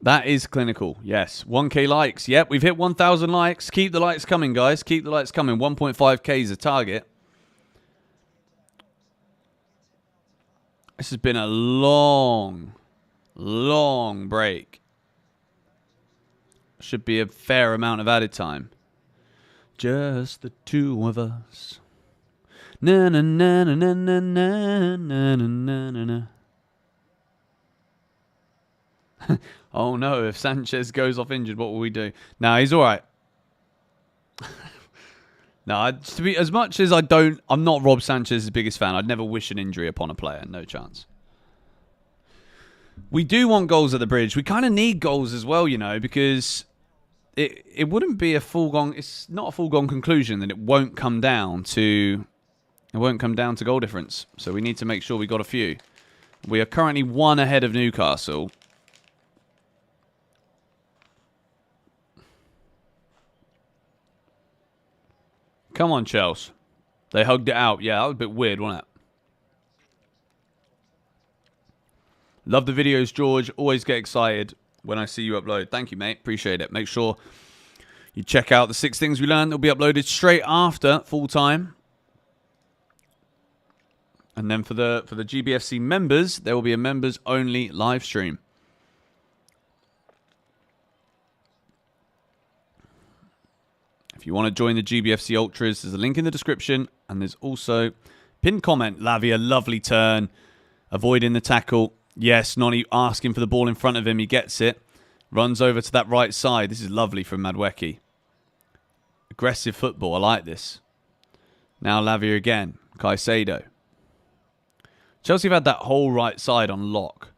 That is clinical, yes. 1K likes. Yep, we've hit 1,000 likes. Keep the likes coming, guys. Keep the likes coming. 1.5K is a target. This has been a long, long break. Should be a fair amount of added time. Just the two of us. Na na na na na na na na na na na. Oh no, if Sanchez goes off injured, what will we do? Nah, he's alright. No, to be, as much as I'm not Rob Sanchez's biggest fan. I'd never wish an injury upon a player. No chance. We do want goals at the Bridge. We kind of need goals as well, you know, because it wouldn't be a foregone. It's not a foregone conclusion that it won't come down to goal difference. So we need to make sure we got a few. We are currently 1 ahead of Newcastle. Come on, Chelsea. They hugged it out. Yeah, that was a bit weird, wasn't it? Love the videos, George. Always get excited when I see you upload. Thank you, mate. Appreciate it. Make sure you check out the 6 things we learned. They'll be uploaded straight after full time. And then for the GBFC members, there will be a members only live stream. If you want to join the GBFC Ultras, there's a link in the description. And there's also pinned comment. Lavia, lovely turn. Avoiding the tackle. Yes, Noni asking for the ball in front of him. He gets it. Runs over to that right side. This is lovely from Madwecki. Aggressive football. I like this. Now Lavia again. Caicedo. Chelsea have had that whole right side on lock.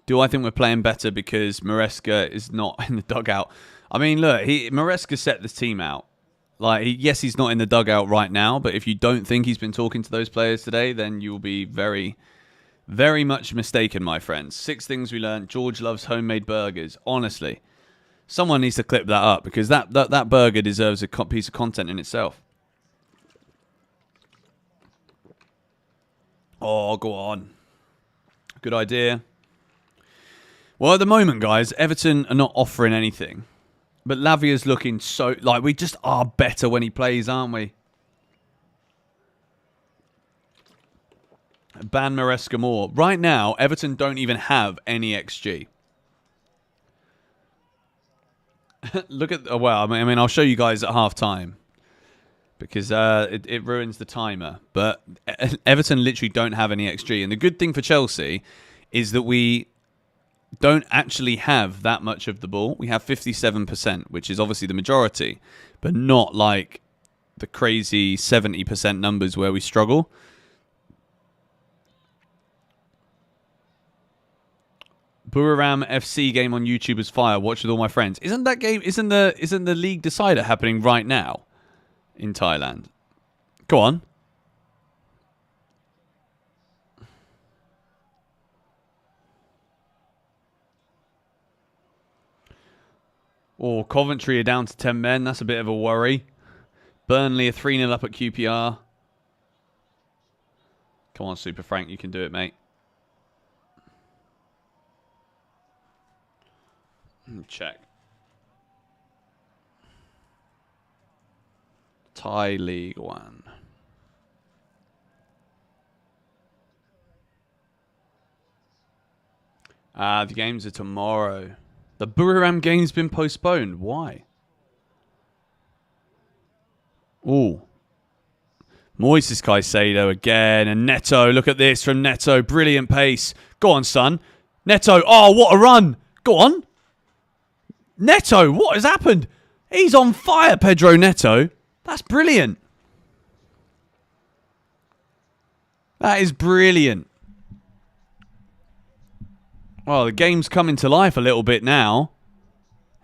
Do I think we're playing better because Maresca is not in the dugout? I mean, look, Maresca set this team out. Like, yes, he's not in the dugout right now, but if you don't think he's been talking to those players today, then you'll be very, very much mistaken, my friends. 6 things we learned. George loves homemade burgers. Honestly, someone needs to clip that up because that burger deserves a piece of content in itself. Oh, go on. Good idea. Well, at the moment, guys, Everton are not offering anything. But Lavia's looking so... Like, we just are better when he plays, aren't we? Ban Maresca more. Right now, Everton don't even have any XG. Look at... Well, I mean, I'll show you guys at half-time. Because it ruins the timer. But Everton literally don't have any XG. And the good thing for Chelsea is that we... don't actually have that much of the ball. We have 57%, which is obviously the majority, but not like the crazy 70% numbers where we struggle. Buriram FC game on YouTube is fire. Watch with all my friends. Isn't that game? Isn't the league decider happening right now in Thailand? Go on. Oh, Coventry are down to 10 men. That's a bit of a worry. Burnley are 3-0 up at QPR. Come on, Super Frank. You can do it, mate. Check. Thai League 1. The games are tomorrow. The Buriram game's been postponed. Why? Ooh. Moises Caicedo again. And Neto. Look at this from Neto. Brilliant pace. Go on, son. Neto. Oh, what a run. Go on. Neto. What has happened? He's on fire, Pedro Neto. That's brilliant. That is brilliant. Well, the game's coming to life a little bit now.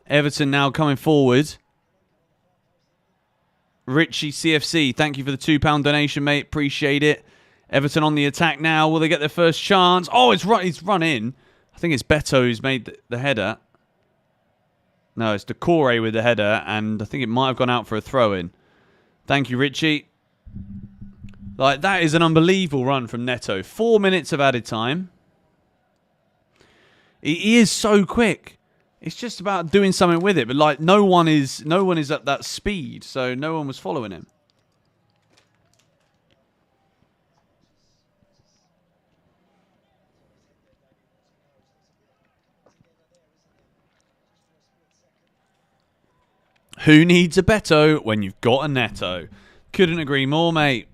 Everton now coming forward. Richie CFC, thank you for the £2 donation, mate. Appreciate it. Everton on the attack now. Will they get their first chance? Oh, it's run in. I think it's Beto who's made the header. No, it's Decore with the header, and I think it might have gone out for a throw-in. Thank you, Richie. Like, that is an unbelievable run from Neto. 4 minutes of added time. He is so quick. It's just about doing something with it. But like no one is at that speed, so no one was following him. Who needs a Beto when you've got a Neto? Couldn't agree more, mate.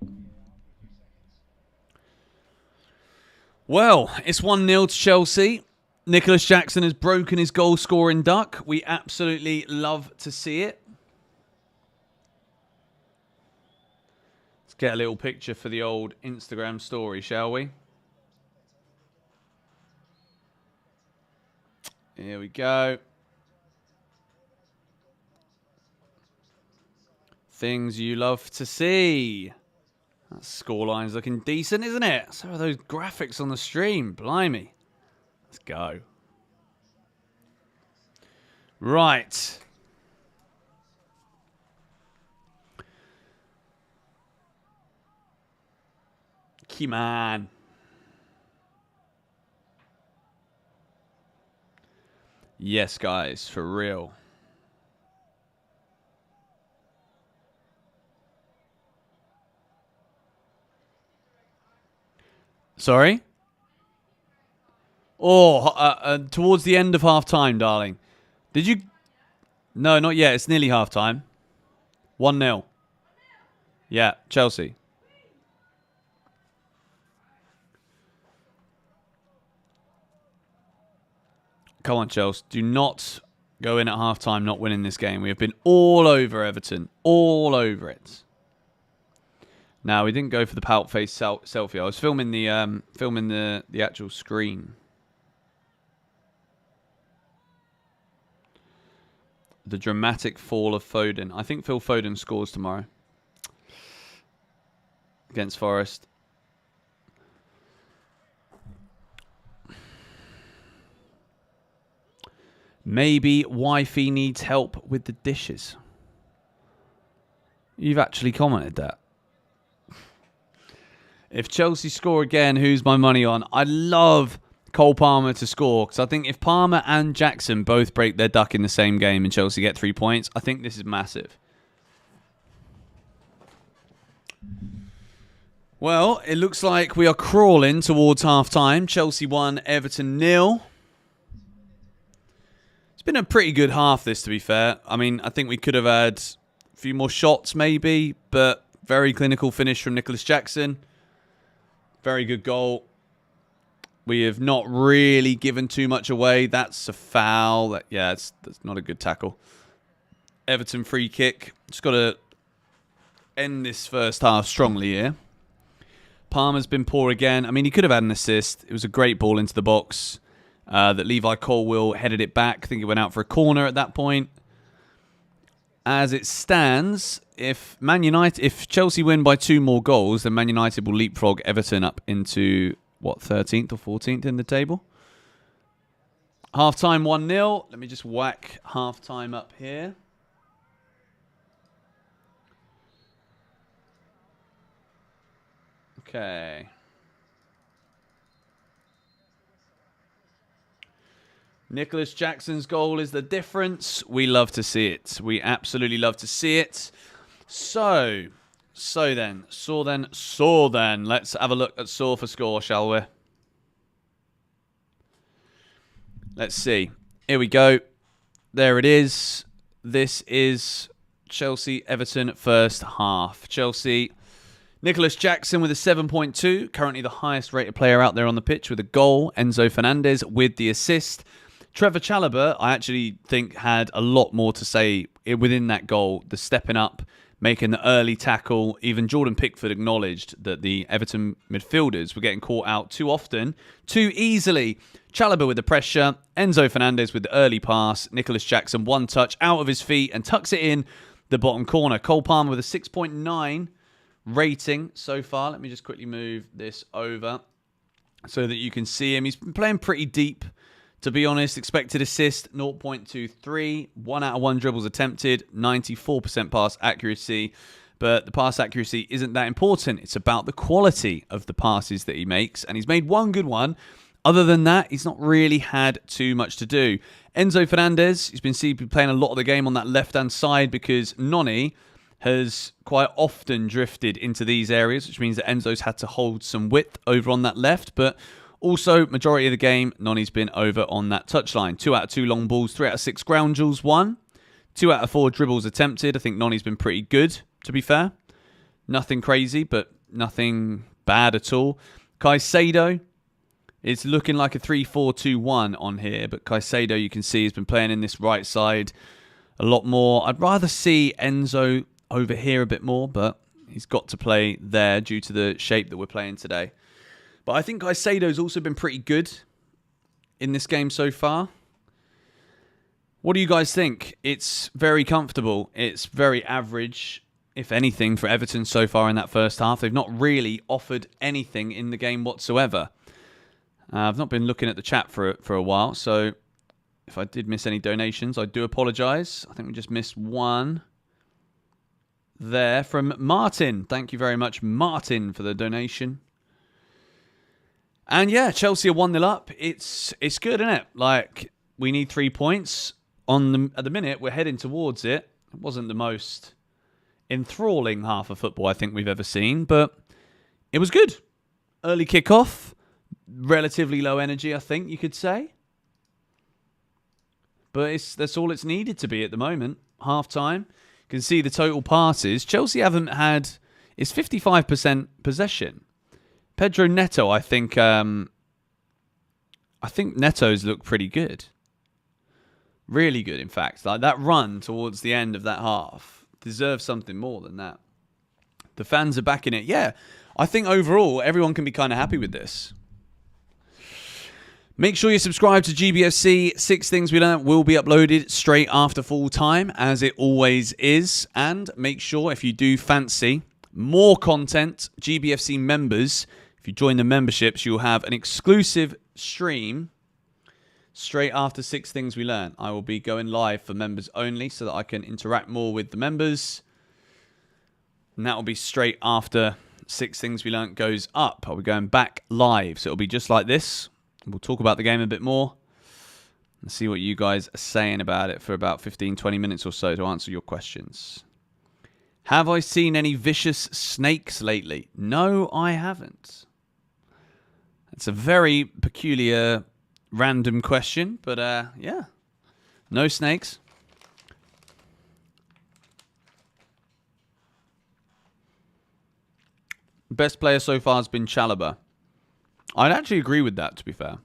Well, it's 1-0 to Chelsea. Nicholas Jackson has broken his goal-scoring duck. We absolutely love to see it. Let's get a little picture for the old Instagram story, shall we? Here we go. Things you love to see. That scoreline's looking decent, isn't it? So are those graphics on the stream. Blimey. Let's go. Right. Key man. Yes, guys, for real. Sorry? Oh, towards the end of half-time, darling. Did you... No, not yet. It's nearly half-time. 1-0. Yeah, Chelsea. Come on, Chelsea. Do not go in at half-time not winning this game. We have been all over Everton. All over it. Now, we didn't go for the pout face selfie. I was filming the actual screen. The dramatic fall of Foden. I think Phil Foden scores tomorrow against Forest. Maybe wifey needs help with the dishes. You've actually commented that. If Chelsea score again, who's my money on? I'd love Cole Palmer to score, because I think if Palmer and Jackson both break their duck in the same game and Chelsea get 3 points, I think this is massive. Well, it looks like we are crawling towards half-time. Chelsea 1, Everton 0. It's been a pretty good half, this, to be fair. I mean, I think we could have had a few more shots, maybe, but very clinical finish from Nicholas Jackson. Very good goal. We have not really given too much away. That's a foul. That's not a good tackle. Everton free kick. Just got to end this first half strongly here. Palmer's been poor again. I mean, he could have had an assist. It was a great ball into the box that Levi Colwill headed it back. I think it went out for a corner at that point. As it stands, if Chelsea win by 2 more goals, then Man United will leapfrog Everton up into, 13th or 14th in the table? Half-time 1-0. Let me just whack half-time up here. Okay. Nicholas Jackson's goal is the difference. We love to see it. We absolutely love to see it. So then. Let's have a look at Saw for score, shall we? Let's see. Here we go. There it is. This is Chelsea-Everton first half. Chelsea, Nicholas Jackson with a 7.2. Currently the highest rated player out there on the pitch with a goal. Enzo Fernandez with the assist. Trevor Chalobah, I actually think, had a lot more to say within that goal. The stepping up, making the early tackle. Even Jordan Pickford acknowledged that the Everton midfielders were getting caught out too often, too easily. Chalobah with the pressure. Enzo Fernandez with the early pass. Nicholas Jackson, one touch out of his feet and tucks it in the bottom corner. Cole Palmer with a 6.9 rating so far. Let me just quickly move this over so that you can see him. He's been playing pretty deep. To be honest, expected assist, 0.23. 1 out of 1 dribbles attempted, 94% pass accuracy. But the pass accuracy isn't that important. It's about the quality of the passes that he makes. And he's made one good one. Other than that, he's not really had too much to do. Enzo Fernandez, he's been playing a lot of the game on that left-hand side because Noni has quite often drifted into these areas, which means that Enzo's had to hold some width over on that left. But also, majority of the game, Noni's been over on that touchline. 2 out of 2 long balls, 3 out of 6 ground duels won. 2 out of 4 dribbles attempted. I think Noni's been pretty good, to be fair. Nothing crazy, but nothing bad at all. Caicedo is looking like a 3-4-2-1 on here, but Caicedo, you can see, has been playing in this right side a lot more. I'd rather see Enzo over here a bit more, but he's got to play there due to the shape that we're playing today. But I think Caicedo's also been pretty good in this game so far. What do you guys think? It's very comfortable. It's very average, if anything, for Everton so far in that first half. They've not really offered anything in the game whatsoever. I've not been looking at the chat for a while, so if I did miss any donations, I do apologise. I think we just missed one there from Martin. Thank you very much, Martin, for the donation. And yeah, Chelsea are 1-0 up. It's good, isn't it? Like, we need 3 points. At the minute, we're heading towards it. It wasn't the most enthralling half of football I think we've ever seen, but it was good. Early kickoff, relatively low energy, I think you could say. But that's all it's needed to be at the moment. Half time. You can see the total passes. Chelsea haven't had... It's 55% possession. Pedro Neto, I think Neto's looked pretty good. Really good, in fact. Like, that run towards the end of that half deserves something more than that. The fans are backing it. Yeah, I think overall everyone can be kind of happy with this. Make sure you subscribe to GBFC. 6 Things We Learned will be uploaded straight after full time, as it always is. And make sure, if you do fancy more content, GBFC members, if you join the memberships, you'll have an exclusive stream straight after 6 Things We Learn. I will be going live for members only so that I can interact more with the members. And that will be straight after 6 Things We Learn goes up. I'll be going back live. So it'll be just like this. We'll talk about the game a bit more and see what you guys are saying about it for about 15-20 minutes or so to answer your questions. Have I seen any vicious snakes lately? No, I haven't. It's a very peculiar, random question, but yeah, no snakes. Best player so far has been Chalobah. I'd actually agree with that, to be fair.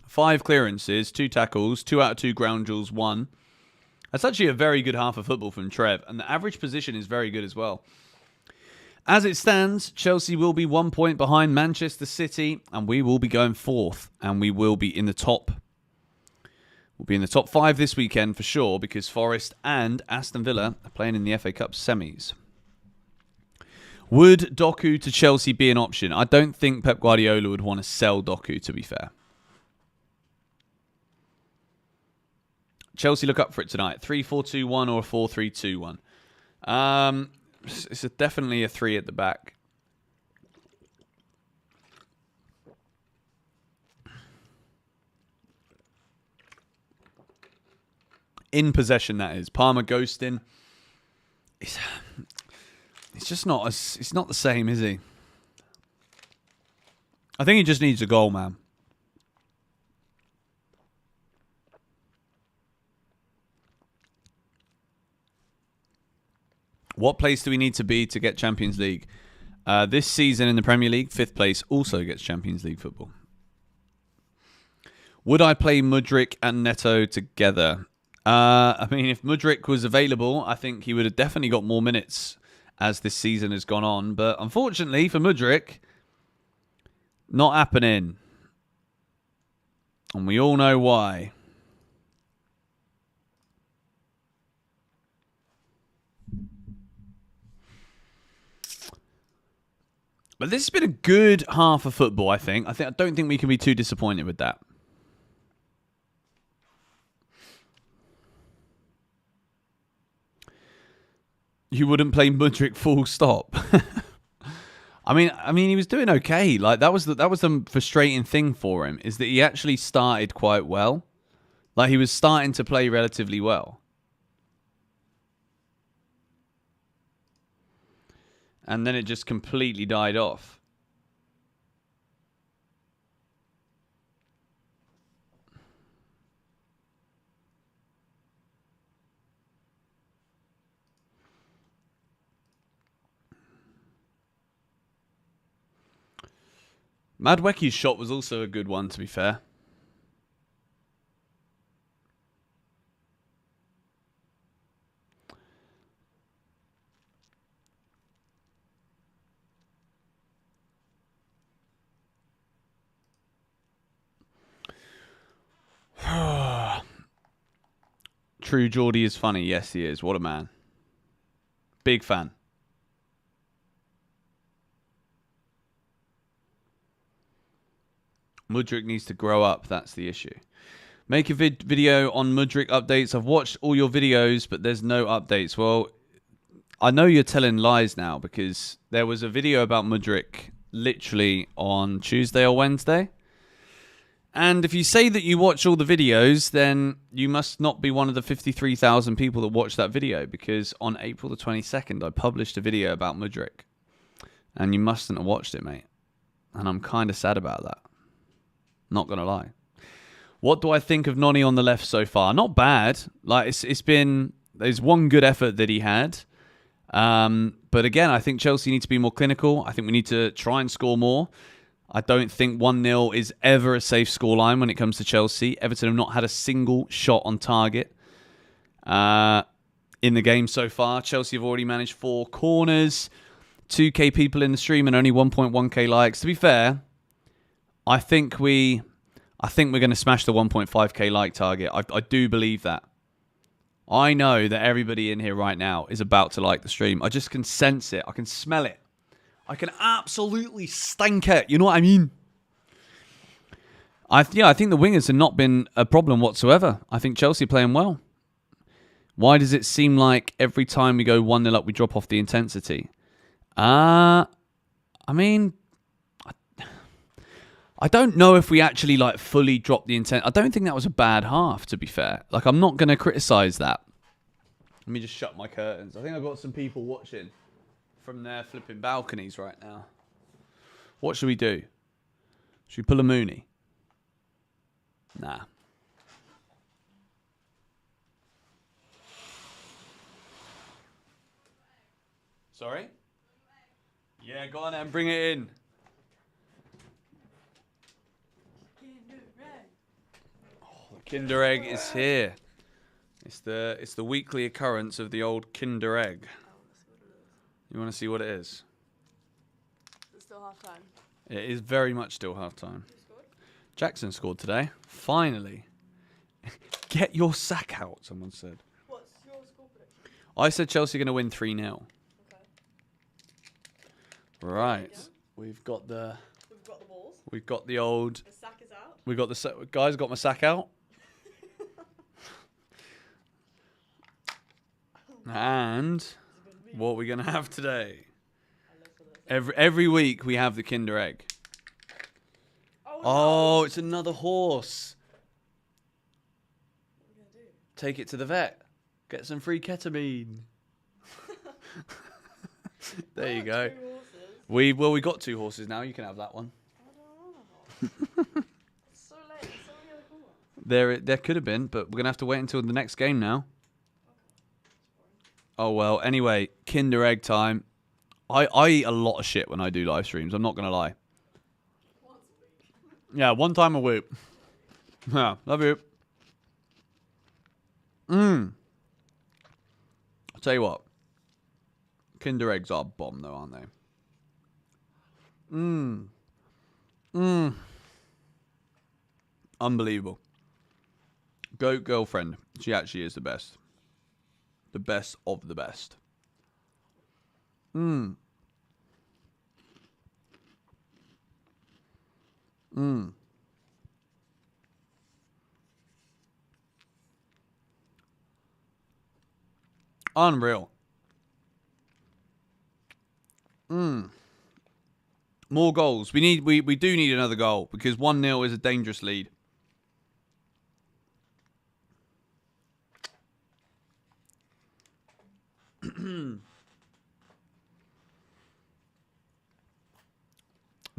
Five clearances, 2 tackles, 2 out of 2 ground duels, 1. That's actually a very good half of football from Trev, and the average position is very good as well. As it stands, Chelsea will be 1 point behind Manchester City, and we will be going 4th, and we will be in the top. We'll be in the top 5 this weekend for sure, because Forest and Aston Villa are playing in the FA Cup semis. Would Doku to Chelsea be an option? I don't think Pep Guardiola would want to sell Doku, to be fair. Chelsea look up for it tonight. 3-4-2-1 or a 4-3-2-1. It's definitely a 3 at the back. In possession, that is. Palmer ghosting. It's just not it's not the same, is he? I think he just needs a goal, man. What place do we need to be to get Champions League? This season in the Premier League, 5th place also gets Champions League football. Would I play Mudryk and Neto together? I mean, if Mudryk was available, I think he would have definitely got more minutes as this season has gone on. But unfortunately for Mudryk, not happening. And we all know why. But this has been a good half of football, I think. I don't think we can be too disappointed with that. You wouldn't play Mudryk full stop. I mean, he was doing okay. Like that was the frustrating thing for him, is that he actually started quite well. Like he was starting to play relatively well. And then it just completely died off. Madwecky's shot was also a good one, to be fair. True Geordie is funny. Yes, he is. What a man. Big fan. Mudryk needs to grow up. That's the issue. Make a video on Mudryk updates. I've watched all your videos, but there's no updates. Well, I know you're telling lies now because there was a video about Mudryk literally on Tuesday or Wednesday. And if you say that you watch all the videos, then you must not be one of the 53,000 people that watched that video, because on April the 22nd, I published a video about Mudryk. And you mustn't have watched it, mate. And I'm kind of sad about that. Not going to lie. What do I think of Noni on the left so far? Not bad. Like there's one good effort that he had. But again, I think Chelsea need to be more clinical. I think we need to try and score more. I don't think 1-0 is ever a safe scoreline when it comes to Chelsea. Everton have not had a single shot on target in the game so far. Chelsea have already managed 4 corners, 2k people in the stream, and only 1.1k likes. To be fair, I think we're going to smash the 1.5k like target. I do believe that. I know that everybody in here right now is about to like the stream. I just can sense it. I can smell it. I can absolutely stink it. You know what I mean? I think the wingers have not been a problem whatsoever. I think Chelsea are playing well. Why does it seem like every time we go 1-0 up, we drop off the intensity? I mean, I don't know if we actually like fully dropped the intent. I don't think that was a bad half, to be fair. Like, I'm not going to criticize that. Let me just shut my curtains. I think I've got some people watching from their flipping balconies right now. What should we do? Should we pull a Mooney? Nah. Sorry? Yeah, go on and bring it in. Oh, the Kinder Egg is here. It's the weekly occurrence of the old Kinder Egg. You want to see what it is? It's still half time. It is very much still half time. Jackson scored today. Finally. Get your sack out, someone said. What's your score prediction? I said Chelsea are going to win 3-0. Okay. Right. Yeah. We've got the balls. We've got the old. The sack is out. We've got the guys got my sack out. And what are we going to have today? Every week we have the Kinder Egg. Oh, it's another horse. What are we going to do? Take it to the vet. Get some free ketamine. There you go. 2 horses. We got 2 horses now. You can have that one. I don't know. It's so late. There's so many other cool ones. There could have been, but we're gonna have to wait until the next game now. Oh well. Anyway, Kinder Egg time. I eat a lot of shit when I do live streams. I'm not gonna lie. Once a week. Yeah, one time a week. Yeah, love you. I'll tell you what. Kinder Eggs are bomb though, aren't they? Unbelievable. Goat girlfriend. She actually is the best. The best of the best. Unreal. More goals. We do need another goal because 1-0 is a dangerous lead.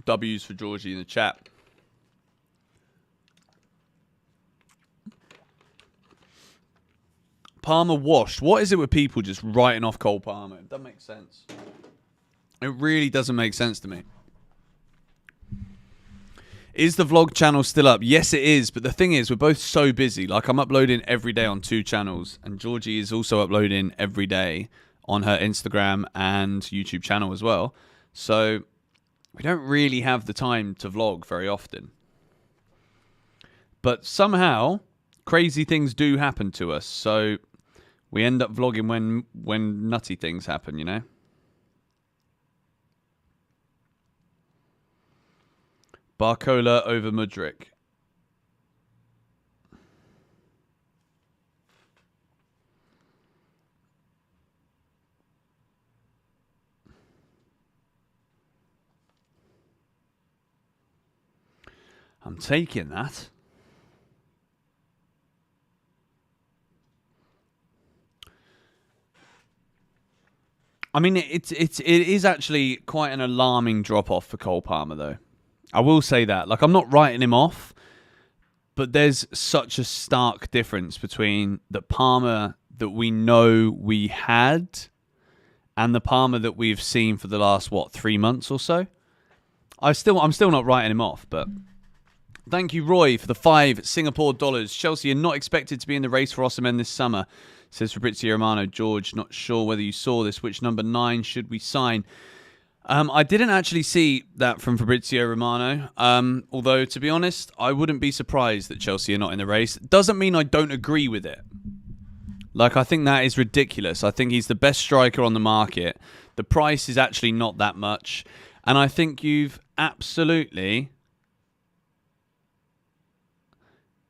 W's for Georgie in the chat. Palmer washed. What is it with people just writing off Cole Palmer? It doesn't make sense. It really doesn't make sense to me. Is the vlog channel still up? Yes, it is. But the thing is, we're both so busy. Like, I'm uploading every day on 2 channels. And Georgie is also uploading every day on her Instagram and YouTube channel as well. So we don't really have the time to vlog very often. But somehow, crazy things do happen to us. So we end up vlogging when nutty things happen, you know? Barcola over Mudryk. I'm taking that. I mean, it is actually quite an alarming drop-off for Cole Palmer, though. I will say that. Like, I'm not writing him off, but there's such a stark difference between the Palmer that we know we had and the Palmer that we've seen for the last, 3 months or so. I'm still not writing him off, but thank you, Roy, for the 5 Singapore dollars. Chelsea are not expected to be in the race for Osimhen this summer, says Fabrizio Romano. George, not sure whether you saw this. Which number 9 should we sign? I didn't actually see that from Fabrizio Romano. Although, to be honest, I wouldn't be surprised that Chelsea are not in the race. Doesn't mean I don't agree with it. Like, I think that is ridiculous. I think he's the best striker on the market. The price is actually not that much. And I think you've absolutely...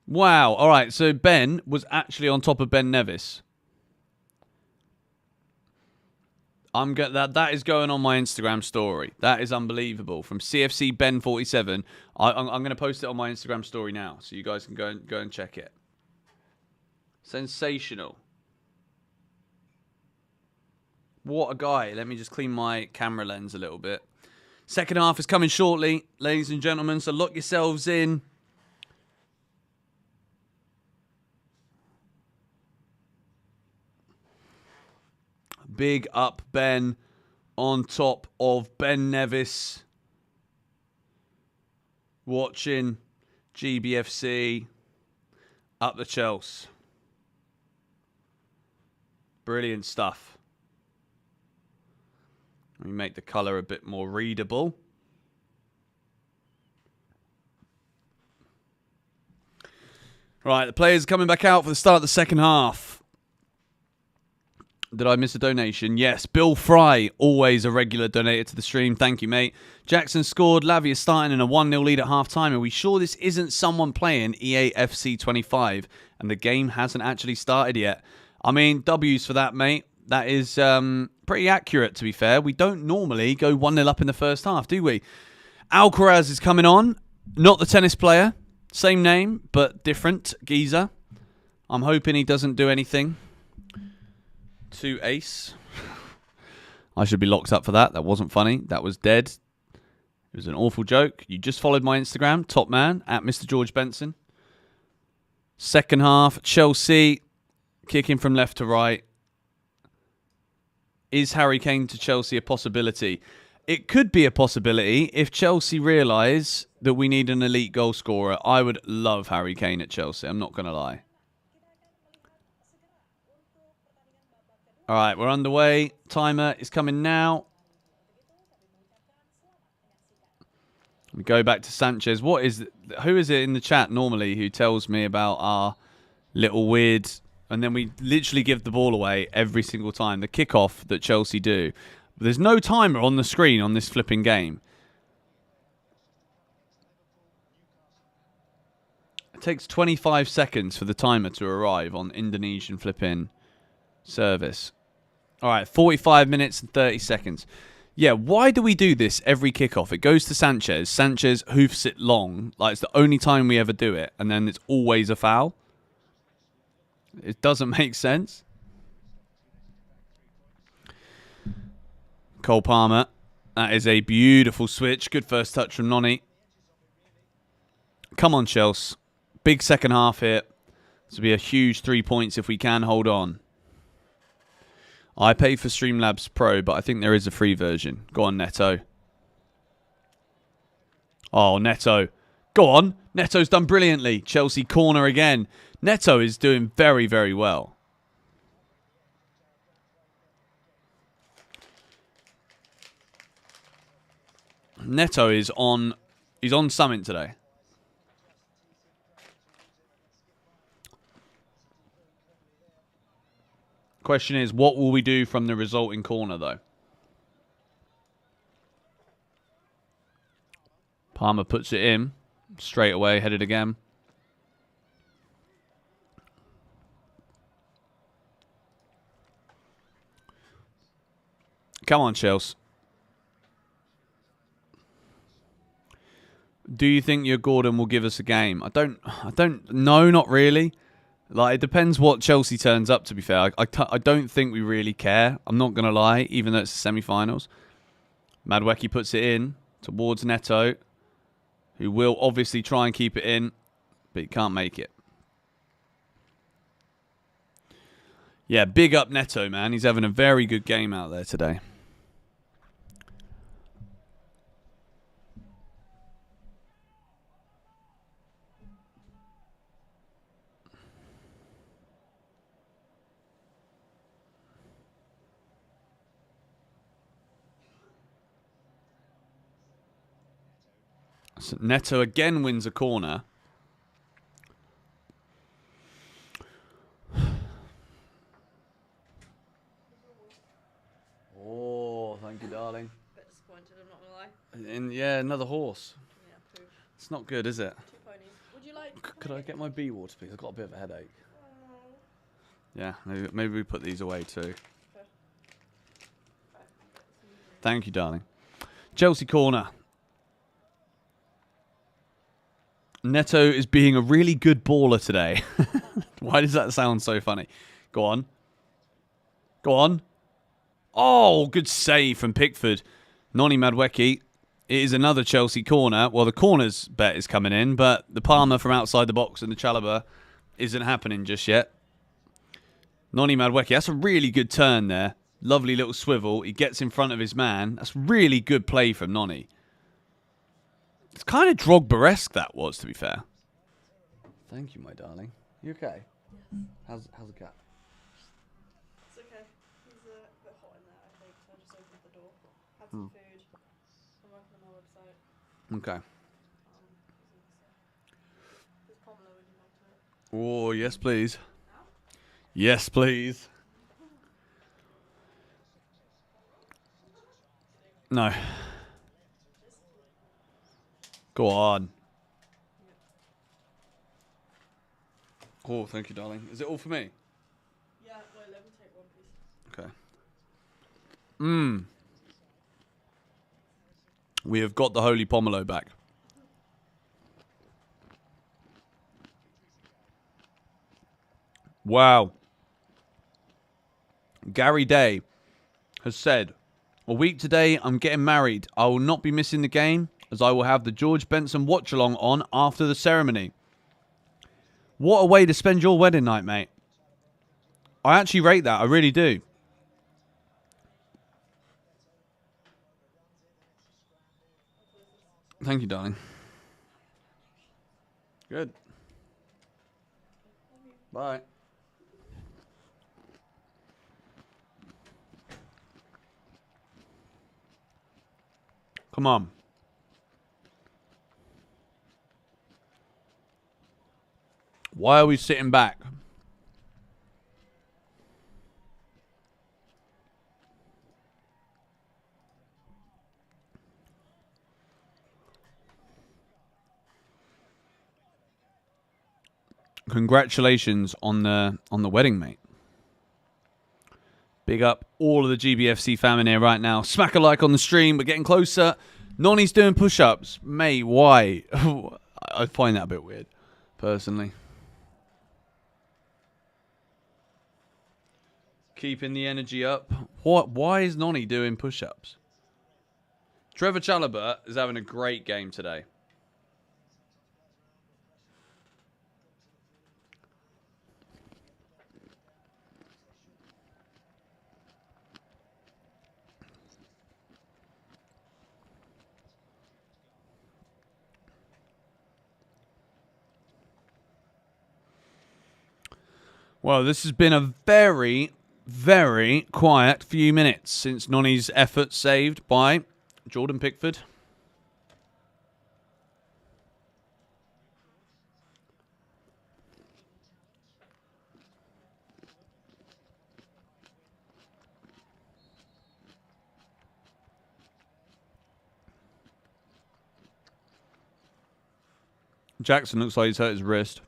Wow. All right, so Ben was actually on top of Ben Nevis. That is going on my Instagram story. That is unbelievable. From CFC Ben 47. I'm going to post it on my Instagram story now, so you guys can go and check it. Sensational. What a guy. Let me just clean my camera lens a little bit. Second half is coming shortly, ladies and gentlemen, so lock yourselves in. Big up Ben on top of Ben Nevis. Watching GBFC up the Chelsea. Brilliant stuff. Let me make the colour a bit more readable. Right, the players are coming back out for the start of the second half. Did I miss a donation? Yes. Bill Fry, always a regular donator to the stream. Thank you, mate. Jackson scored. Lavia starting in a 1-0 lead at half-time. Are we sure this isn't someone playing EAFC 25 and the game hasn't actually started yet? I mean, W's for that, mate. That is pretty accurate, to be fair. We don't normally go 1-0 up in the first half, do we? Alcaraz is coming on. Not the tennis player. Same name, but different. Geezer. I'm hoping he doesn't do anything to Ace. I should be locked up for that. That wasn't funny. That was dead. It was an awful joke. You just followed my Instagram, top man, at Mr. George Benson. Second half, Chelsea kicking from left to right. Is Harry Kane to Chelsea a possibility? It could be a possibility if Chelsea realise that we need an elite goal scorer. I would love Harry Kane at Chelsea. I'm not going to lie. All right, we're underway. Timer is coming now. We go back to Sanchez. Who is it in the chat normally who tells me about our little weird... And then we literally give the ball away every single time. The kickoff that Chelsea do. But there's no timer on the screen on this flipping game. It takes 25 seconds for the timer to arrive on Indonesian flipping service. All right, 45 minutes and 30 seconds. Yeah, why do we do this every kickoff? It goes to Sanchez. Sanchez hoofs it long. Like, it's the only time we ever do it. And then it's always a foul. It doesn't make sense. Cole Palmer. That is a beautiful switch. Good first touch from Noni. Come on, Chelsea. Big second half here. This will be a huge 3 points if we can hold on. I pay for Streamlabs Pro, but I think there is a free version. Go on, Neto. Oh, Neto. Go on. Neto's done brilliantly. Chelsea corner again. Neto is doing very, very well. Neto is on... He's on something today. Question is, what will we do from the resulting corner, though? Palmer puts it in. Straight away, headed again. Come on, Chelsea. Do you think your Gordon will give us a game? I don't know, not really. Like, it depends what Chelsea turns up, to be fair. I don't think we really care. I'm not going to lie, even though it's the semi-finals. Madueke puts it in towards Neto, who will obviously try and keep it in, but he can't make it. Yeah, big up Neto, man. He's having a very good game out there today. So Neto again wins a corner. Oh, thank you, darling. Bit disappointed, I'm not gonna lie. And yeah, another horse. Yeah, poo. It's not good, is it? 2 ponies. Would you like? Could I get my bee water, please? I've got a bit of a headache. Oh. Yeah, maybe we put these away too. Okay. Thank you, darling. Chelsea corner. Neto is being a really good baller today. Why does that sound so funny? Go on. Go on. Oh, good save from Pickford. Noni Madueke. It is another Chelsea corner. Well, the corner's bet is coming in, but the Palmer from outside the box and the Chalobah isn't happening just yet. Noni Madueke. That's a really good turn there. Lovely little swivel. He gets in front of his man. That's really good play from Noni. It's kind of Drogba-esque, that was, to be fair. Thank you, my darling. You okay? Yes. How's the cat? It's okay. He's a bit hot in there, I think, so I just opened the door. Had some food. I'm working on my website. Okay. There's Pomelo, would you like to? Oh, yes, please. Yes, please. No. Go on. Oh, thank you, darling. Is it all for me? Yeah, wait, let me take one, please. Okay. We have got the Holy Pomelo back. Wow. Gary Day has said, a week today, I'm getting married. I will not be missing the game, as I will have the George Benson Watchalong on after the ceremony. What a way to spend your wedding night, mate. I actually rate that. I really do. Thank you, darling. Good. Bye. Come on. Why are we sitting back? Congratulations on the wedding, mate. Big up all of the GBFC fam in here right now. Smack a like on the stream. We're getting closer. Nonny's doing push-ups. Mate, why? I find that a bit weird, personally. Keeping the energy up. What? Why is Nonny doing push-ups? Trevor Chalobah is having a great game today. Well, this has been a very, very quiet few minutes since Nonny's effort saved by Jordan Pickford. Jackson looks like he's hurt his wrist.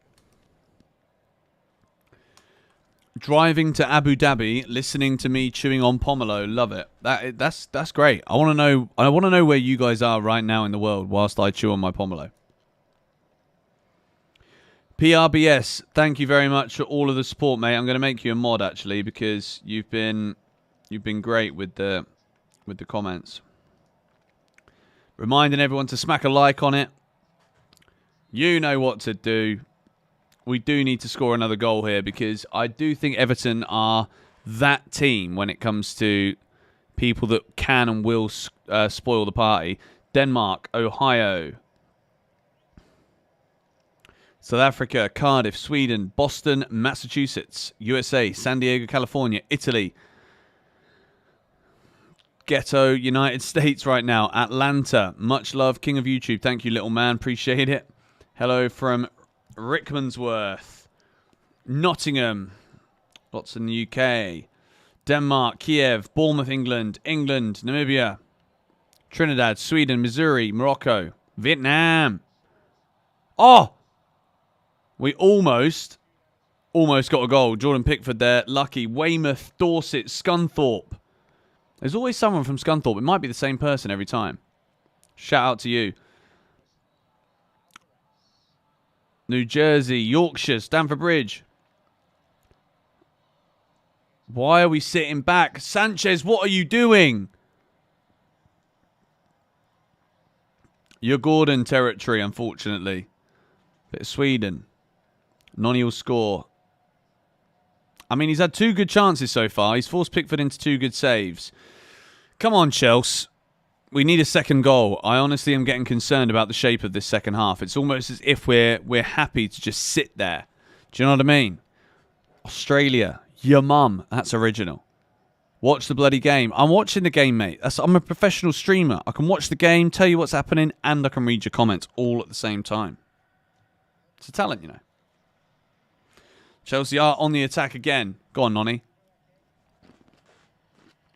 Driving to Abu Dhabi, listening to me chewing on pomelo, love it. That's great. I want to know. I want to know where you guys are right now in the world whilst I chew on my pomelo. PRBS, thank you very much for all of the support, mate. I'm going to make you a mod actually because you've been great with the comments. Reminding everyone to smack a like on it. You know what to do. We do need to score another goal here because I do think Everton are that team when it comes to people that can and will spoil the party. Denmark, Ohio, South Africa, Cardiff, Sweden, Boston, Massachusetts, USA, San Diego, California, Italy, Ghetto, United States right now, Atlanta. Much love, King of YouTube. Thank you, little man. Appreciate it. Hello from Rickmansworth, Nottingham, lots in the UK, Denmark, Kiev, Bournemouth, England, Namibia, Trinidad, Sweden, Missouri, Morocco, Vietnam. Oh! We almost got a goal. Jordan Pickford there, lucky. Weymouth, Dorset, Scunthorpe. There's always someone from Scunthorpe. It might be the same person every time. Shout out to you. New Jersey, Yorkshire, Stamford Bridge. Why are we sitting back? Sanchez, what are you doing? You're Gordon territory, unfortunately. Bit of Sweden. Nonny will score. I mean, he's had 2 good chances so far. He's forced Pickford into 2 good saves. Come on, Chelsea. We need a second goal. I honestly am getting concerned about the shape of this second half. It's almost as if we're happy to just sit there. Do you know what I mean? Australia, your mum. That's original. Watch the bloody game. I'm watching the game, mate. I'm a professional streamer. I can watch the game, tell you what's happening, and I can read your comments all at the same time. It's a talent, you know. Chelsea are on the attack again. Go on, Nonny.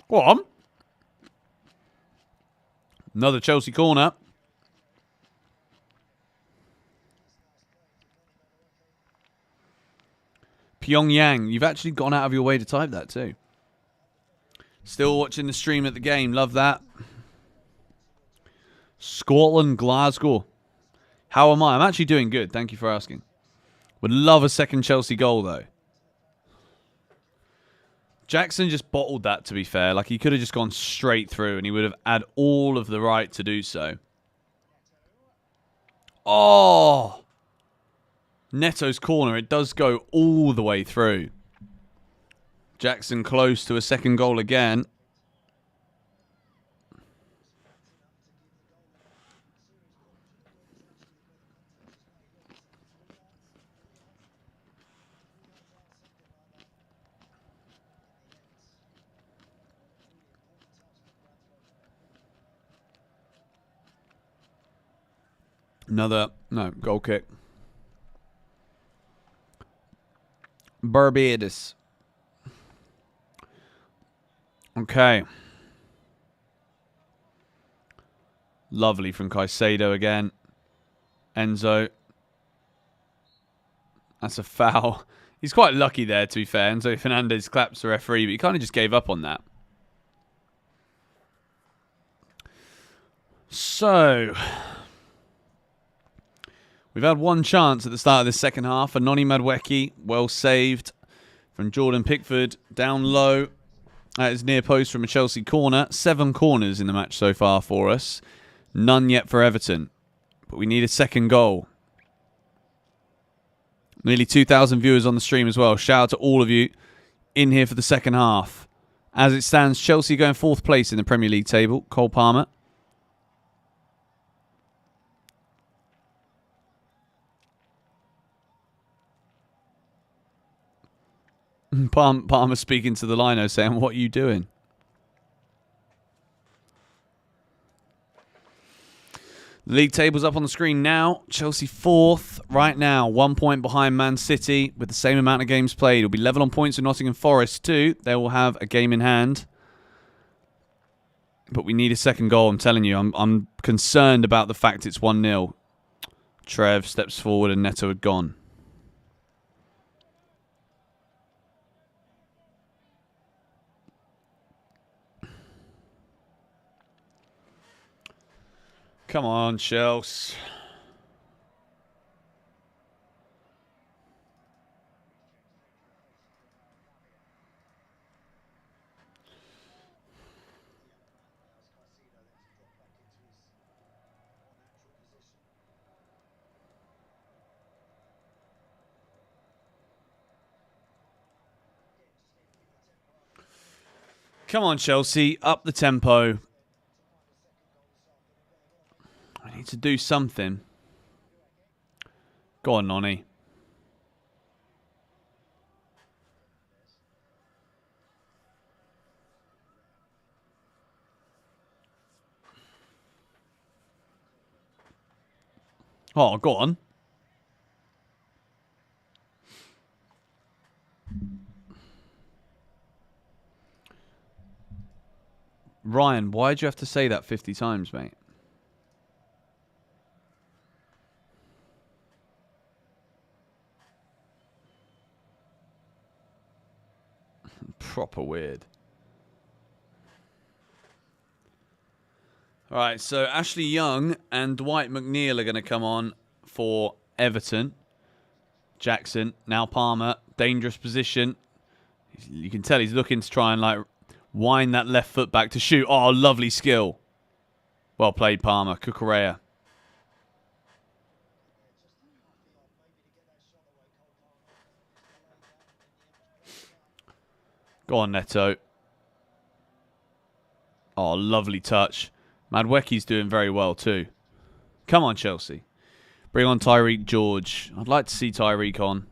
Go on. Another Chelsea corner. Pyongyang. You've actually gone out of your way to type that too. Still watching the stream at the game. Love that. Scotland, Glasgow. How am I? I'm actually doing good. Thank you for asking. Would love a second Chelsea goal though. Jackson just bottled that, to be fair. Like, he could have just gone straight through and he would have had all of the right to do so. Oh! Neto's corner. It does go all the way through. Jackson close to a second goal again. Goal kick. Barbados. Okay. Lovely from Caicedo again. Enzo. That's a foul. He's quite lucky there, to be fair. Enzo Fernandez claps the referee, but he kind of just gave up on that. So, we've had one chance at the start of this second half. Nonny Madueke, well saved from Jordan Pickford. Down low at his near post from a Chelsea corner. 7 corners in the match so far for us. None yet for Everton. But we need a second goal. Nearly 2,000 viewers on the stream as well. Shout out to all of you in here for the second half. As it stands, Chelsea going 4th place in the Premier League table. Cole Palmer. Palmer speaking to the lino saying, what are you doing? The league table's up on the screen now. Chelsea 4th right now. 1 point behind Man City with the same amount of games played. It'll be level on points with Nottingham Forest too. They will have a game in hand. But we need a second goal, I'm telling you. I'm concerned about the fact it's 1-0. Trev steps forward and Neto had gone. Come on, Chelsea. Come on, Chelsea. Up the tempo. I need to do something. Go on, Nonny. Oh, go on. Ryan, why'd you have to say that 50 times, mate? Proper weird. All right, so Ashley Young and Dwight McNeil are going to come on for Everton. Jackson, now Palmer, dangerous position. You can tell he's looking to try and like wind that left foot back to shoot. Oh, lovely skill. Well played, Palmer. Cucurella. Go on, Neto. Oh, lovely touch. Madweki's doing very well too. Come on, Chelsea. Bring on Tyreek George. I'd like to see Tyreek on.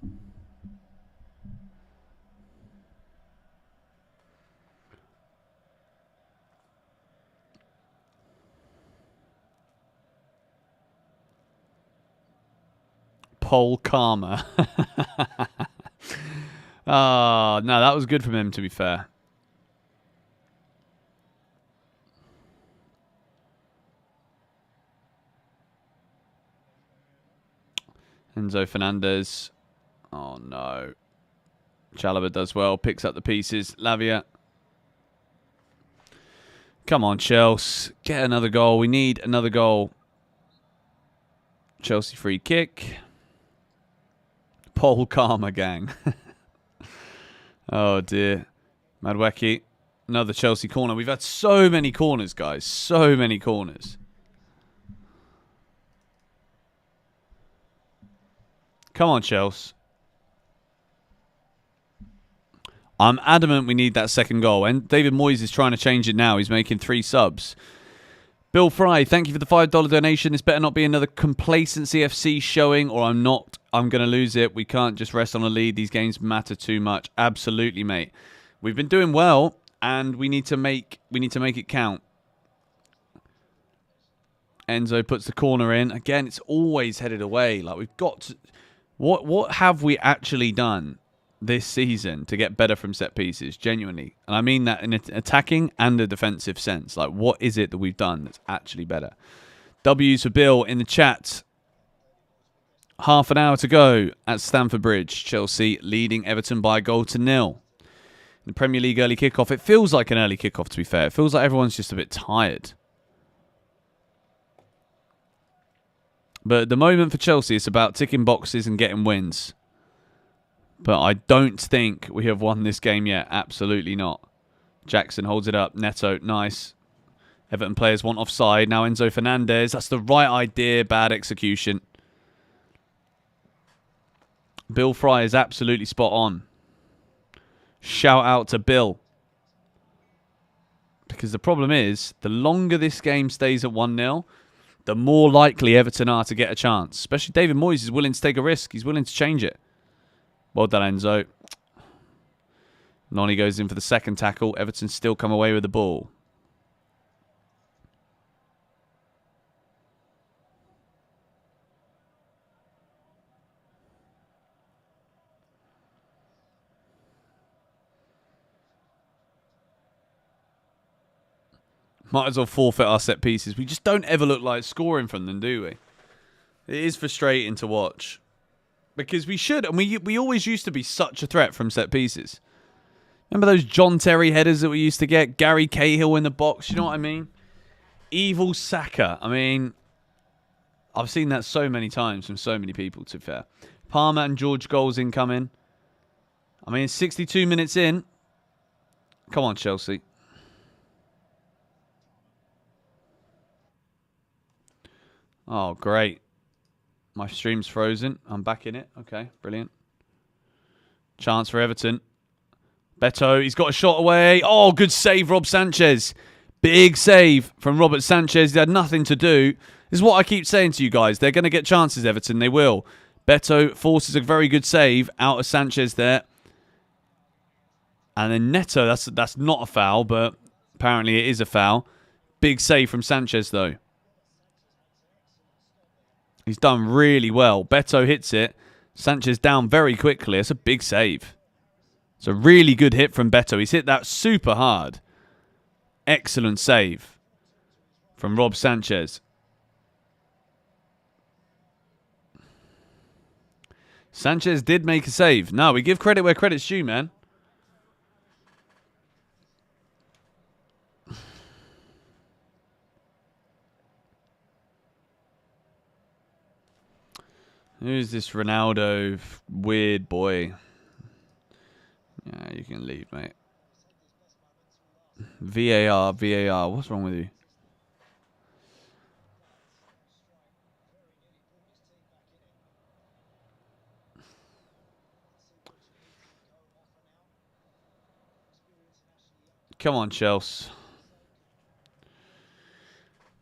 Paul Karma. Oh, no, that was good from him, to be fair. Enzo Fernandez. Oh, no. Chalobah does well. Picks up the pieces. Lavia. Come on, Chelsea. Get another goal. We need another goal. Chelsea free kick. Paul Karma gang. Oh, dear. Madweki. Another Chelsea corner. We've had so many corners, guys. So many corners. Come on, Chelsea. I'm adamant we need that second goal. And David Moyes is trying to change it now. He's making 3 subs. Bill Fry, thank you for the $5 donation. This better not be another complacency FC showing, or I'm going to lose it. We can't just rest on a lead. These games matter too much. Absolutely, mate. We've been doing well, and we need to make it count. Enzo puts the corner in. Again, it's always headed away. Like we've got to, what have we actually done this season to get better from set pieces, genuinely? And I mean that in an attacking and a defensive sense. Like, what is it that we've done that's actually better? W's for Bill in the chat. Half an hour to go at Stamford Bridge. Chelsea leading Everton by a goal to 0. In the Premier League early kickoff, it feels like an early kickoff, to be fair. It feels like everyone's just a bit tired. But at the moment for Chelsea, it's about ticking boxes and getting wins. But I don't think we have won this game yet. Absolutely not. Jackson holds it up. Neto, nice. Everton players want offside. Now Enzo Fernandez. That's the right idea. Bad execution. Bill Fry is absolutely spot on. Shout out to Bill. Because the problem is, the longer this game stays at 1-0, the more likely Everton are to get a chance. Especially David Moyes is willing to take a risk. He's willing to change it. Well done, Enzo. Noni goes in for the second tackle. Everton still come away with the ball. Might as well forfeit our set pieces. We just don't ever look like scoring from them, do we? It is frustrating to watch. Because we should, and we always used to be such a threat from set pieces. Remember those John Terry headers that we used to get? Gary Cahill in the box, you know what I mean? Evil Saka. I mean, I've seen that so many times from so many people, to be fair. Palmer and George goals incoming. I mean, 62 minutes in. Come on, Chelsea. Oh, great. My stream's frozen. I'm back in it. Okay, brilliant. Chance for Everton. Beto, he's got a shot away. Oh, good save, Rob Sanchez. Big save from Robert Sanchez. He had nothing to do. This is what I keep saying to you guys. They're going to get chances, Everton. They will. Beto forces a very good save out of Sanchez there. And then Neto, that's not a foul, but apparently it is a foul. Big save from Sanchez, though. He's done really well. Beto hits it. Sanchez down very quickly. It's a big save. It's a really good hit from Beto. He's hit that super hard. Excellent save from Rob Sanchez. Sanchez did make a save. No, we give credit where credit's due, man. Who's this Ronaldo weird boy? Yeah, you can leave, mate. VAR. What's wrong with you? Come on, Chelsea.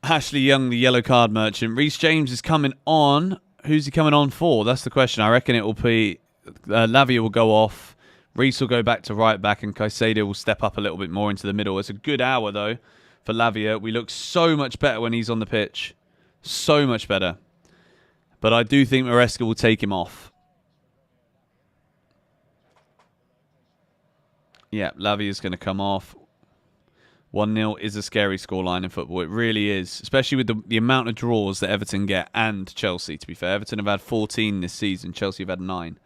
Ashley Young, the yellow card merchant. Reece James is coming on. Who's he coming on for? That's the question. I reckon it will be... Lavia will go off. Reece will go back to right back, and Caicedo will step up a little bit more into the middle. It's a good hour, though, for Lavia. We look so much better when he's on the pitch. So much better. But I do think Maresca will take him off. Yeah, Lavia's going to come off. 1-0 is a scary scoreline in football. It really is. Especially with the amount of draws that Everton get, and Chelsea, to be fair. Everton have had 14 this season. Chelsea have had 9.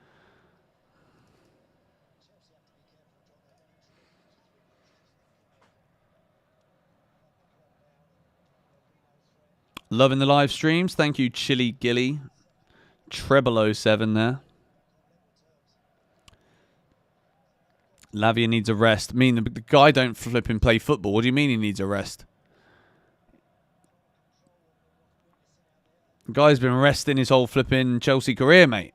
Loving the live streams. Thank you, Chili Gilly. Treble07 there. Lavia needs a rest. I mean, the guy don't flip and play football. What do you mean he needs a rest? The guy's been resting his whole flipping Chelsea career, mate.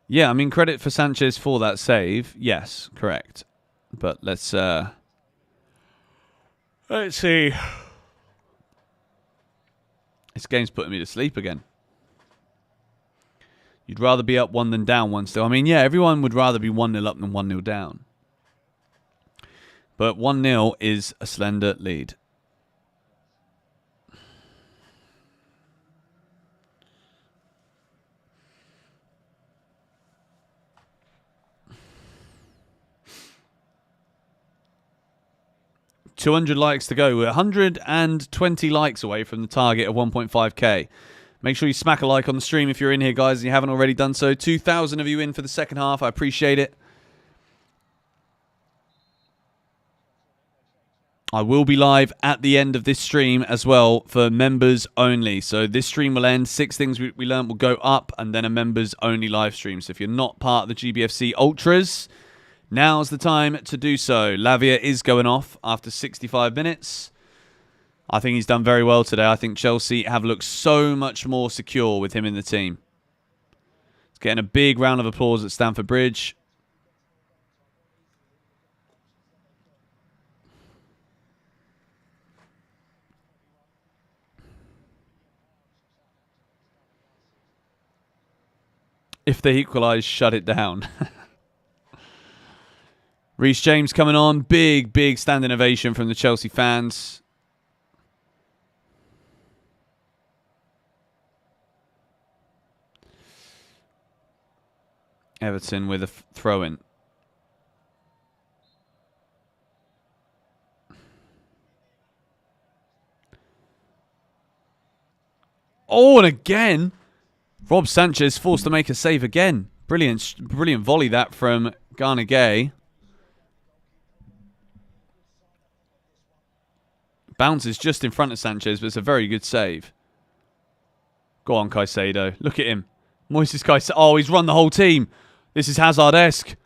Yeah, I mean, credit for Sanchez for that save. Yes, correct. But let's see. This game's putting me to sleep again. You'd rather be up 1 than down 1 still. I mean, yeah, everyone would rather be 1-0 up than 1-0 down. But 1-0 is a slender lead. $200 likes to go. We're 120 likes away from the target of 1.5k. Make sure you smack a like on the stream if you're in here, guys, and you haven't already done so. 2,000 of you in for the second half. I appreciate it. I will be live at the end of this stream as well for members only. So this stream will end. 6 things we learned will go up, and then a members only live stream. So if you're not part of the GBFC Ultras, now's the time to do so. Lavia is going off after 65 minutes. I think he's done very well today. I think Chelsea have looked so much more secure with him in the team. He's getting a big round of applause at Stamford Bridge. If they equalise, shut it down. Reece James coming on. Big, big standing ovation from the Chelsea fans. Everton with a throw-in. Oh, and again, Rob Sanchez forced to make a save again. Brilliant, brilliant volley that from Ghana Gay. Bounces just in front of Sanchez, but it's a very good save. Go on, Caicedo. Look at him. Moises Caicedo. Oh, he's run the whole team. This is Hazard-esque.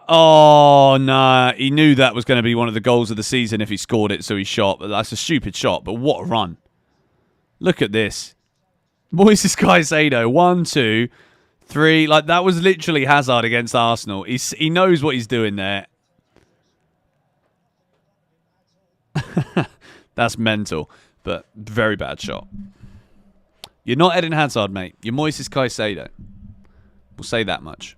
Oh, nah. He knew that was going to be one of the goals of the season if he scored it, so he shot. But that's a stupid shot, but what a run. Look at this. Moises Caicedo. 1, 2, 3. Like, that was literally Hazard against Arsenal. He knows what he's doing there. That's mental, but very bad shot. You're not Eden Hazard, mate. You're Moises Caicedo. We'll say that much.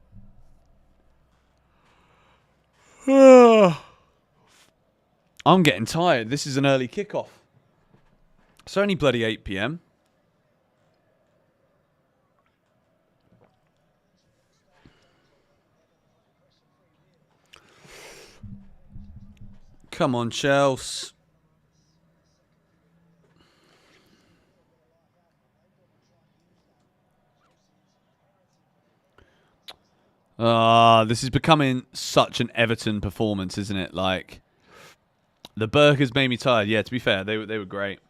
I'm getting tired. This is an early kickoff. It's only bloody 8 p.m. Come on, Chelsea. This is becoming such an Everton performance, isn't it? Like, the burgers made me tired. Yeah, to be fair, they were great.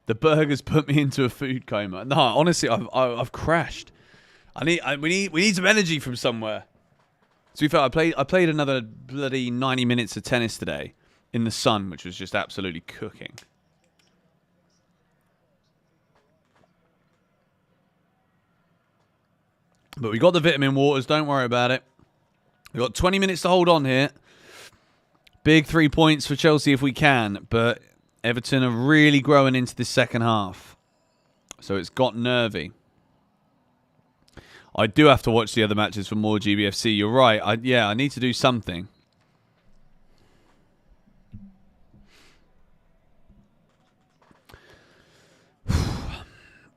The burgers put me into a food coma. No, honestly, I've crashed. We need some energy from somewhere. To be fair, I played another bloody 90 minutes of tennis today in the sun, which was just absolutely cooking. But we got the vitamin waters. Don't worry about it. We've got 20 minutes to hold on here. Big 3 points for Chelsea if we can, but Everton are really growing into the second half. So it's got nervy. I do have to watch the other matches for more GBFC. You're right. I need to do something.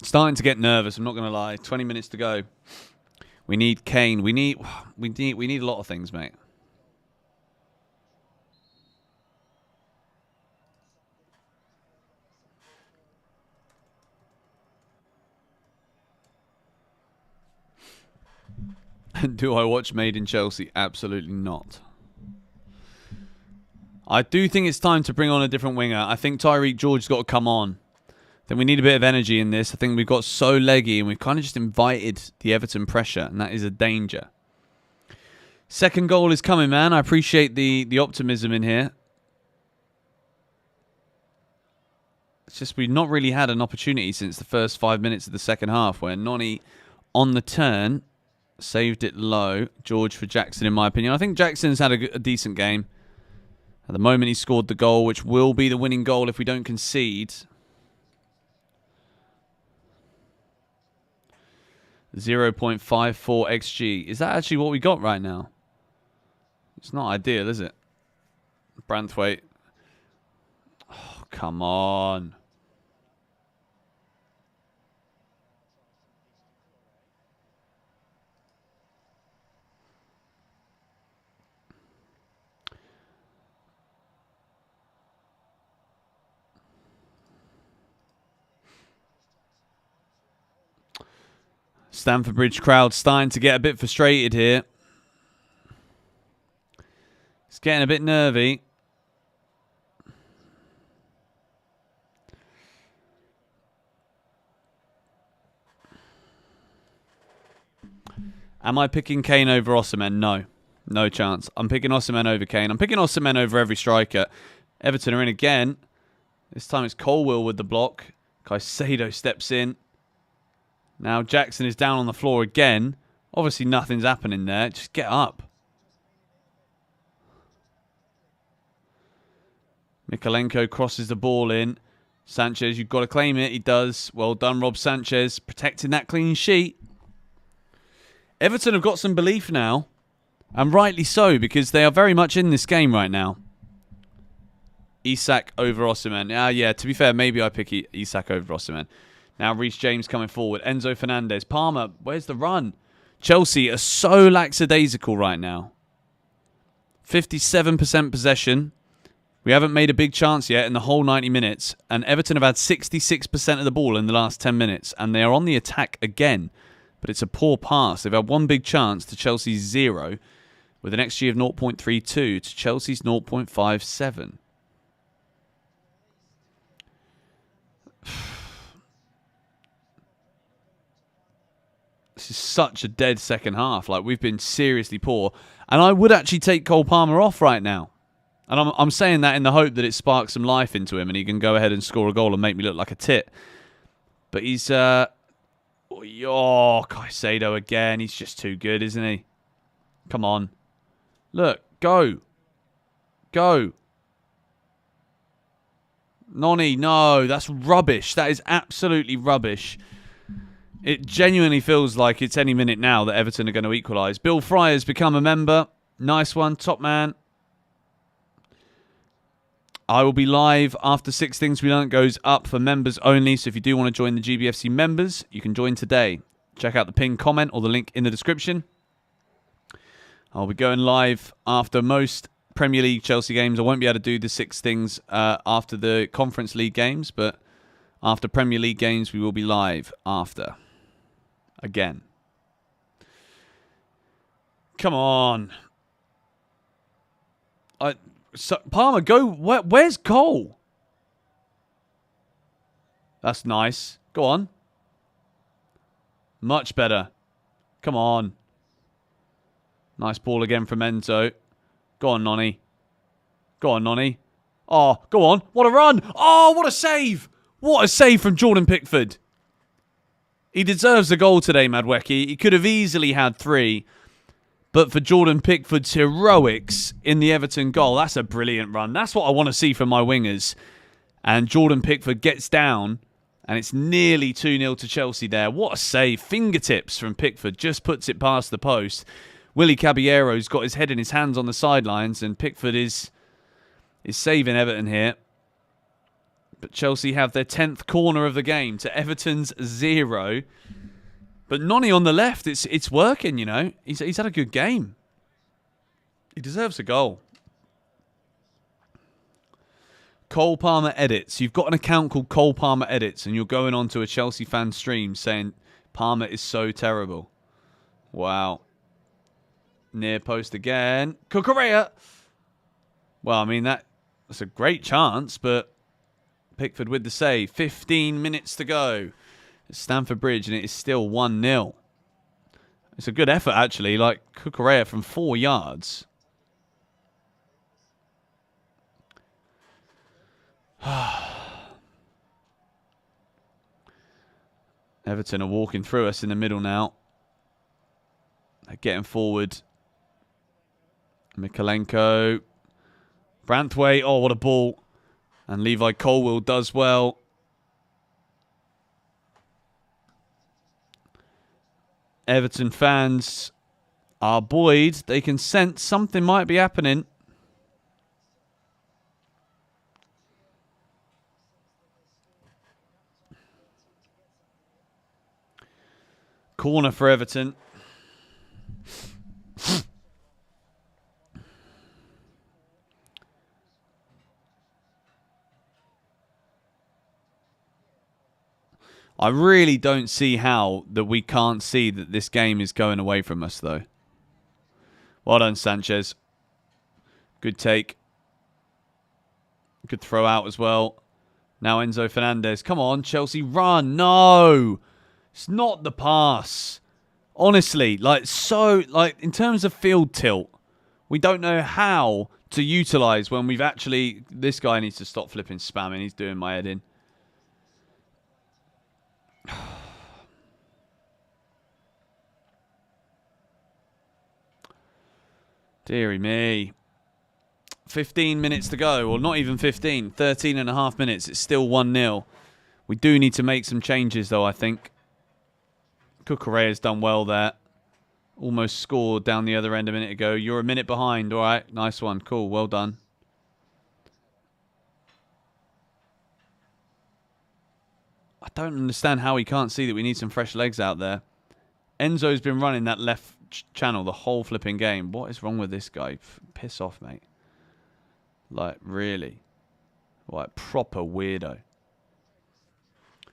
Starting to get nervous, I'm not going to lie. 20 minutes to go. We need Kane. We need a lot of things, mate. Do I watch Made in Chelsea? Absolutely not. I do think it's time to bring on a different winger. I think Tyreek George's got to come on. Then we need a bit of energy in this. I think we've got so leggy and we've kind of just invited the Everton pressure, and that is a danger. Second goal is coming, man. I appreciate the optimism in here. It's just we've not really had an opportunity since the first 5 minutes of the second half where Noni on the turn saved it low. George for Jackson, in my opinion. I think Jackson's had a decent game. At the moment, he scored the goal, which will be the winning goal if we don't concede. 0.54 XG. Is that actually what we got right now? It's not ideal, is it? Branthwaite. Oh, come on. Stamford Bridge crowd starting to get a bit frustrated here. It's getting a bit nervy. Am I picking Kane over Osimhen? No. No chance. I'm picking Osimhen over Kane. I'm picking Osimhen over every striker. Everton are in again. This time it's Colwill with the block. Caicedo steps in. Now Jackson is down on the floor again. Obviously nothing's happening there. Just get up. Mikalenko crosses the ball in. Sanchez, you've got to claim it. He does. Well done, Rob Sanchez, protecting that clean sheet. Everton have got some belief now. And rightly so, because they are very much in this game right now. Isak over Osimhen. Yeah, to be fair, maybe I pick Isak over Osimhen. Now Reece James coming forward. Enzo Fernandez. Palmer, where's the run? Chelsea are so lackadaisical right now. 57% possession. We haven't made a big chance yet in the whole 90 minutes. And Everton have had 66% of the ball in the last 10 minutes. And they are on the attack again. But it's a poor pass. They've had one big chance to Chelsea's 0. With an XG of 0.32 to Chelsea's 0.57. This is such a dead second half. Like, we've been seriously poor. And I would actually take Cole Palmer off right now. And I'm saying that in the hope that it sparks some life into him and he can go ahead and score a goal and make me look like a tit. But he's... Caicedo again. He's just too good, isn't he? Come on. Look, go. Go. Noni, no, that's rubbish. That is absolutely rubbish. It genuinely feels like it's any minute now that Everton are going to equalise. Bill Fry has become a member. Nice one, top man. I will be live after 6 Things We Learnt goes up for members only. So if you do want to join the GBFC members, you can join today. Check out the pinned comment or the link in the description. I'll be going live after most Premier League Chelsea games. I won't be able to do the 6 Things after the Conference League games, but after Premier League games, we will be live after. Again. Come on. Palmer, go. Where's Cole? That's nice. Go on. Much better. Come on. Nice ball again from Enzo. Go on, Noni. Go on, Noni. Oh, go on. What a run. Oh, what a save. What a save from Jordan Pickford. He deserves a goal today, Madwecki. He could have easily had 3. But for Jordan Pickford's heroics in the Everton goal, that's a brilliant run. That's what I want to see from my wingers. And Jordan Pickford gets down, and it's nearly 2-0 to Chelsea there. What a save. Fingertips from Pickford. Just puts it past the post. Willie Caballero's got his head in his hands on the sidelines, and Pickford is saving Everton here. But Chelsea have their 10th corner of the game to Everton's 0. But Noni on the left, it's working, you know. He's had a good game. He deserves a goal. Cole Palmer Edits. You've got an account called Cole Palmer Edits, and you're going on to a Chelsea fan stream saying Palmer is so terrible. Wow. Near post again. Cucurella. Well, I mean, that's a great chance, but Pickford with the save. 15 minutes to go. It's Stamford Bridge, and it is still 1-0. It's a good effort, actually. Like, Cucurella from 4 yards. Everton are walking through us in the middle now. They're getting forward. Mikalenko. Branthwaite. Oh, what a ball. And Levi Colwill does well. Everton fans are buoyed. They can sense something might be happening. Corner for Everton. I really don't see how that we can't see that this game is going away from us, though. Well done, Sanchez. Good take. Good throw out as well. Now Enzo Fernandez. Come on, Chelsea, run. No! It's not the pass. Honestly, in terms of field tilt, we don't know how to utilise when we've actually... This guy needs to stop flipping spamming. He's doing my head in. Deary me. 15 minutes to go, or not even 15. 13 and a half minutes. It's still 1-0. We do need to make some changes, though, I think. Cucurella's done well there. Almost scored down the other end a minute ago. You're a minute behind. All right. Nice one. Cool. Well done. I don't understand how he can't see that we need some fresh legs out there. Enzo's been running that left channel the whole flipping game. What is wrong with this guy? Piss off, mate. Like, really? Like, proper weirdo.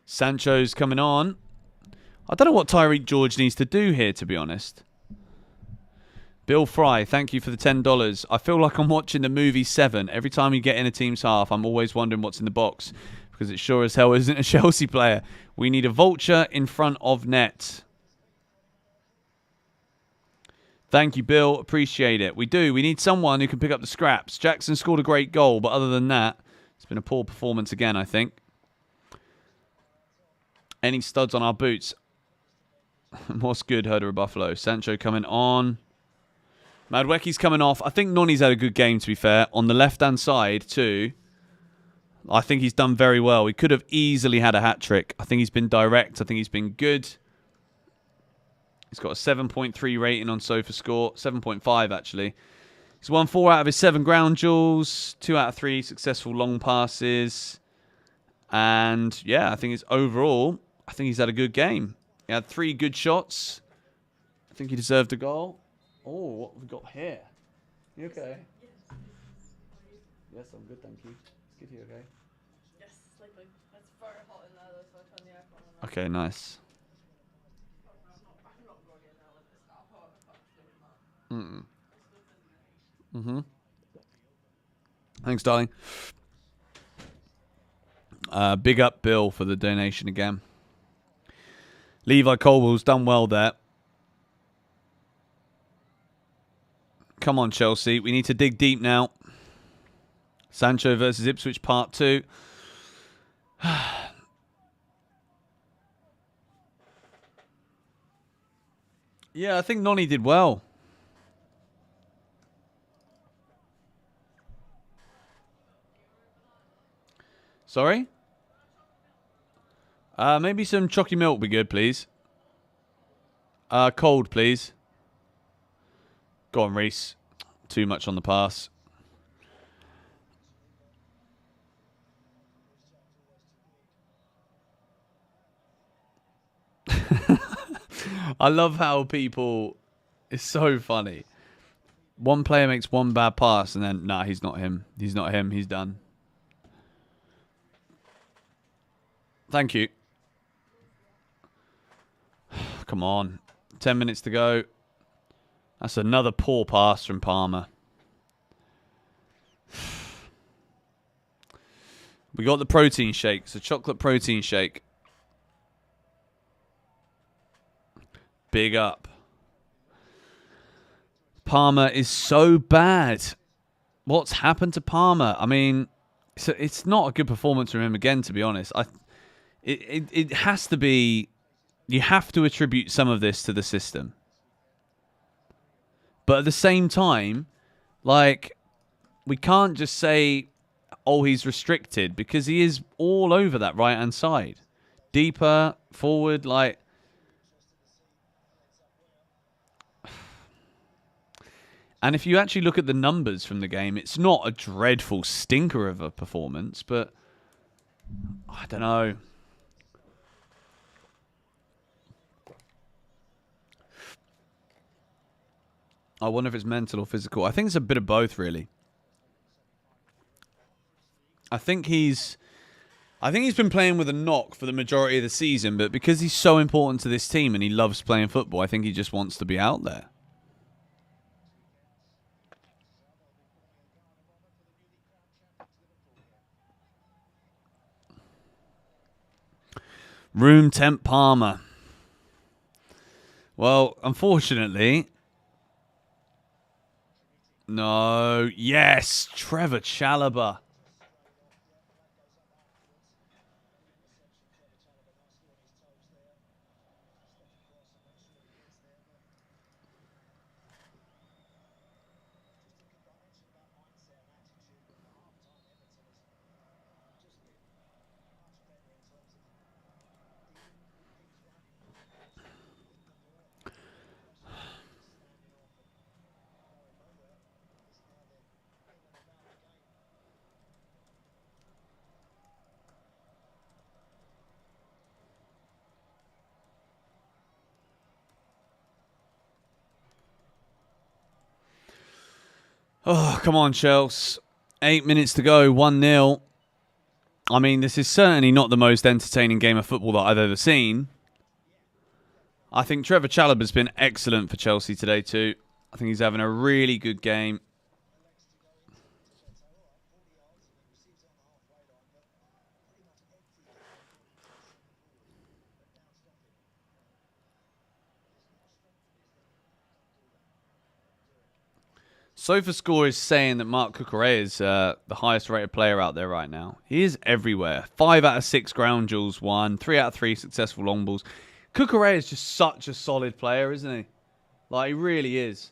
Sancho's coming on. I don't know what Tyreek George needs to do here, to be honest. Bill Fry, thank you for the $10. I feel like I'm watching the movie Seven. Every time you get in a team's half, I'm always wondering what's in the box. Because it sure as hell isn't a Chelsea player. We need a vulture in front of net. Thank you, Bill. Appreciate it. We do. We need someone who can pick up the scraps. Jackson scored a great goal, but other than that, it's been a poor performance again, I think. Any studs on our boots? What's good, Herder of Buffalo? Sancho coming on. Madweki's coming off. I think Noni's had a good game, to be fair. On the left-hand side, too. I think he's done very well. He could have easily had a hat-trick. I think he's been direct. I think he's been good. He's got a 7.3 rating on SofaScore. 7.5, actually. He's won 4 out of his 7 ground duels. 2 out of 3 successful long passes. And, yeah, I think it's overall, I think he's had a good game. He had 3 good shots. I think he deserved a goal. Oh, what have we got here? You okay? Yes, I'm good, thank you. It's good, you okay? Yes, sleeping. It's very hot in there though, so I turn the aircon on. Okay, nice. Thanks, darling. Big up Bill for the donation again. Levi Colwell's done well there. Come on, Chelsea. We need to dig deep now. Sancho versus Ipswich Part 2. Yeah, I think Noni did well. Sorry? Maybe some chalky milk would be good, please. Cold, please. Go on, Reese. Too much on the pass. I love how people... It's so funny. One player makes one bad pass and then, nah, he's not him. He's not him. He's done. Thank you. Come on. 10 minutes to go. That's another poor pass from Palmer. We got the protein shake. It's a chocolate protein shake. Big up. Palmer is so bad. What's happened to Palmer? I mean, it's not a good performance from him again, to be honest. It has to be... You have to attribute some of this to the system. But at the same time, like, we can't just say, oh, he's restricted, because he is all over that right-hand side. Deeper, forward, like... And if you actually look at the numbers from the game, it's not a dreadful stinker of a performance, but I don't know. I wonder if it's mental or physical. I think it's a bit of both, really. I think he's been playing with a knock for the majority of the season, but because he's so important to this team and he loves playing football, I think he just wants to be out there. Room temp Palmer. Well, unfortunately... No. Yes. Trevor Chalobah. Oh, come on, Chelsea. 8 minutes to go, 1-0. I mean, this is certainly not the most entertaining game of football that I've ever seen. I think Trevor Chalobah's been excellent for Chelsea today too. I think he's having a really good game. SofaScore is saying that Mark Cucurella is the highest rated player out there right now. He is everywhere. 5 out of 6 ground duels won. 3 out of 3 successful long balls. Cucurella is just such a solid player, isn't he? Like, he really is.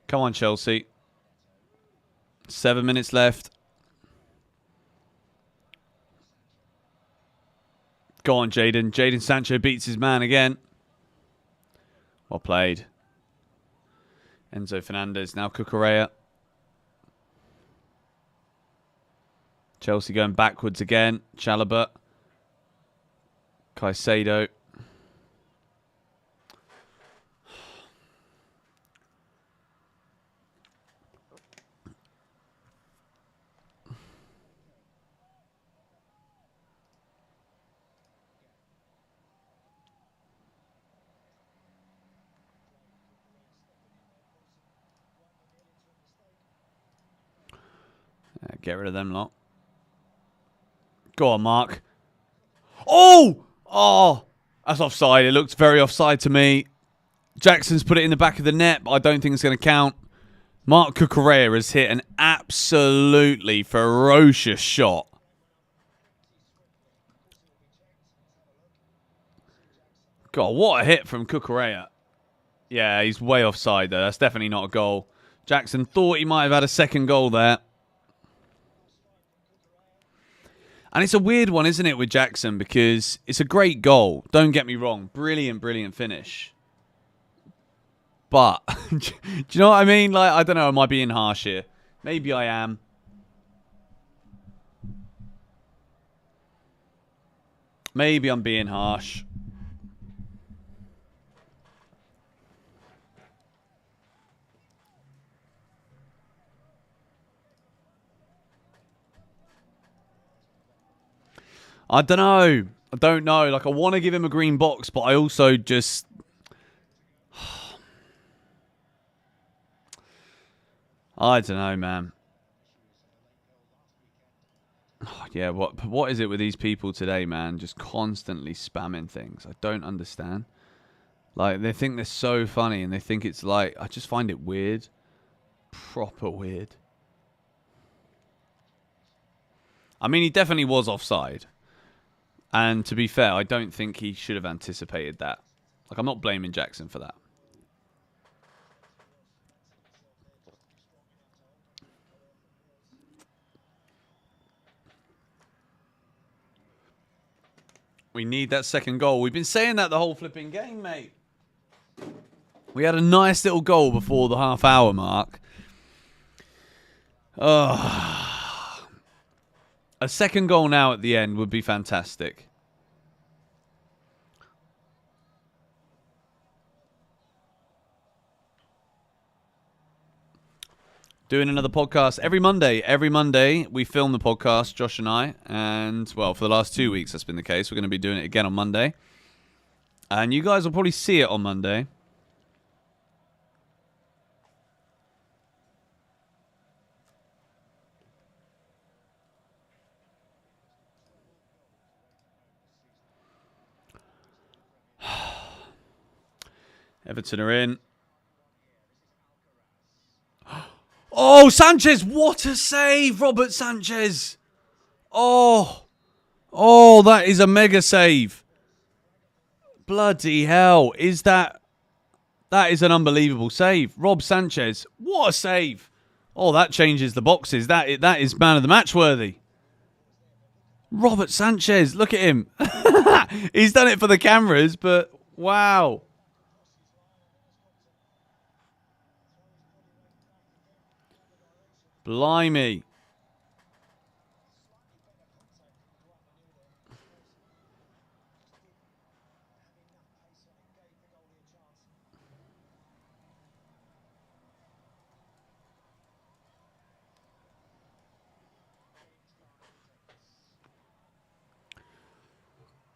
Come on, Chelsea. 7 minutes left. Go on, Jadon. Jadon Sancho beats his man again. Well played. Enzo Fernandez. Now Cucurella. Chelsea going backwards again. Chalobah. Caicedo. Get rid of them lot. Go on, Mark. Oh! Oh! That's offside. It looks very offside to me. Jackson's put it in the back of the net, but I don't think it's going to count. Mark Cucurella has hit an absolutely ferocious shot. God, what a hit from Cucurella. Yeah, he's way offside though. That's definitely not a goal. Jackson thought he might have had a second goal there. And it's a weird one, isn't it, with Jackson? Because it's a great goal. Don't get me wrong. Brilliant, brilliant finish. But, do you know what I mean? Like, I don't know. Am I being harsh here? Maybe I am. Maybe I'm being harsh. I don't know. I don't know. Like, I want to give him a green box, but I also just... I don't know, man. Oh, yeah, what is it with these people today, man? Just constantly spamming things. I don't understand. Like, they think they're so funny, and they think it's like... I just find it weird. Proper weird. I mean, he definitely was offside. And to be fair, I don't think he should have anticipated that. Like, I'm not blaming Jackson for that. We need that second goal. We've been saying that the whole flipping game, mate. We had a nice little goal before the half-hour mark. Oh. A second goal now at the end would be fantastic. Doing another podcast every Monday. Every Monday we film the podcast, Josh and I. And, well, for the last 2 weeks that's been the case. We're going to be doing it again on Monday. And you guys will probably see it on Monday. Everton are in. Oh, Sanchez! What a save, Robert Sanchez! Oh, that is a mega save. Bloody hell! Is that That is an unbelievable save. Rob Sanchez, what a save. Oh, that changes the boxes. That is man of the match worthy. Robert Sanchez, look at him. He's done it for the cameras, but wow. Blimey.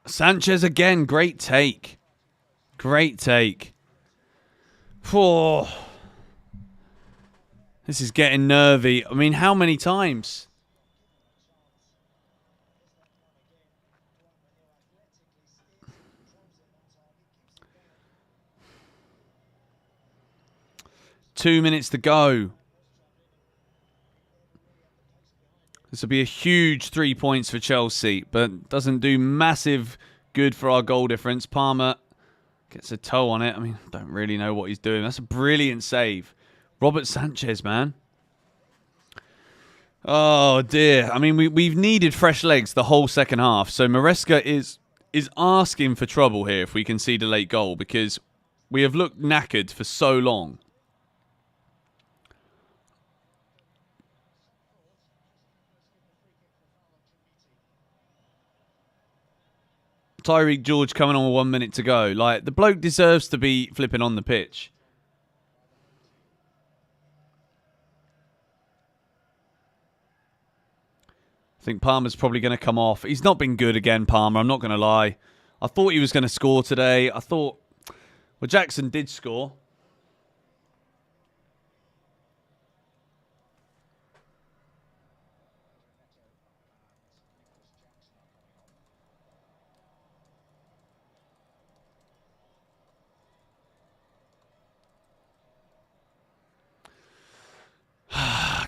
Sanchez again. Great take. Great take. Oh, this is getting nervy. I mean, how many times? Two minutes to go. This will be a huge 3 points for Chelsea, but doesn't do massive good for our goal difference. Palmer gets a toe on it. I mean, don't really know what he's doing. That's a brilliant save. Robert Sanchez, man. Oh, dear. I mean, we've needed fresh legs the whole second half, so Maresca is asking for trouble here if we concede a late goal, because we have looked knackered for so long. Tyreek George coming on with 1 minute to go. Like, the bloke deserves to be flipping on the pitch. I think Palmer's probably going to come off. He's not been good again, Palmer. I'm not going to lie. I thought he was going to score today. I thought... Well, Jackson did score.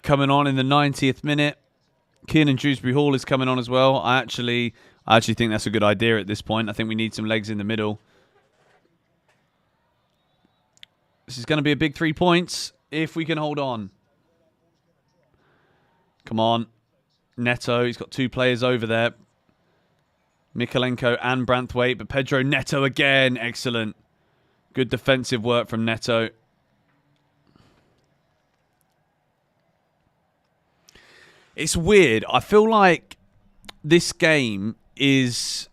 Coming on in the 90th minute. Kieran Dewsbury Hall is coming on as well. I actually think that's a good idea at this point. I think we need some legs in the middle. This is going to be a big 3 points if we can hold on. Come on. Neto, he's got two players over there. Mikalenko and Branthwaite, but Pedro Neto again. Excellent. Good defensive work from Neto. It's weird. I feel like this game is...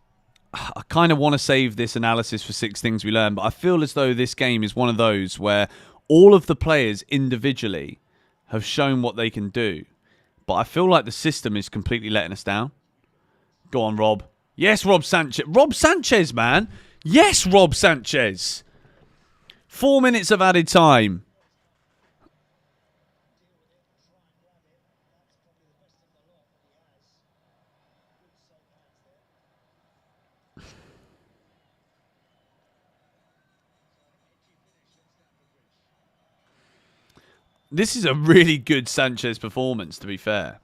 I kind of want to save this analysis for 6 things we learned, but I feel as though this game is one of those where all of the players individually have shown what they can do, but I feel like the system is completely letting us down. Go on, Rob. Yes, Rob Sanchez. Rob Sanchez, man. Yes, Rob Sanchez. 4 minutes of added time. This is a really good Sanchez performance, to be fair.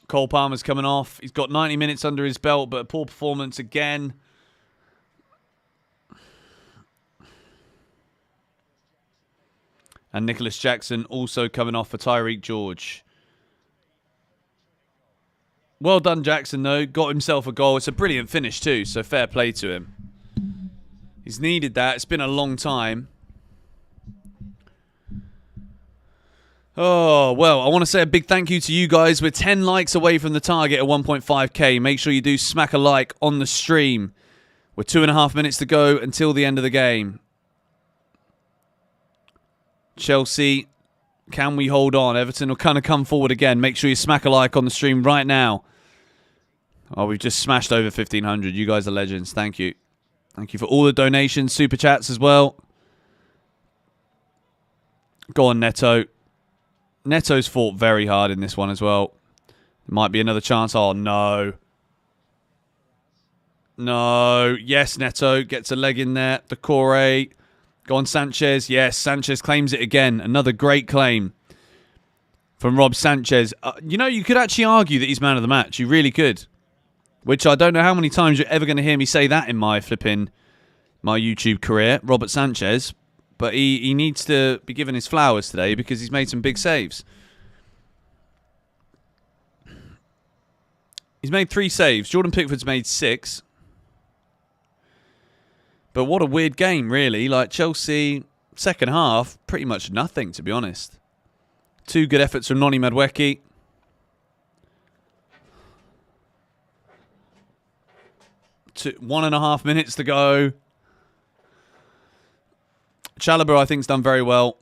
Cole Palmer's coming off. He's got 90 minutes under his belt, but a poor performance again. And Nicholas Jackson also coming off for Tyreek George. Well done, Jackson, though. Got himself a goal. It's a brilliant finish, too, so fair play to him. He's needed that. It's been a long time. Oh, well, I want to say a big thank you to you guys. We're 10 likes away from the target at 1.5k. Make sure you do smack a like on the stream. We're 2.5 minutes to go until the end of the game. Chelsea, can we hold on? Everton will kind of come forward again. Make sure you smack a like on the stream right now. Oh, we've just smashed over 1,500. You guys are legends. Thank you. Thank you for all the donations, super chats as well. Go on, Neto. Neto's fought very hard in this one as well. Might be another chance. Oh, no. No. Yes, Neto gets a leg in there. Decore Go on, Sanchez. Yes, Sanchez claims it again. Another great claim from Rob Sanchez. You know, you could actually argue that he's man of the match. You really could. Which I don't know how many times you're ever going to hear me say that in my YouTube career, Robert Sanchez. But he needs to be given his flowers today because he's made some big saves. He's made 3 saves. Jordan Pickford's made 6. But what a weird game, really. Like, Chelsea, second half, pretty much nothing, to be honest. 2 good efforts from Noni Madueke. 1.5 minutes to go. Chalobah, I think, has done very well.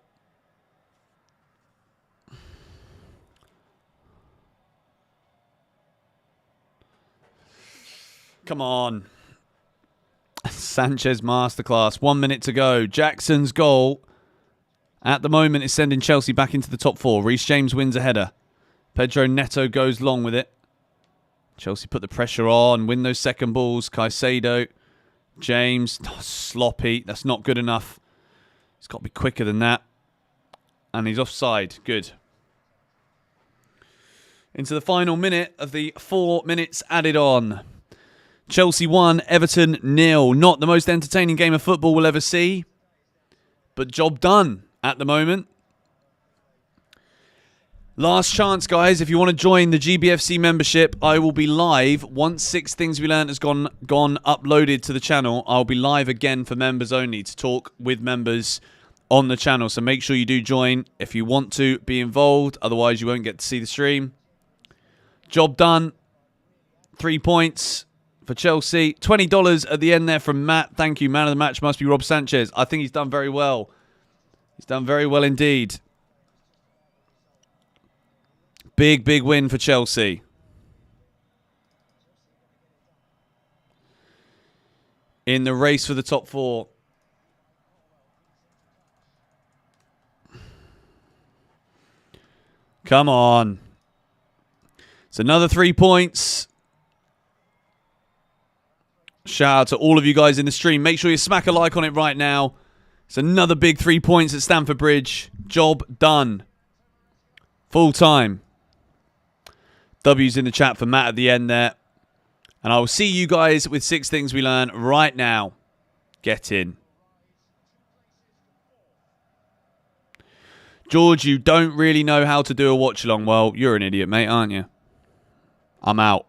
Come on. Sanchez masterclass. 1 minute to go. Jackson's goal at the moment is sending Chelsea back into the top 4. Reece James wins a header. Pedro Neto goes long with it. Chelsea put the pressure on, win those second balls. Caicedo, James, sloppy. That's not good enough. He's got to be quicker than that. And he's offside. Good. Into the final minute of the 4 minutes added on. Chelsea 1, Everton 0. Not the most entertaining game of football we'll ever see, but job done at the moment. Last chance, guys. If you want to join the GBFC membership, I will be live once 6 Things We Learned has gone uploaded to the channel. I'll be live again for members only to talk with members on the channel. So make sure you do join if you want to be involved. Otherwise, you won't get to see the stream. Job done. 3 points for Chelsea. $20 at the end there from Matt. Thank you. Man of the match must be Rob Sanchez. I think he's done very well. He's done very well indeed. Big, big win for Chelsea. In the race for the top 4. Come on. It's another 3 points. Shout out to all of you guys in the stream. Make sure you smack a like on it right now. It's another big 3 points at Stamford Bridge. Job done. Full time. W's in the chat for Matt at the end there. And I will see you guys with 6 Things We Learn right now. Get in. George, you don't really know how to do a watch along. Well, you're an idiot, mate, aren't you? I'm out.